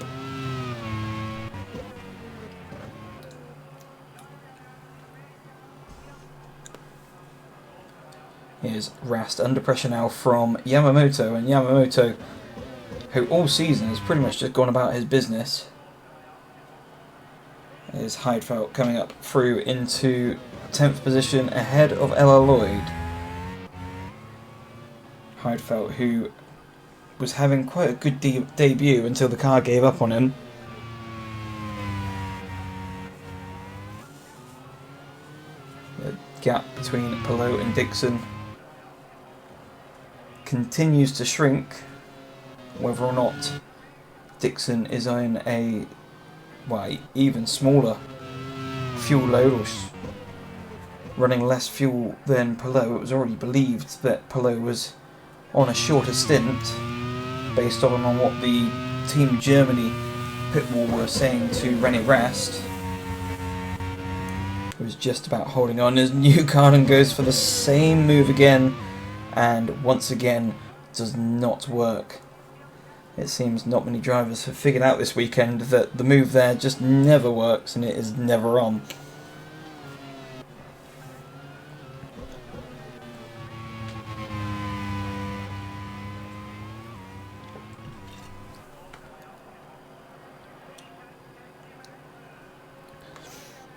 Here's Rast under pressure now from Yamamoto, and Yamamoto, who all season has pretty much just gone about his business. Here's Heidfeld coming up through into 10th position ahead of Ella Lloyd. Heidfeld, who was having quite a good debut until the car gave up on him. The gap between Palou and Dixon continues to shrink, whether or not Dixon is on a even smaller fuel load, or running less fuel than Palou. It was already believed that Palou was on a shorter stint, based on what the Team Germany pit wall were saying to Rene Rast. It was just about holding on as Newgarden goes for the same move again, and once again does not work. It seems not many drivers have figured out this weekend that the move there just never works, and it is never on.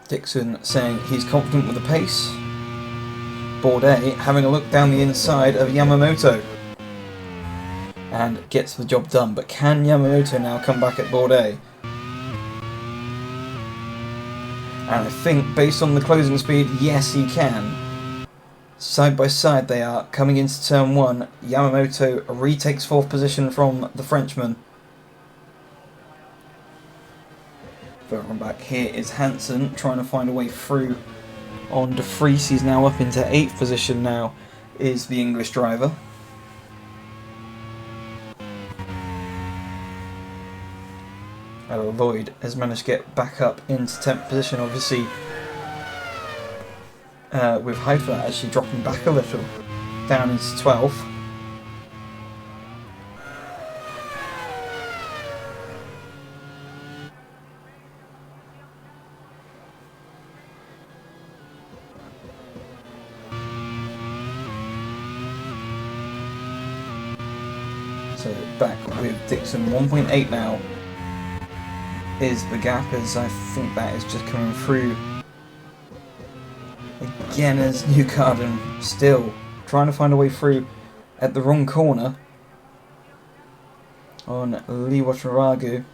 Dixon saying he's confident with the pace. Bourdais having a look down the inside of Yamamoto and gets the job done. But can Yamamoto now come back at Bourdais? And I think, based on the closing speed, yes he can. Side by side they are coming into turn 1. Yamamoto retakes 4th position from the Frenchman. Further on back here is Hansen trying to find a way through on De Vries. He's now up into 8th position now, is the English driver. Lloyd has managed to get back up into 10th position, obviously with Heifler actually dropping back a little, down into 12th. So back with Dixon, 1.8 now is the gap, as I think that is just coming through again as Newgarden still trying to find a way through at the wrong corner on Lee Wataragu.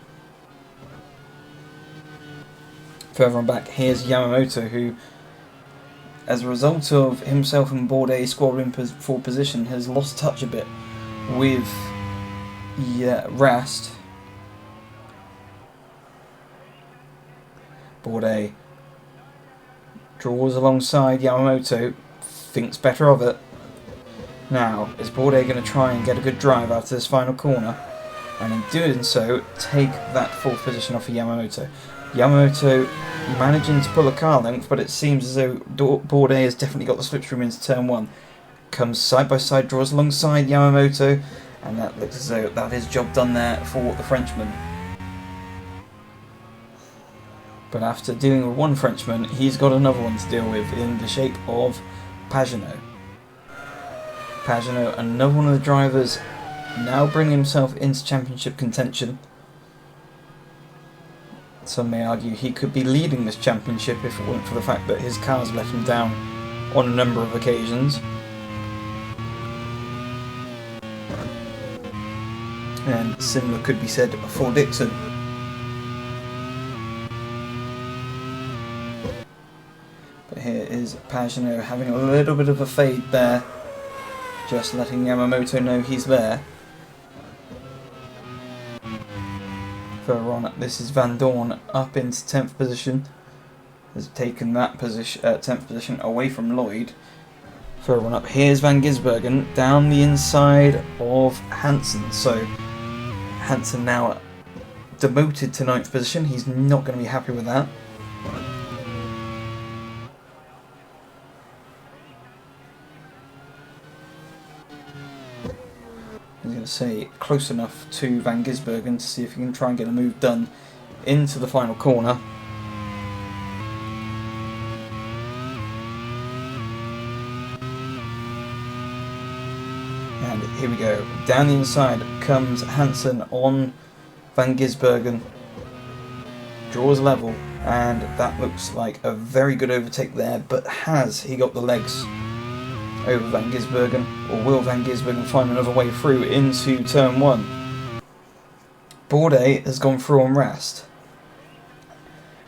Further on back, here's Yamamoto, who, as a result of himself and Bourdais squabbling for position, has lost touch a bit with Rast. Bourdais draws alongside Yamamoto, thinks better of it. Now, is Bourdais going to try and get a good drive after this final corner? And in doing so, take that 4th position off of Yamamoto. Yamamoto managing to pull a car length, but it seems as though Bourdais has definitely got the slipstream into turn 1. Comes side by side, draws alongside Yamamoto, and that looks as though that is job done there for the Frenchman. But after dealing with one Frenchman, he's got another one to deal with in the shape of Pagenaud. Pagenaud, another one of the drivers, now bringing himself into championship contention. Some may argue he could be leading this championship if it weren't for the fact that his cars let him down on a number of occasions. And similar could be said for Dixon. But here is Pagenaud having a little bit of a fade there, just letting Yamamoto know he's there. Further on, this is Van Dorn up into 10th position, has taken that position, 10th position away from Lloyd. Further on up, here's Van Gisbergen down the inside of Hansen. So Hansen now demoted to 9th position. He's not going to be happy with that. He's going to say close enough to Van Gisbergen to see if he can try and get a move done into the final corner. And here we go. Down the inside comes Hansen on Van Gisbergen. Draws level, and that looks like a very good overtake there, but has he got the legs over Van Gisbergen, or will Van Gisbergen find another way through into turn 1? Bourdais has gone through on Rast,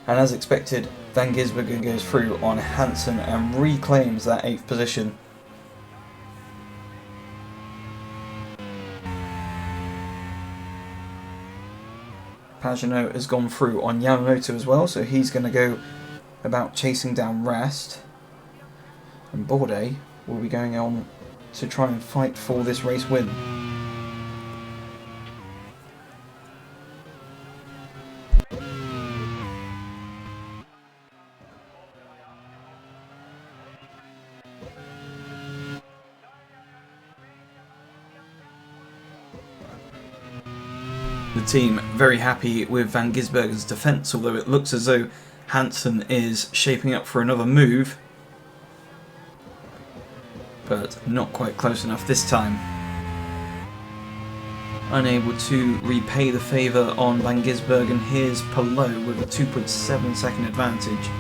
and as expected, Van Gisbergen goes through on Hansen and reclaims that 8th position. Pagenaud has gone through on Yamamoto as well, so he's going to go about chasing down Rast, and Bourdais will be going on to try and fight for this race win. The team very happy with Van Gisbergen's defence, although it looks as though Hansen is shaping up for another move. But not quite close enough this time. Unable to repay the favour on Van Gisbergen. Here's Palou with a 2.7 second advantage.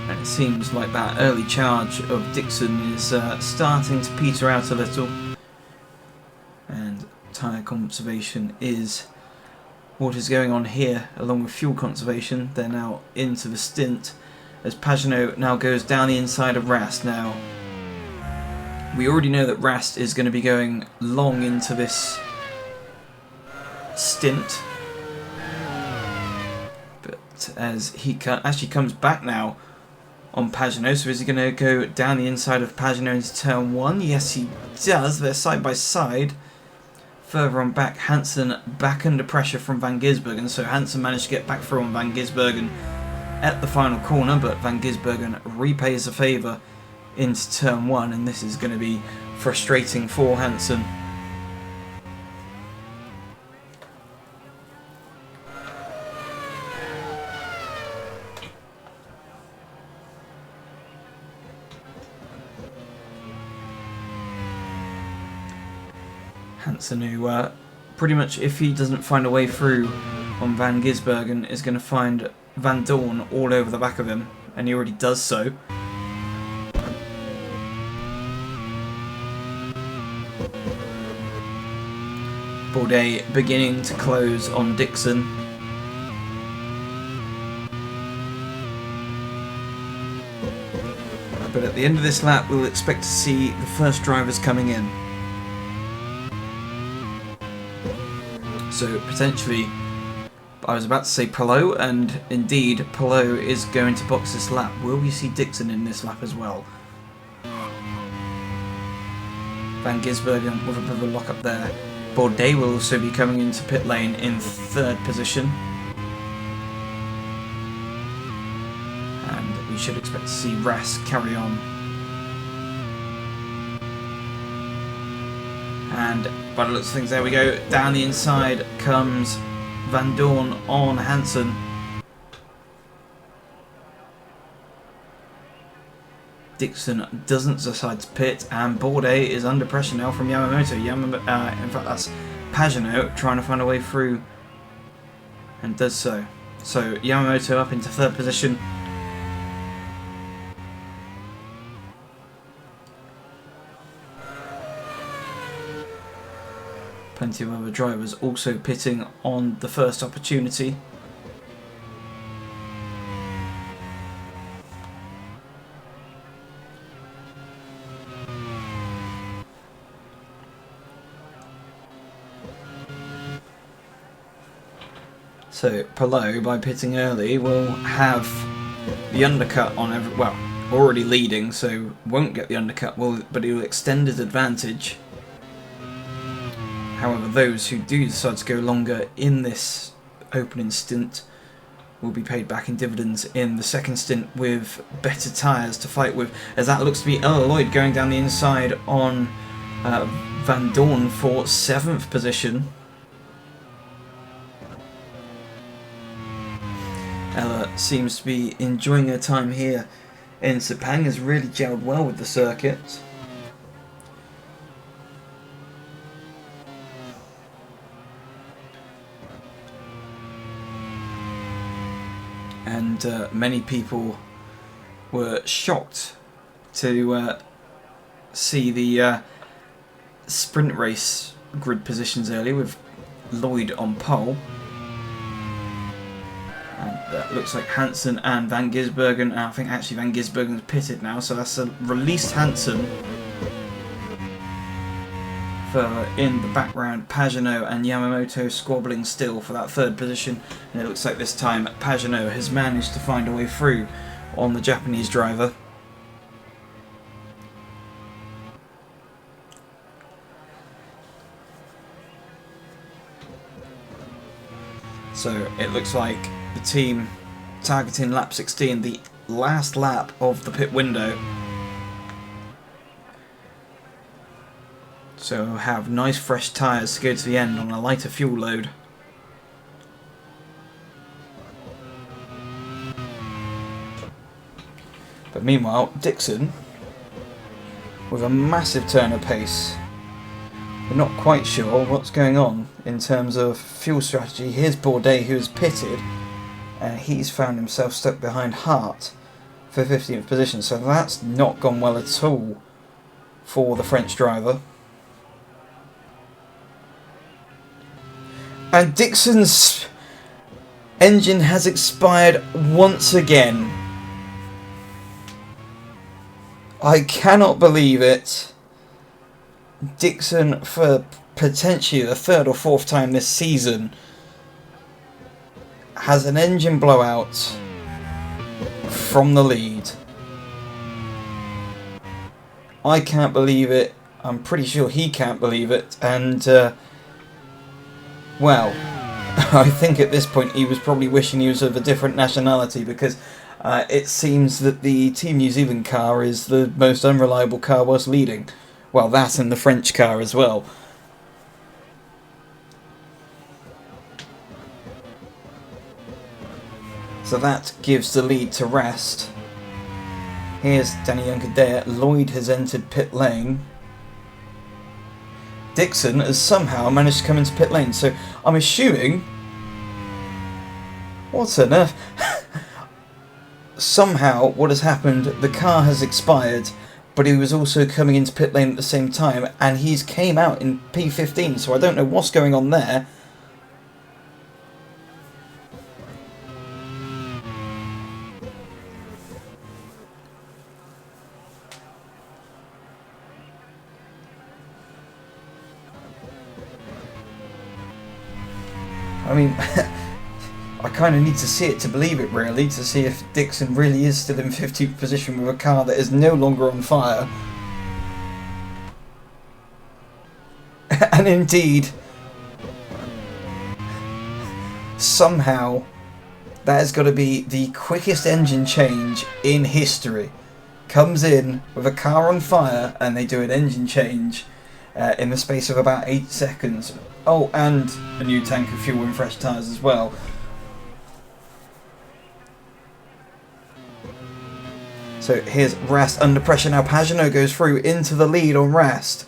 And it seems like that early charge of Dixon is starting to peter out a little. And tyre conservation is what is going on here, along with fuel conservation. They're now into the stint, as Pagenaud now goes down the inside of Rast. Now, we already know that Rast is going to be going long into this stint, as he actually comes back now on Pagenaud. So is he going to go down the inside of Pagenaud into turn 1? Yes, he does. They're side by side. Further on back, Hansen back under pressure from Van Gisbergen. So Hansen managed to get back through on Van Gisbergen at the final corner, but Van Gisbergen repays a favour into turn 1, and this is going to be frustrating for Hansen. Hansen, who pretty much, if he doesn't find a way through on Van Gisbergen, is going to find Van Dorn all over the back of him, and he already does so. Bourdais beginning to close on Dixon. But at the end of this lap, we'll expect to see the first drivers coming in. So potentially, I was about to say Palou, and indeed Palou is going to box this lap. Will we see Dixon in this lap as well? Van Gisbergen with a bit of a lock up there. Bourdais will also be coming into pit lane in 3rd position. And we should expect to see Ras carry on. And by the looks of things, there we go. Down the inside comes Van Dorn on Hansen. Dixon doesn't decide to pit, and Bourdais is under pressure now from Yamamoto. In fact, that's Pagenaud trying to find a way through, and does so. So Yamamoto up into 3rd position. Plenty of other drivers also pitting on the first opportunity. So Palou, by pitting early, will have the undercut on already leading, so won't get the undercut, but he will extend his advantage. However, those who do decide to go longer in this opening stint will be paid back in dividends in the second stint with better tyres to fight with, as that looks to be Ella Lloyd going down the inside on Van Dorn for 7th position. Ella seems to be enjoying her time here in Sepang, has really gelled well with the circuit. And many people were shocked to see the sprint race grid positions earlier with Lloyd on pole. And that looks like Hansen and Van Gisbergen, and I think actually Van Gisbergen's pitted now, so that's a released Hansen. Further in the background, Pagenaud and Yamamoto squabbling still for that 3rd position, and it looks like this time Pagenaud has managed to find a way through on the Japanese driver. So it looks like the team targeting lap 16, the last lap of the pit window. So we'll have nice fresh tyres to go to the end on a lighter fuel load. But meanwhile, Dixon, with a massive turn of pace. We're not quite sure what's going on in terms of fuel strategy. Here's Bourdais, who's pitted, and he's found himself stuck behind Hart for 15th position. So that's not gone well at all for the French driver. And Dixon's engine has expired once again. I cannot believe it. Dixon, for potentially the 3rd or 4th time this season, has an engine blowout from the lead. I can't believe it. I'm pretty sure he can't believe it. And, well, I think at this point he was probably wishing he was of a different nationality, because it seems that the Team New Zealand car is the most unreliable car whilst leading. Well, that and the French car as well. So that gives the lead to Rest. Here's Danny Juncadella. Lloyd has entered pit lane. Dixon has somehow managed to come into pit lane. So I'm assuming... What on earth? Somehow what has happened, the car has expired, but he was also coming into pit lane at the same time, and he's came out in P15, so I don't know what's going on there. I mean, I kind of need to see it to believe it, really, to see if Dixon really is still in 15th position with a car that is no longer on fire. And indeed, somehow, that has got to be the quickest engine change in history. Comes in with a car on fire and they do an engine change in the space of about 8 seconds. Oh, and a new tank of fuel and fresh tyres as well. So here's Rast under pressure now. Pagenaud goes through into the lead on Rast.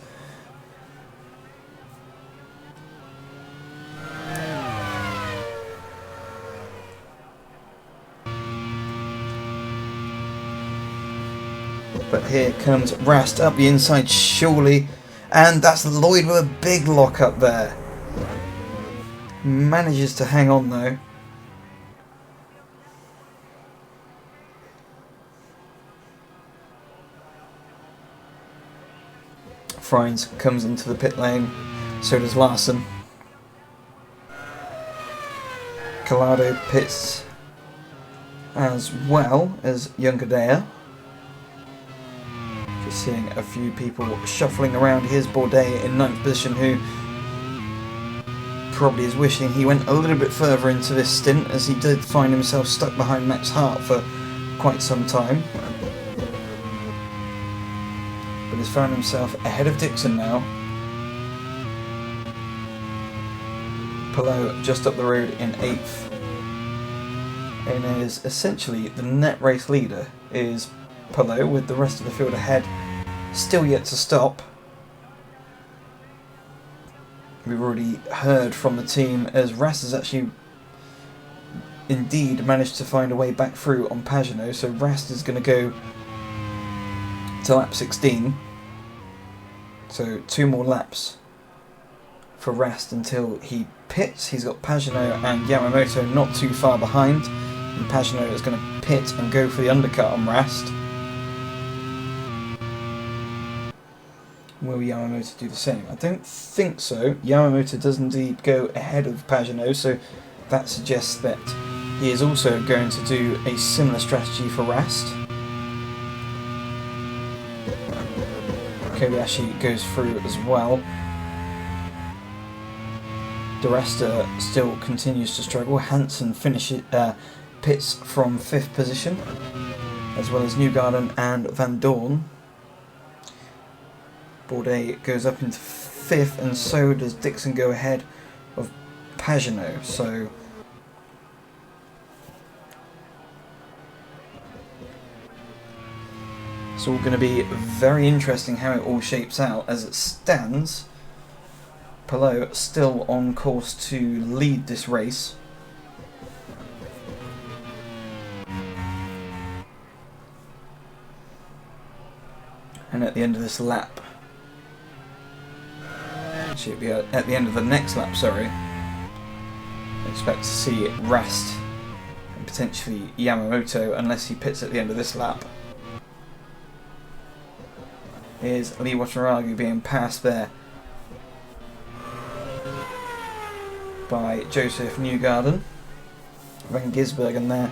But here comes Rast up the inside, surely. And that's Lloyd with a big lock up there. Manages to hang on though. Friends comes into the pit lane, so does Larson. Collado pits as well as Juncadella. Just seeing a few people shuffling around. Here's Bourdais in 9th position, who probably is wishing he went a little bit further into this stint, as he did find himself stuck behind Max Hart for quite some time. But has found himself ahead of Dixon now. Palou just up the road in 8th. And is essentially the net race leader is Palou, with the rest of the field ahead. Still yet to stop. We've already heard from the team as Rast has actually indeed managed to find a way back through on Pagenaud, so Rast is going to go to lap 16. So 2 more laps for Rast until he pits. He's got Pagenaud and Yamamoto not too far behind, and Pagenaud is going to pit and go for the undercut on Rast. Will Yamamoto do the same? I don't think so. Yamamoto does indeed go ahead of Pagenaud, so that suggests that he is also going to do a similar strategy for Rast. Kobayashi goes through as well. De Resta still continues to struggle. Hansen pits from 5th position, as well as Newgarden and Van Dorn. Bourdais goes up into 5th, and so does Dixon go ahead of Pagenaud. So it's all going to be very interesting how it all shapes out. As it stands, Palou still on course to lead this race. And at the end of this lap, actually it'll be at the end of the next lap, sorry, I expect to see Rast and potentially Yamamoto, unless he pits at the end of this lap. Here's Lee Watanabe being passed there by Joseph Newgarden. Van Gisbergen there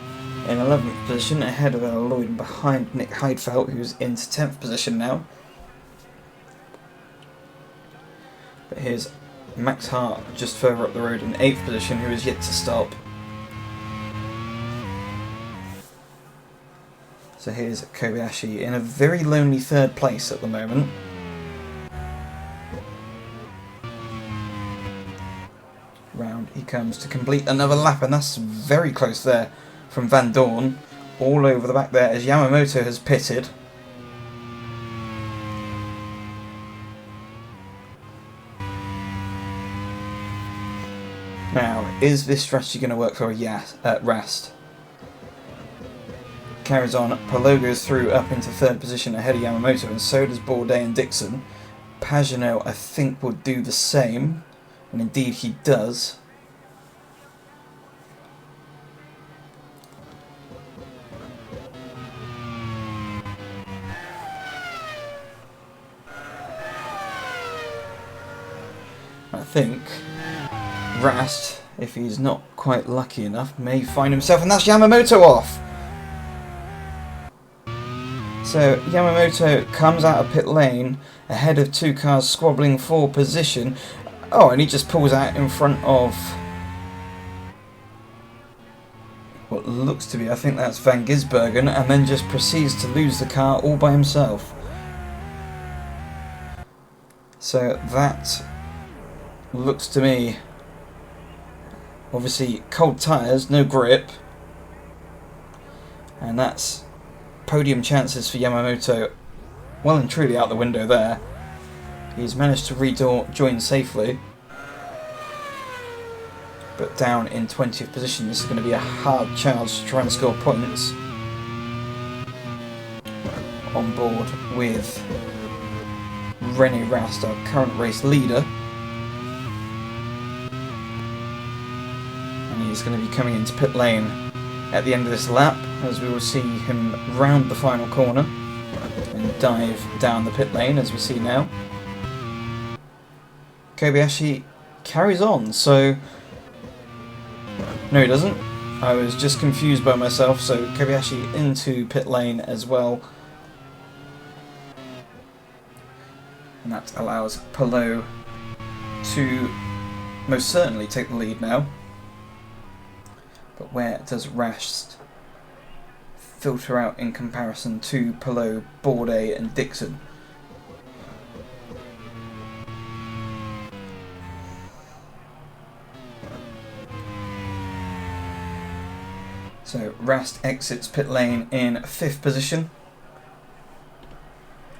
in 11th position, ahead of Lloyd and behind Nick Heidfeld, who's into 10th position now. But here's Max Hart just further up the road in 8th position, who is yet to stop. So here's Kobayashi in a very lonely 3rd place at the moment. Round he comes to complete another lap, and that's very close there from Van Dorn. All over the back there as Yamamoto has pitted. Now, is this strategy going to work for Rast? Carries on, Palou goes through up into 3rd position ahead of Yamamoto, and so does Bourdais and Dixon. Pagenaud, I think, will do the same, and indeed he does. I think Rast, if he's not quite lucky enough, may find himself, and that's Yamamoto off! So Yamamoto comes out of pit lane ahead of 2 cars squabbling for position. Oh, and he just pulls out in front of what looks to be, I think that's Van Gisbergen, and then just proceeds to lose the car all by himself. So that looks to me, obviously cold tyres, no grip, and that's podium chances for Yamamoto well and truly out the window there. He's managed to rejoin safely, but down in 20th position. This is going to be a hard charge to try and score points. On board with René Rast, our current race leader, and he's going to be coming into pit lane at the end of this lap, as we will see him round the final corner and dive down the pit lane, as we see now. Kobayashi carries on, so no, he doesn't. I was just confused by myself. So Kobayashi into pit lane as well, and that allows Palou to most certainly take the lead now. But where does Rast filter out in comparison to Palou, Bourdais and Dixon? So Rast exits pit lane in 5th position,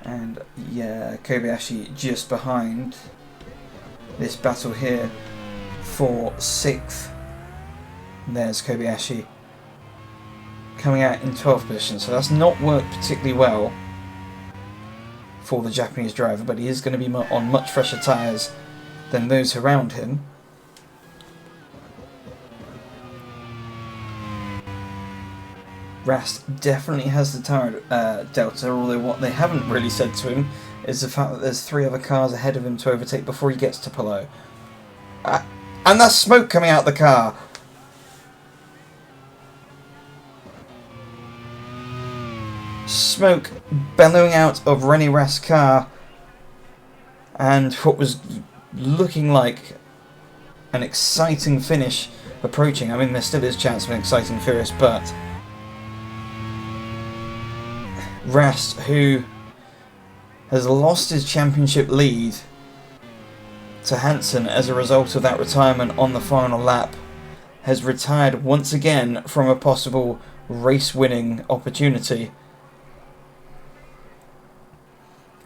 and yeah, Kobayashi just behind. This battle here for 6th. There's Kobayashi coming out in 12th position, so that's not worked particularly well for the Japanese driver, but he is going to be on much fresher tyres than those around him. Rast definitely has the tyre delta, although what they haven't really said to him is the fact that there's 3 other cars ahead of him to overtake before he gets to Palou. And that's smoke coming out the car! Smoke bellowing out of René Rast's car, and what was looking like an exciting finish approaching. I mean, there still is chance of an exciting finish, but Rast, who has lost his championship lead to Hansen as a result of that retirement on the final lap, has retired once again from a possible race-winning opportunity,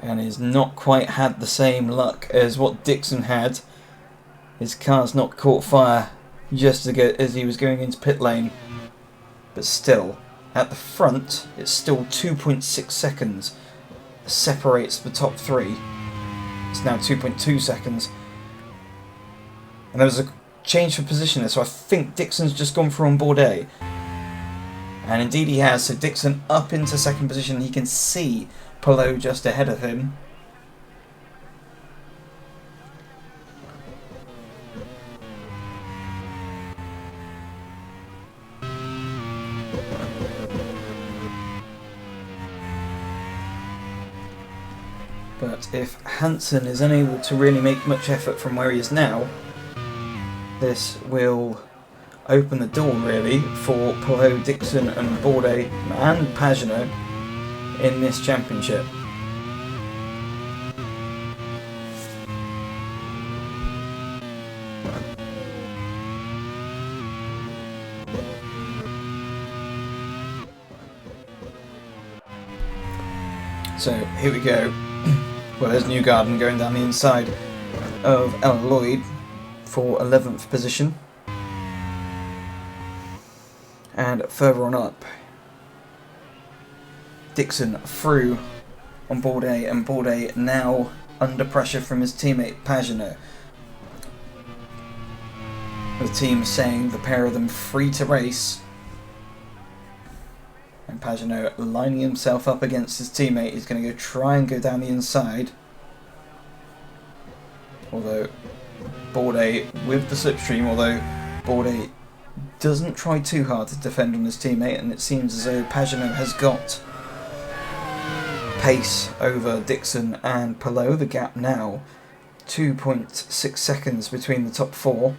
and has not quite had the same luck as what Dixon had. His car's not caught fire just as he was going into pit lane, but still, at the front, it's still 2.6 seconds separates the top 3. It's now 2.2 seconds. And there was a change for position there, so I think Dixon's just gone for on Bourdais. And indeed he has, so Dixon up into 2nd position. He can see Palou just ahead of him. But if Hansen is unable to really make much effort from where he is now, this will open the door really for Palou, Dixon and Bourdais and Pagenaud in this championship. So here we go. Well, there's Newgarden going down the inside of Ellen Lloyd for 11th position. And further on up, Dixon through on Bourdais, and Bourdais now under pressure from his teammate Pagenaud. The team saying the pair of them free to race. And Pagenaud lining himself up against his teammate. He's going to try and go down the inside. Although Bourdais with the slipstream, although Bourdais doesn't try too hard to defend on his teammate, and it seems as though Pagenaud has got pace over Dixon and Palou. The gap now 2.6 seconds between the top four.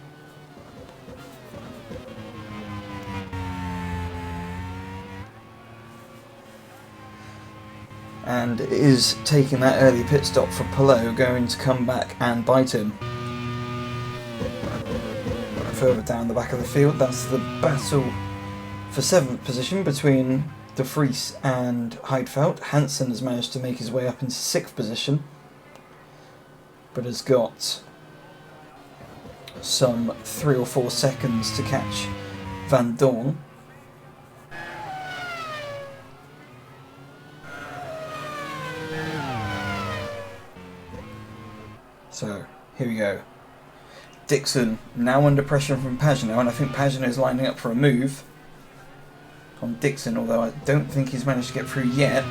And it is taking that early pit stop for Palou, going to come back and bite him. Further down the back of the field, that's the battle for 7th position between De Vries and Heidfeld. Hansen has managed to make his way up into 6th position, but has got some 3 or 4 seconds to catch Van Dorn. So, here we go. Dixon now under pressure from Pagenaud, and I think Pagenaud is lining up for a move on Dixon, although I don't think he's managed to get through yet.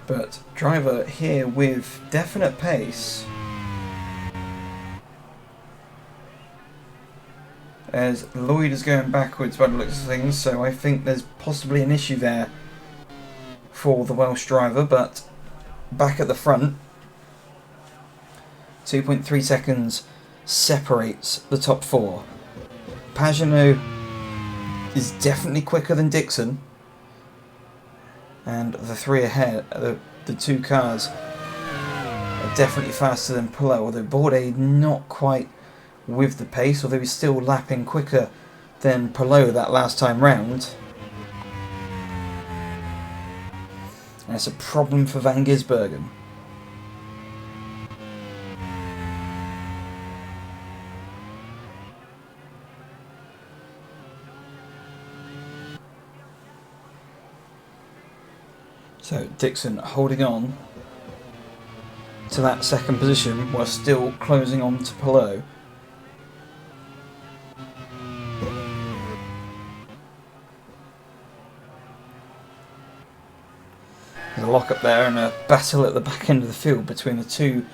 But driver here with definite pace, as Lloyd is going backwards by the looks of things, so I think there's possibly an issue there for the Welsh driver, but back at the front, 2.3 seconds separates the top four. Pagenaud is definitely quicker than Dixon, and the three ahead, the two cars are definitely faster than Palou, although Bourdais not quite with the pace, although he's still lapping quicker than Palou that last time round. And it's a problem for Van Gisbergen. So Dixon holding on to that second position while still closing on to Palou. There's a lock up there and a battle at the back end of the field between the two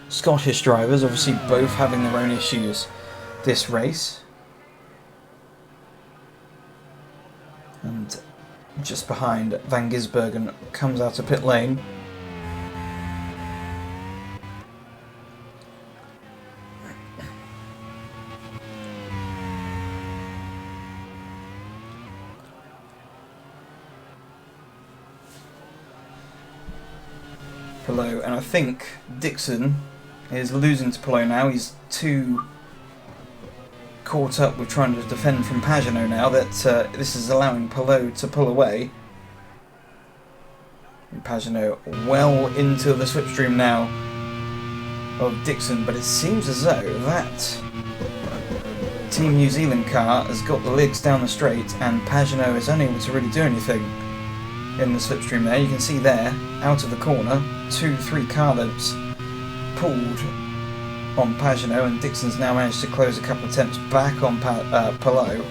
Scottish drivers, obviously both having their own issues this race. And just behind, Van Gisbergen comes out of pit lane. Palou, and I think Dixon is losing to Palou now. He's too caught up with trying to defend from Pagenaud now that this is allowing Palou to pull away. And Pagenaud well into the slipstream now of Dixon, but it seems as though that Team New Zealand car has got the legs down the straight and Pagenaud is unable to really do anything in the slipstream there. You can see there, out of the corner, 2-3 car lengths pulled on Pagenaud, and Dixon's now managed to close a couple of attempts back on Palou.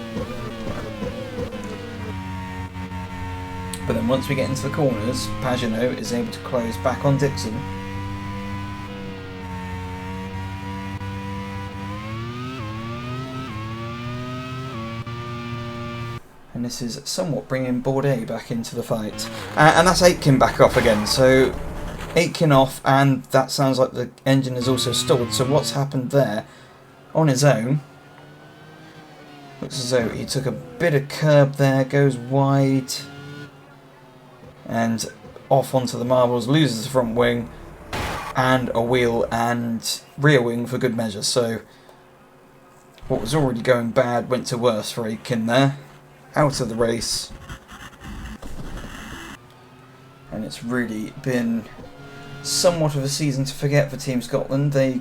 But then once we get into the corners, Pagenaud is able to close back on Dixon. this is somewhat bringing Bourdais back into the fight. And that's Aitken back off again. So Aitken off, and that sounds like the engine is also stalled. So what's happened there? On his own, looks as though he took a bit of curb there, goes wide, and off onto the marbles, loses the front wing, and a wheel and rear wing for good measure. So what was already going bad went to worse for Aitken there. Out of the race. And it's really been somewhat of a season to forget for Team Scotland. They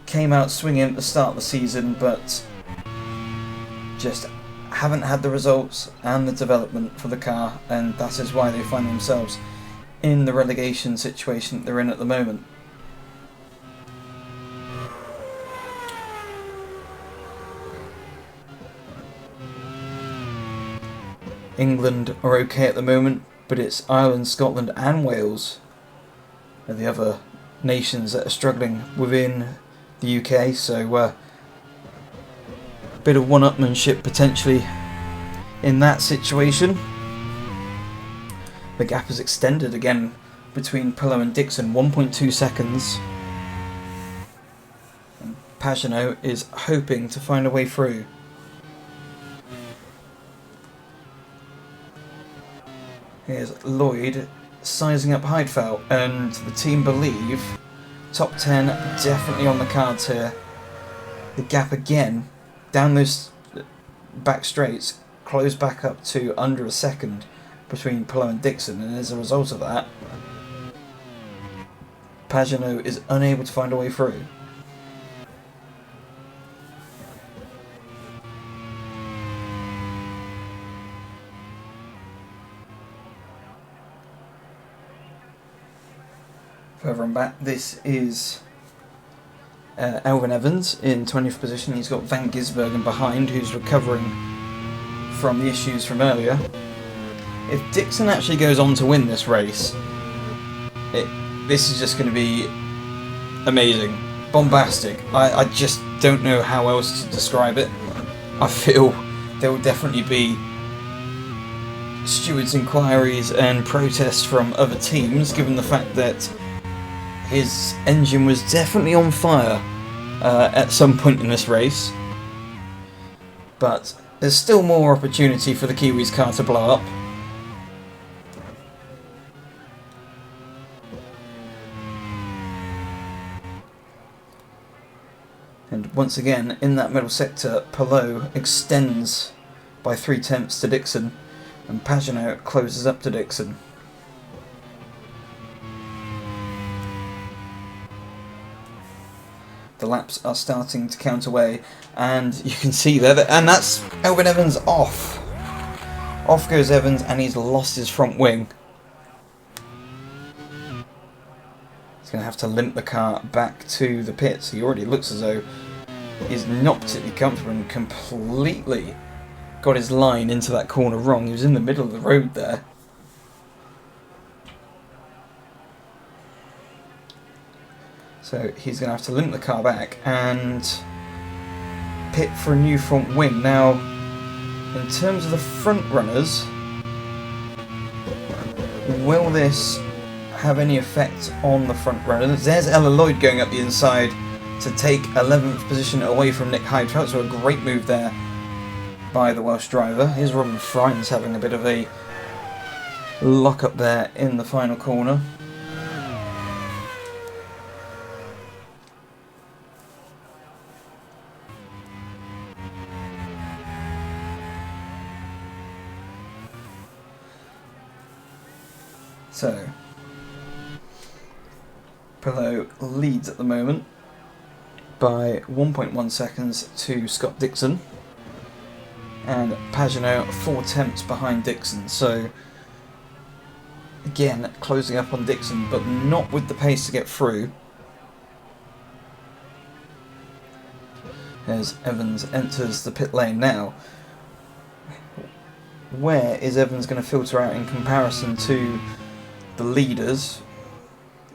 came out swinging at the start of the season, but just haven't had the results and the development for the car, and that is why they find themselves in the relegation situation they're in at the moment. England are okay at the moment, but it's Ireland, Scotland and Wales are the other nations that are struggling within the UK, so a bit of one-upmanship potentially in that situation. The gap is extended again between Pillow and Dixon, 1.2 seconds. And Pagenaud is hoping to find a way through. Here's Lloyd sizing up Heidfeld, and the team believe top 10 definitely on the cards here. The gap again down those back straights closed back up to under a second between Pillow and Dixon, and as a result of that, Pagenaud is unable to find a way through. Further on back, this is Elfyn Evans in 20th position. He's got Van Gisbergen behind, who's recovering from the issues from earlier. If Dixon actually goes on to win this race, this is just going to be amazing, bombastic. I just don't know how else to describe it. I feel there will definitely be stewards' inquiries and protests from other teams, given the fact that his engine was definitely on fire at some point in this race. But there's still more opportunity for the Kiwis' car to blow up. And once again, in that middle sector, Pillow extends by 3/10 to Dixon, and Pagenaud closes up to Dixon. The laps are starting to count away, and you can see there, and that's Elfyn Evans off. Off goes Evans, and he's lost his front wing. He's going to have to limp the car back to the pits. He already looks as though he's not particularly comfortable and completely got his line into that corner wrong. He was in the middle of the road there. So he's going to have to limp the car back and pit for a new front wing. Now, in terms of the front runners, will this have any effect on the front runners? There's Ella Lloyd going up the inside to take 11th position away from Nick Heidfeld, so a great move there by the Welsh driver. Here's Robin Frines having a bit of a lock up there in the final corner. So, Pillow leads at the moment by 1.1 seconds to Scott Dixon, and Pagenaud 4/10 behind Dixon. So, again, closing up on Dixon, but not with the pace to get through. As Evans enters the pit lane now. Where is Evans going to filter out in comparison to the leaders?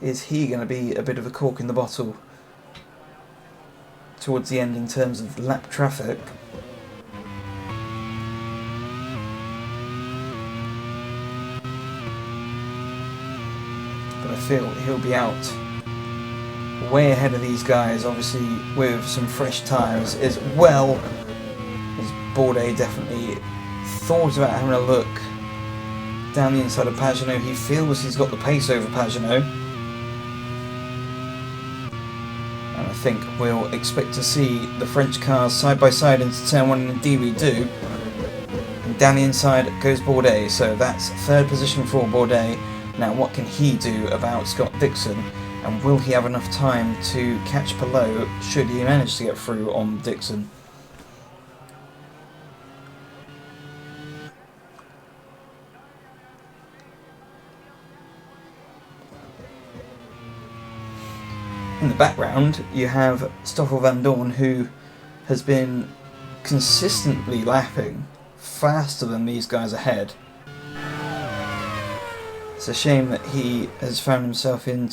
Is he going to be a bit of a cork in the bottle towards the end in terms of lap traffic? I feel he'll be out way ahead of these guys, obviously with some fresh tyres, as well as Bourdais definitely thought about having a look down the inside of Pagenaud. He feels he's got the pace over Pagenaud, and I think we'll expect to see the French cars side by side into turn 1, and indeed we do. And down the inside goes Bourdais, so that's third position for Bourdais. Now what can he do about Scott Dixon, and will he have enough time to catch Palou should he manage to get through on Dixon? In the background you have Stoffel van Dorn, who has been consistently lapping faster than these guys ahead. It's a shame that he has found himself in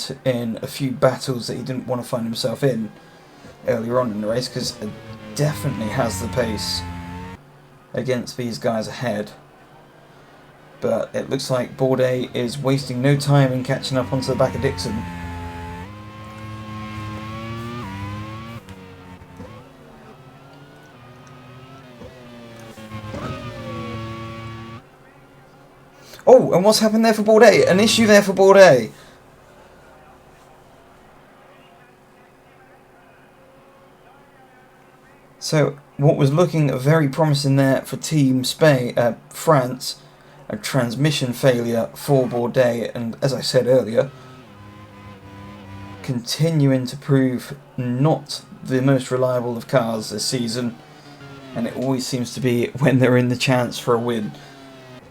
a few battles that he didn't want to find himself in earlier on in the race, because it definitely has the pace against these guys ahead. But it looks like Bourdais is wasting no time in catching up onto the back of Dixon. Oh, and what's happened there for Bourdais? An issue there for Bourdais. So, what was looking very promising there for Team Spain, France, a transmission failure for Bourdais, and as I said earlier, continuing to prove not the most reliable of cars this season, and it always seems to be when they're in the chance for a win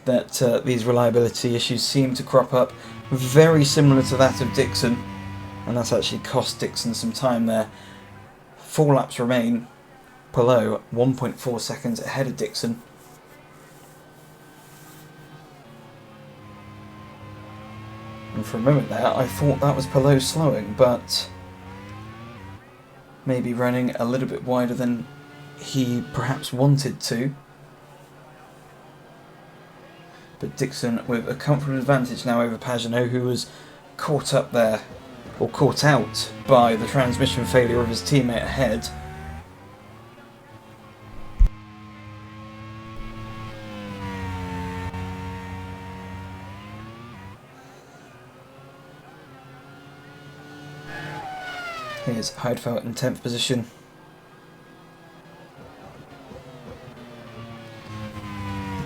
that these reliability issues seem to crop up, very similar to that of Dixon, and that's actually cost Dixon some time there. 4 laps remain. Palou 1.4 seconds ahead of Dixon. And for a moment there I thought that was Palou slowing, but maybe running a little bit wider than he perhaps wanted to. But Dixon with a comfortable advantage now over Pagenaud, who was caught up there, or caught out by the transmission failure of his teammate ahead. Here's Heidfeld in 10th position.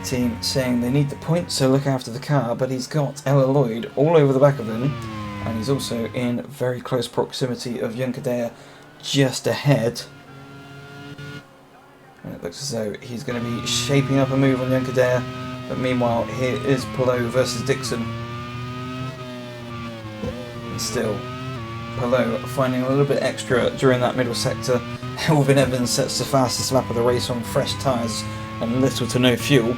Team saying they need the points, so look after the car, but he's got Ella Lloyd all over the back of him, and he's also in very close proximity of Junkadea just ahead, and it looks as though he's going to be shaping up a move on Junkadea. But meanwhile here is Palou versus Dixon, and still Palou finding a little bit extra during that middle sector. Elvin Evans sets the fastest lap of the race on fresh tyres and little to no fuel.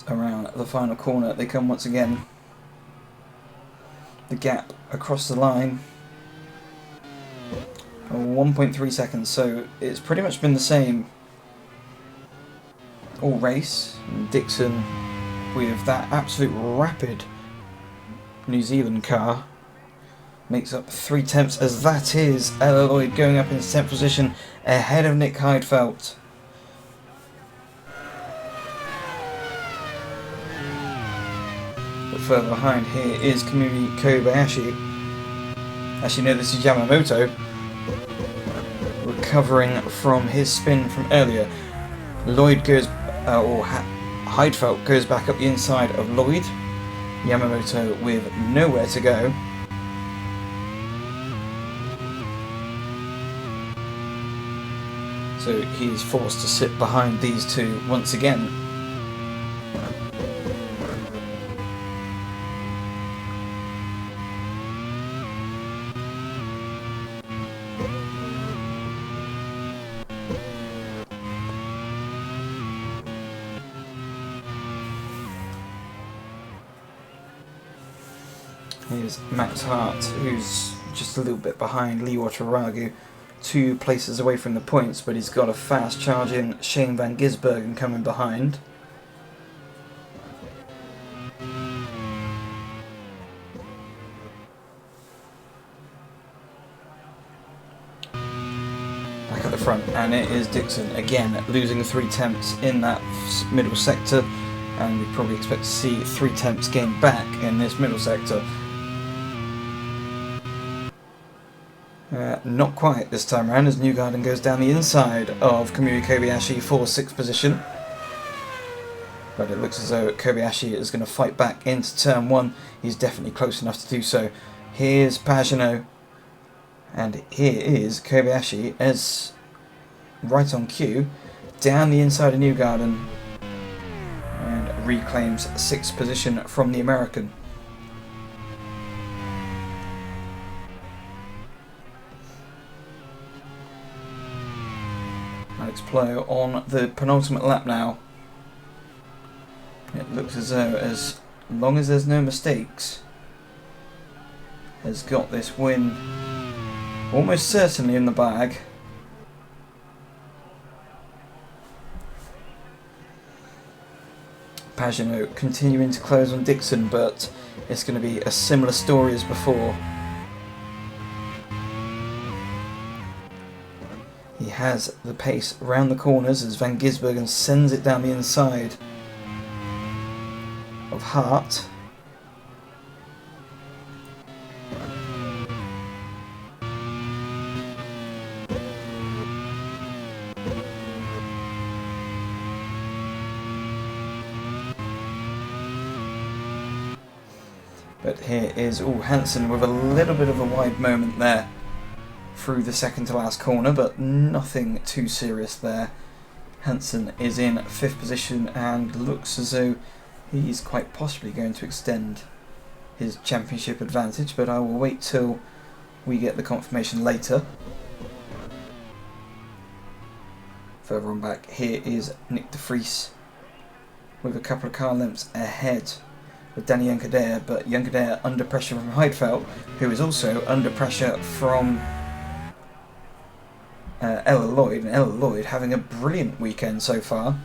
Around the final corner they come once again. The gap across the line, 1.3 seconds, so it's pretty much been the same all race. Dixon with that absolute rapid New Zealand car makes up 3/10, as that is Ella Lloyd going up in 10th position ahead of Nick Heidfeld. But further behind here is Kamui Kobayashi. Actually no, this is Yamamoto, recovering from his spin from earlier. Lloyd goes, Heidfeld goes back up the inside of Lloyd. Yamamoto with nowhere to go. So he's forced to sit behind these two once again. Here's Max Hart, who's just a little bit behind Lior Taragu, 2 places away from the points, but he's got a fast charging Shane van Gisbergen coming behind. Back at the front, and it is Dixon again losing 3 tenths in that middle sector, and we probably expect to see 3 tenths gained back in this middle sector. Not quite this time around, as Newgarden goes down the inside of Kamui Kobayashi for 6th position. But it looks as though Kobayashi is going to fight back into turn 1. He's definitely close enough to do so. Here's Pagenaud, and here is Kobayashi as right on cue, down the inside of Newgarden, and reclaims 6th position from the American. Alex Palou on the penultimate lap now. It looks as though, as long as there's no mistakes, has got this win almost certainly in the bag. Pagenaud continuing to close on Dixon, but it's going to be a similar story as before. He has the pace around the corners as Van Gisbergen sends it down the inside of Hart. But here is Hansen with a little bit of a wide moment there through the second to last corner, but nothing too serious there. Hansen is in 5th position and looks as though he's quite possibly going to extend his championship advantage, but I will wait till we get the confirmation later. Further on back, here is Nick de Vries with a couple of car lengths ahead with Danny Junkadea, but Junkadea under pressure from Heidfeld, who is also under pressure from Ella Lloyd, and Ella Lloyd having a brilliant weekend so far.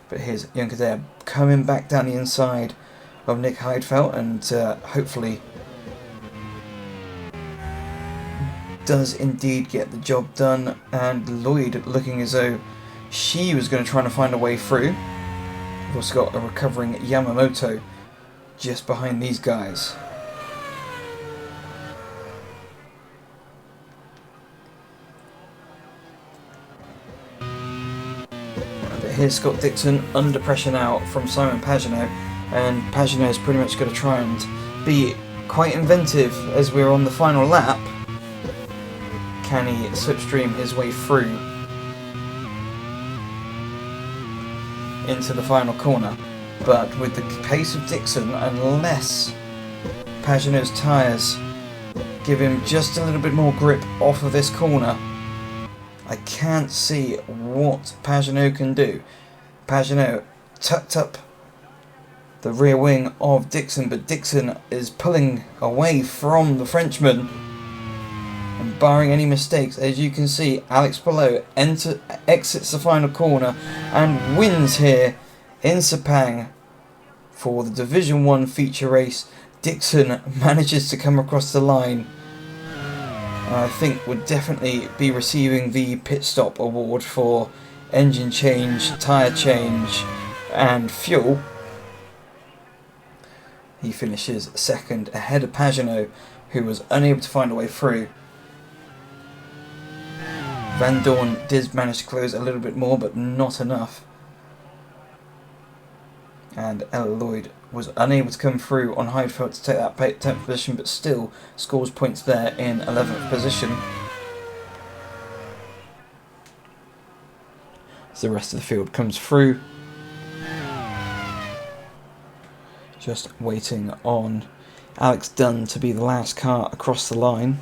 But here's Junkadea coming back down the inside of Nick Heidfeld, and hopefully does indeed get the job done, and Lloyd looking as though she was going to try and find a way through. We've also got a recovering Yamamoto just behind these guys. But here's Scott Dixon under pressure now from Simon Pagenaud, and Pagenaud is pretty much going to try and be quite inventive as we're on the final lap. Can he slipstream his way through into the final corner? But with the pace of Dixon, unless Pagenaud's tyres give him just a little bit more grip off of this corner, I can't see what Pagenaud can do. Pagenaud tucked up the rear wing of Dixon, but Dixon is pulling away from the Frenchman. And barring any mistakes, as you can see, Alex Palou exits the final corner and wins here in Sepang for the Division 1 feature race. Dixon manages to come across the line. I think would definitely be receiving the pit stop award for engine change, tyre change and fuel. He finishes second ahead of Pagenaud, who was unable to find a way through. Van Dorn did manage to close a little bit more, but not enough. And Ella Lloyd was unable to come through on Heidfeld to take that 10th position, but still scores points there in 11th position. As the rest of the field comes through. Just waiting on Alex Dunn to be the last car across the line.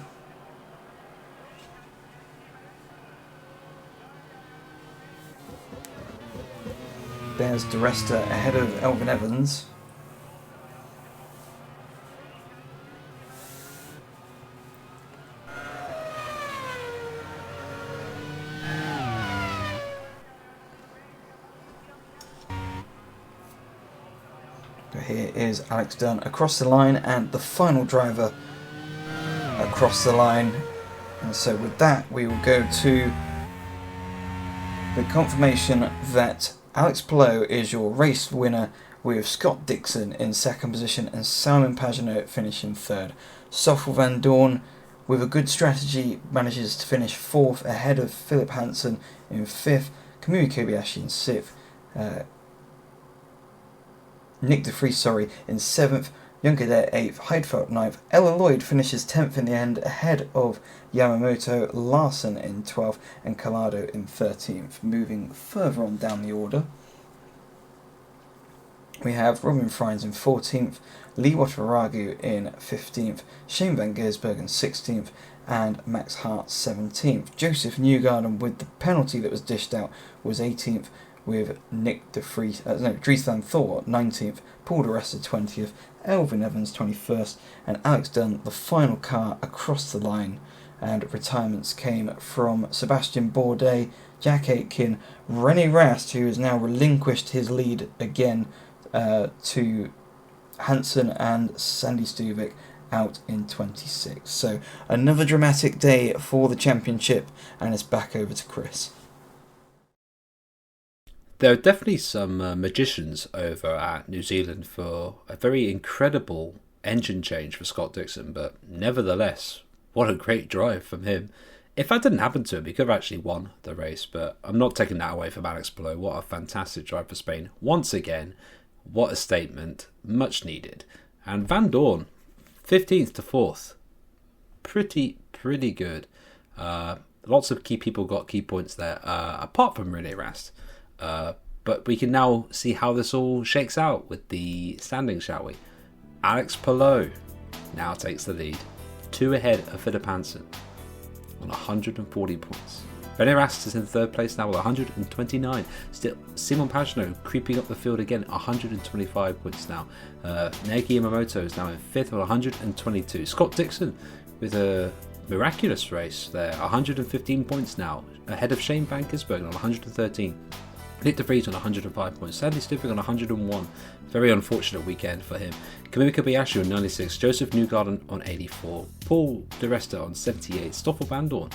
There's DeResta ahead of Elvin Evans. here is Alex Dunn across the line and the final driver across the line. And so with that, we will go to the confirmation that Alex Palou is your race winner, with Scott Dixon in second position and Simon Pagenaud finishing third. Stoffel van Dorn, with a good strategy, manages to finish fourth ahead of Philip Hansen in fifth, Kamui Kobayashi in sixth, Nick de Vries in seventh, Juncker 8th, Heidfeld 9th, Ella Lloyd finishes 10th in the end ahead of Yamamoto, Larson in 12th and Collado in 13th. Moving further on down the order, we have Robin Freins in 14th, Lee Wataragu in 15th, Shane Van Gersberg in 16th and Max Hart 17th. Joseph Newgarden, with the penalty that was dished out, was 18th, with Nick de Vries, Dries van Thor 19th, Paul de Resta 20th, Elvin Evans 21st, and Alex Dunn, the final car across the line. And retirements came from Sebastian Bourdais, Jack Aitken, René Rast, who has now relinquished his lead again to Hansen and Sandy Stuvik out in 26. So another dramatic day for the championship, and it's back over to Chris. There are definitely some magicians over at New Zealand for a very incredible engine change for Scott Dixon, but nevertheless, what a great drive from him. If that didn't happen to him, he could have actually won the race, but I'm not taking that away from Alex Palou. What a fantastic drive for Spain. Once again, what a statement, much needed. And Van Dorn, 15th to 4th. Pretty good. Lots of key people got key points there, apart from René Rast. But we can now see how this all shakes out with the standings, shall we? Alex Palou now takes the lead, 2 ahead of Philip Hansen on 140 points. René Rast is in third place now with 129. Still, Simon Pagenaud creeping up the field again, 125 points now. Naoki Yamamoto is now in fifth with 122. Scott Dixon with a miraculous race there, 115 points now, ahead of Shane Van Gisbergen on 113. Nick de Vries on 105 points, Sandy Stuvik on 101. Very unfortunate weekend for him. Kamui Kobayashi on 96, Joseph Newgarden on 84, Paul de Resta on 78, Stoffel van Dorn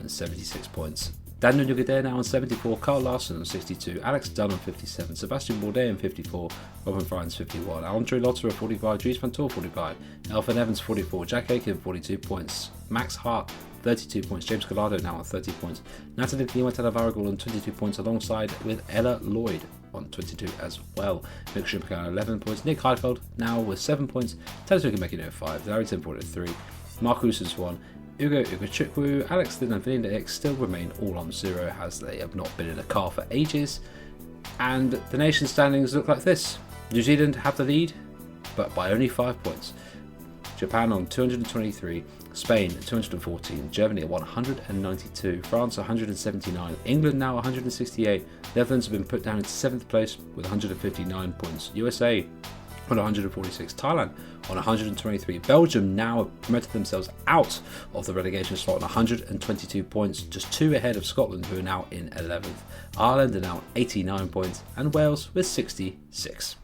on 76 points. Daniel Nugget now on 74, Carl Larson on 62, Alex Dunn on 57, Sebastian Bourdais on 54, Robin Freins 51, Andre Lotterer 45, Dries van Tor 45, Elfyn Evans 44, Jack Aitken 42 points, Max Hart 32 points, James Collado now on 30 points, Natalie Varagul on 22 points, alongside with Ella Lloyd on 22 as well. Mick Schumacher on 11 points, Nick Heidfeld now with 7 points, Taylor making it 5, Larry Tim 3, Mark Houston's 1, Ugo Chukwu, Alex Lynn and Vanilla X still remain all on 0 as they have not been in a car for ages. And the nation standings look like this. New Zealand have the lead, but by only 5 points. Japan on 223, Spain 214, Germany at 192, France 179, England now 168, Netherlands have been put down into 7th place with 159 points, USA on 146, Thailand on 123, Belgium now have promoted themselves out of the relegation slot on 122 points, just 2 ahead of Scotland who are now in 11th, Ireland are now 89 points and Wales with 66.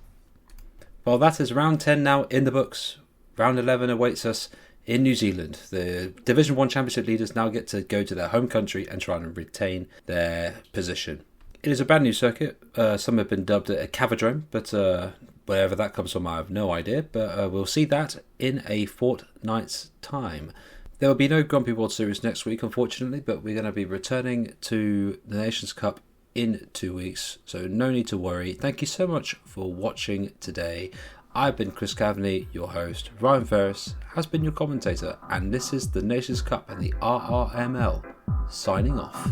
Well, that is round 10 now in the books. Round 11 awaits us in New Zealand. The Division 1 Championship leaders now get to go to their home country and try and retain their position. It is a brand new circuit. Some have been dubbed a Cavadrome, but wherever that comes from I have no idea. But we'll see that in a fortnight's time. There will be no Grumpy World Series next week, unfortunately, but we're going to be returning to the Nations Cup in 2 weeks, so no need to worry. Thank you so much for watching today. I've been Chris Cavaney, your host. Ryan Ferris has been your commentator, and this is the Nations Cup and the RRML signing off.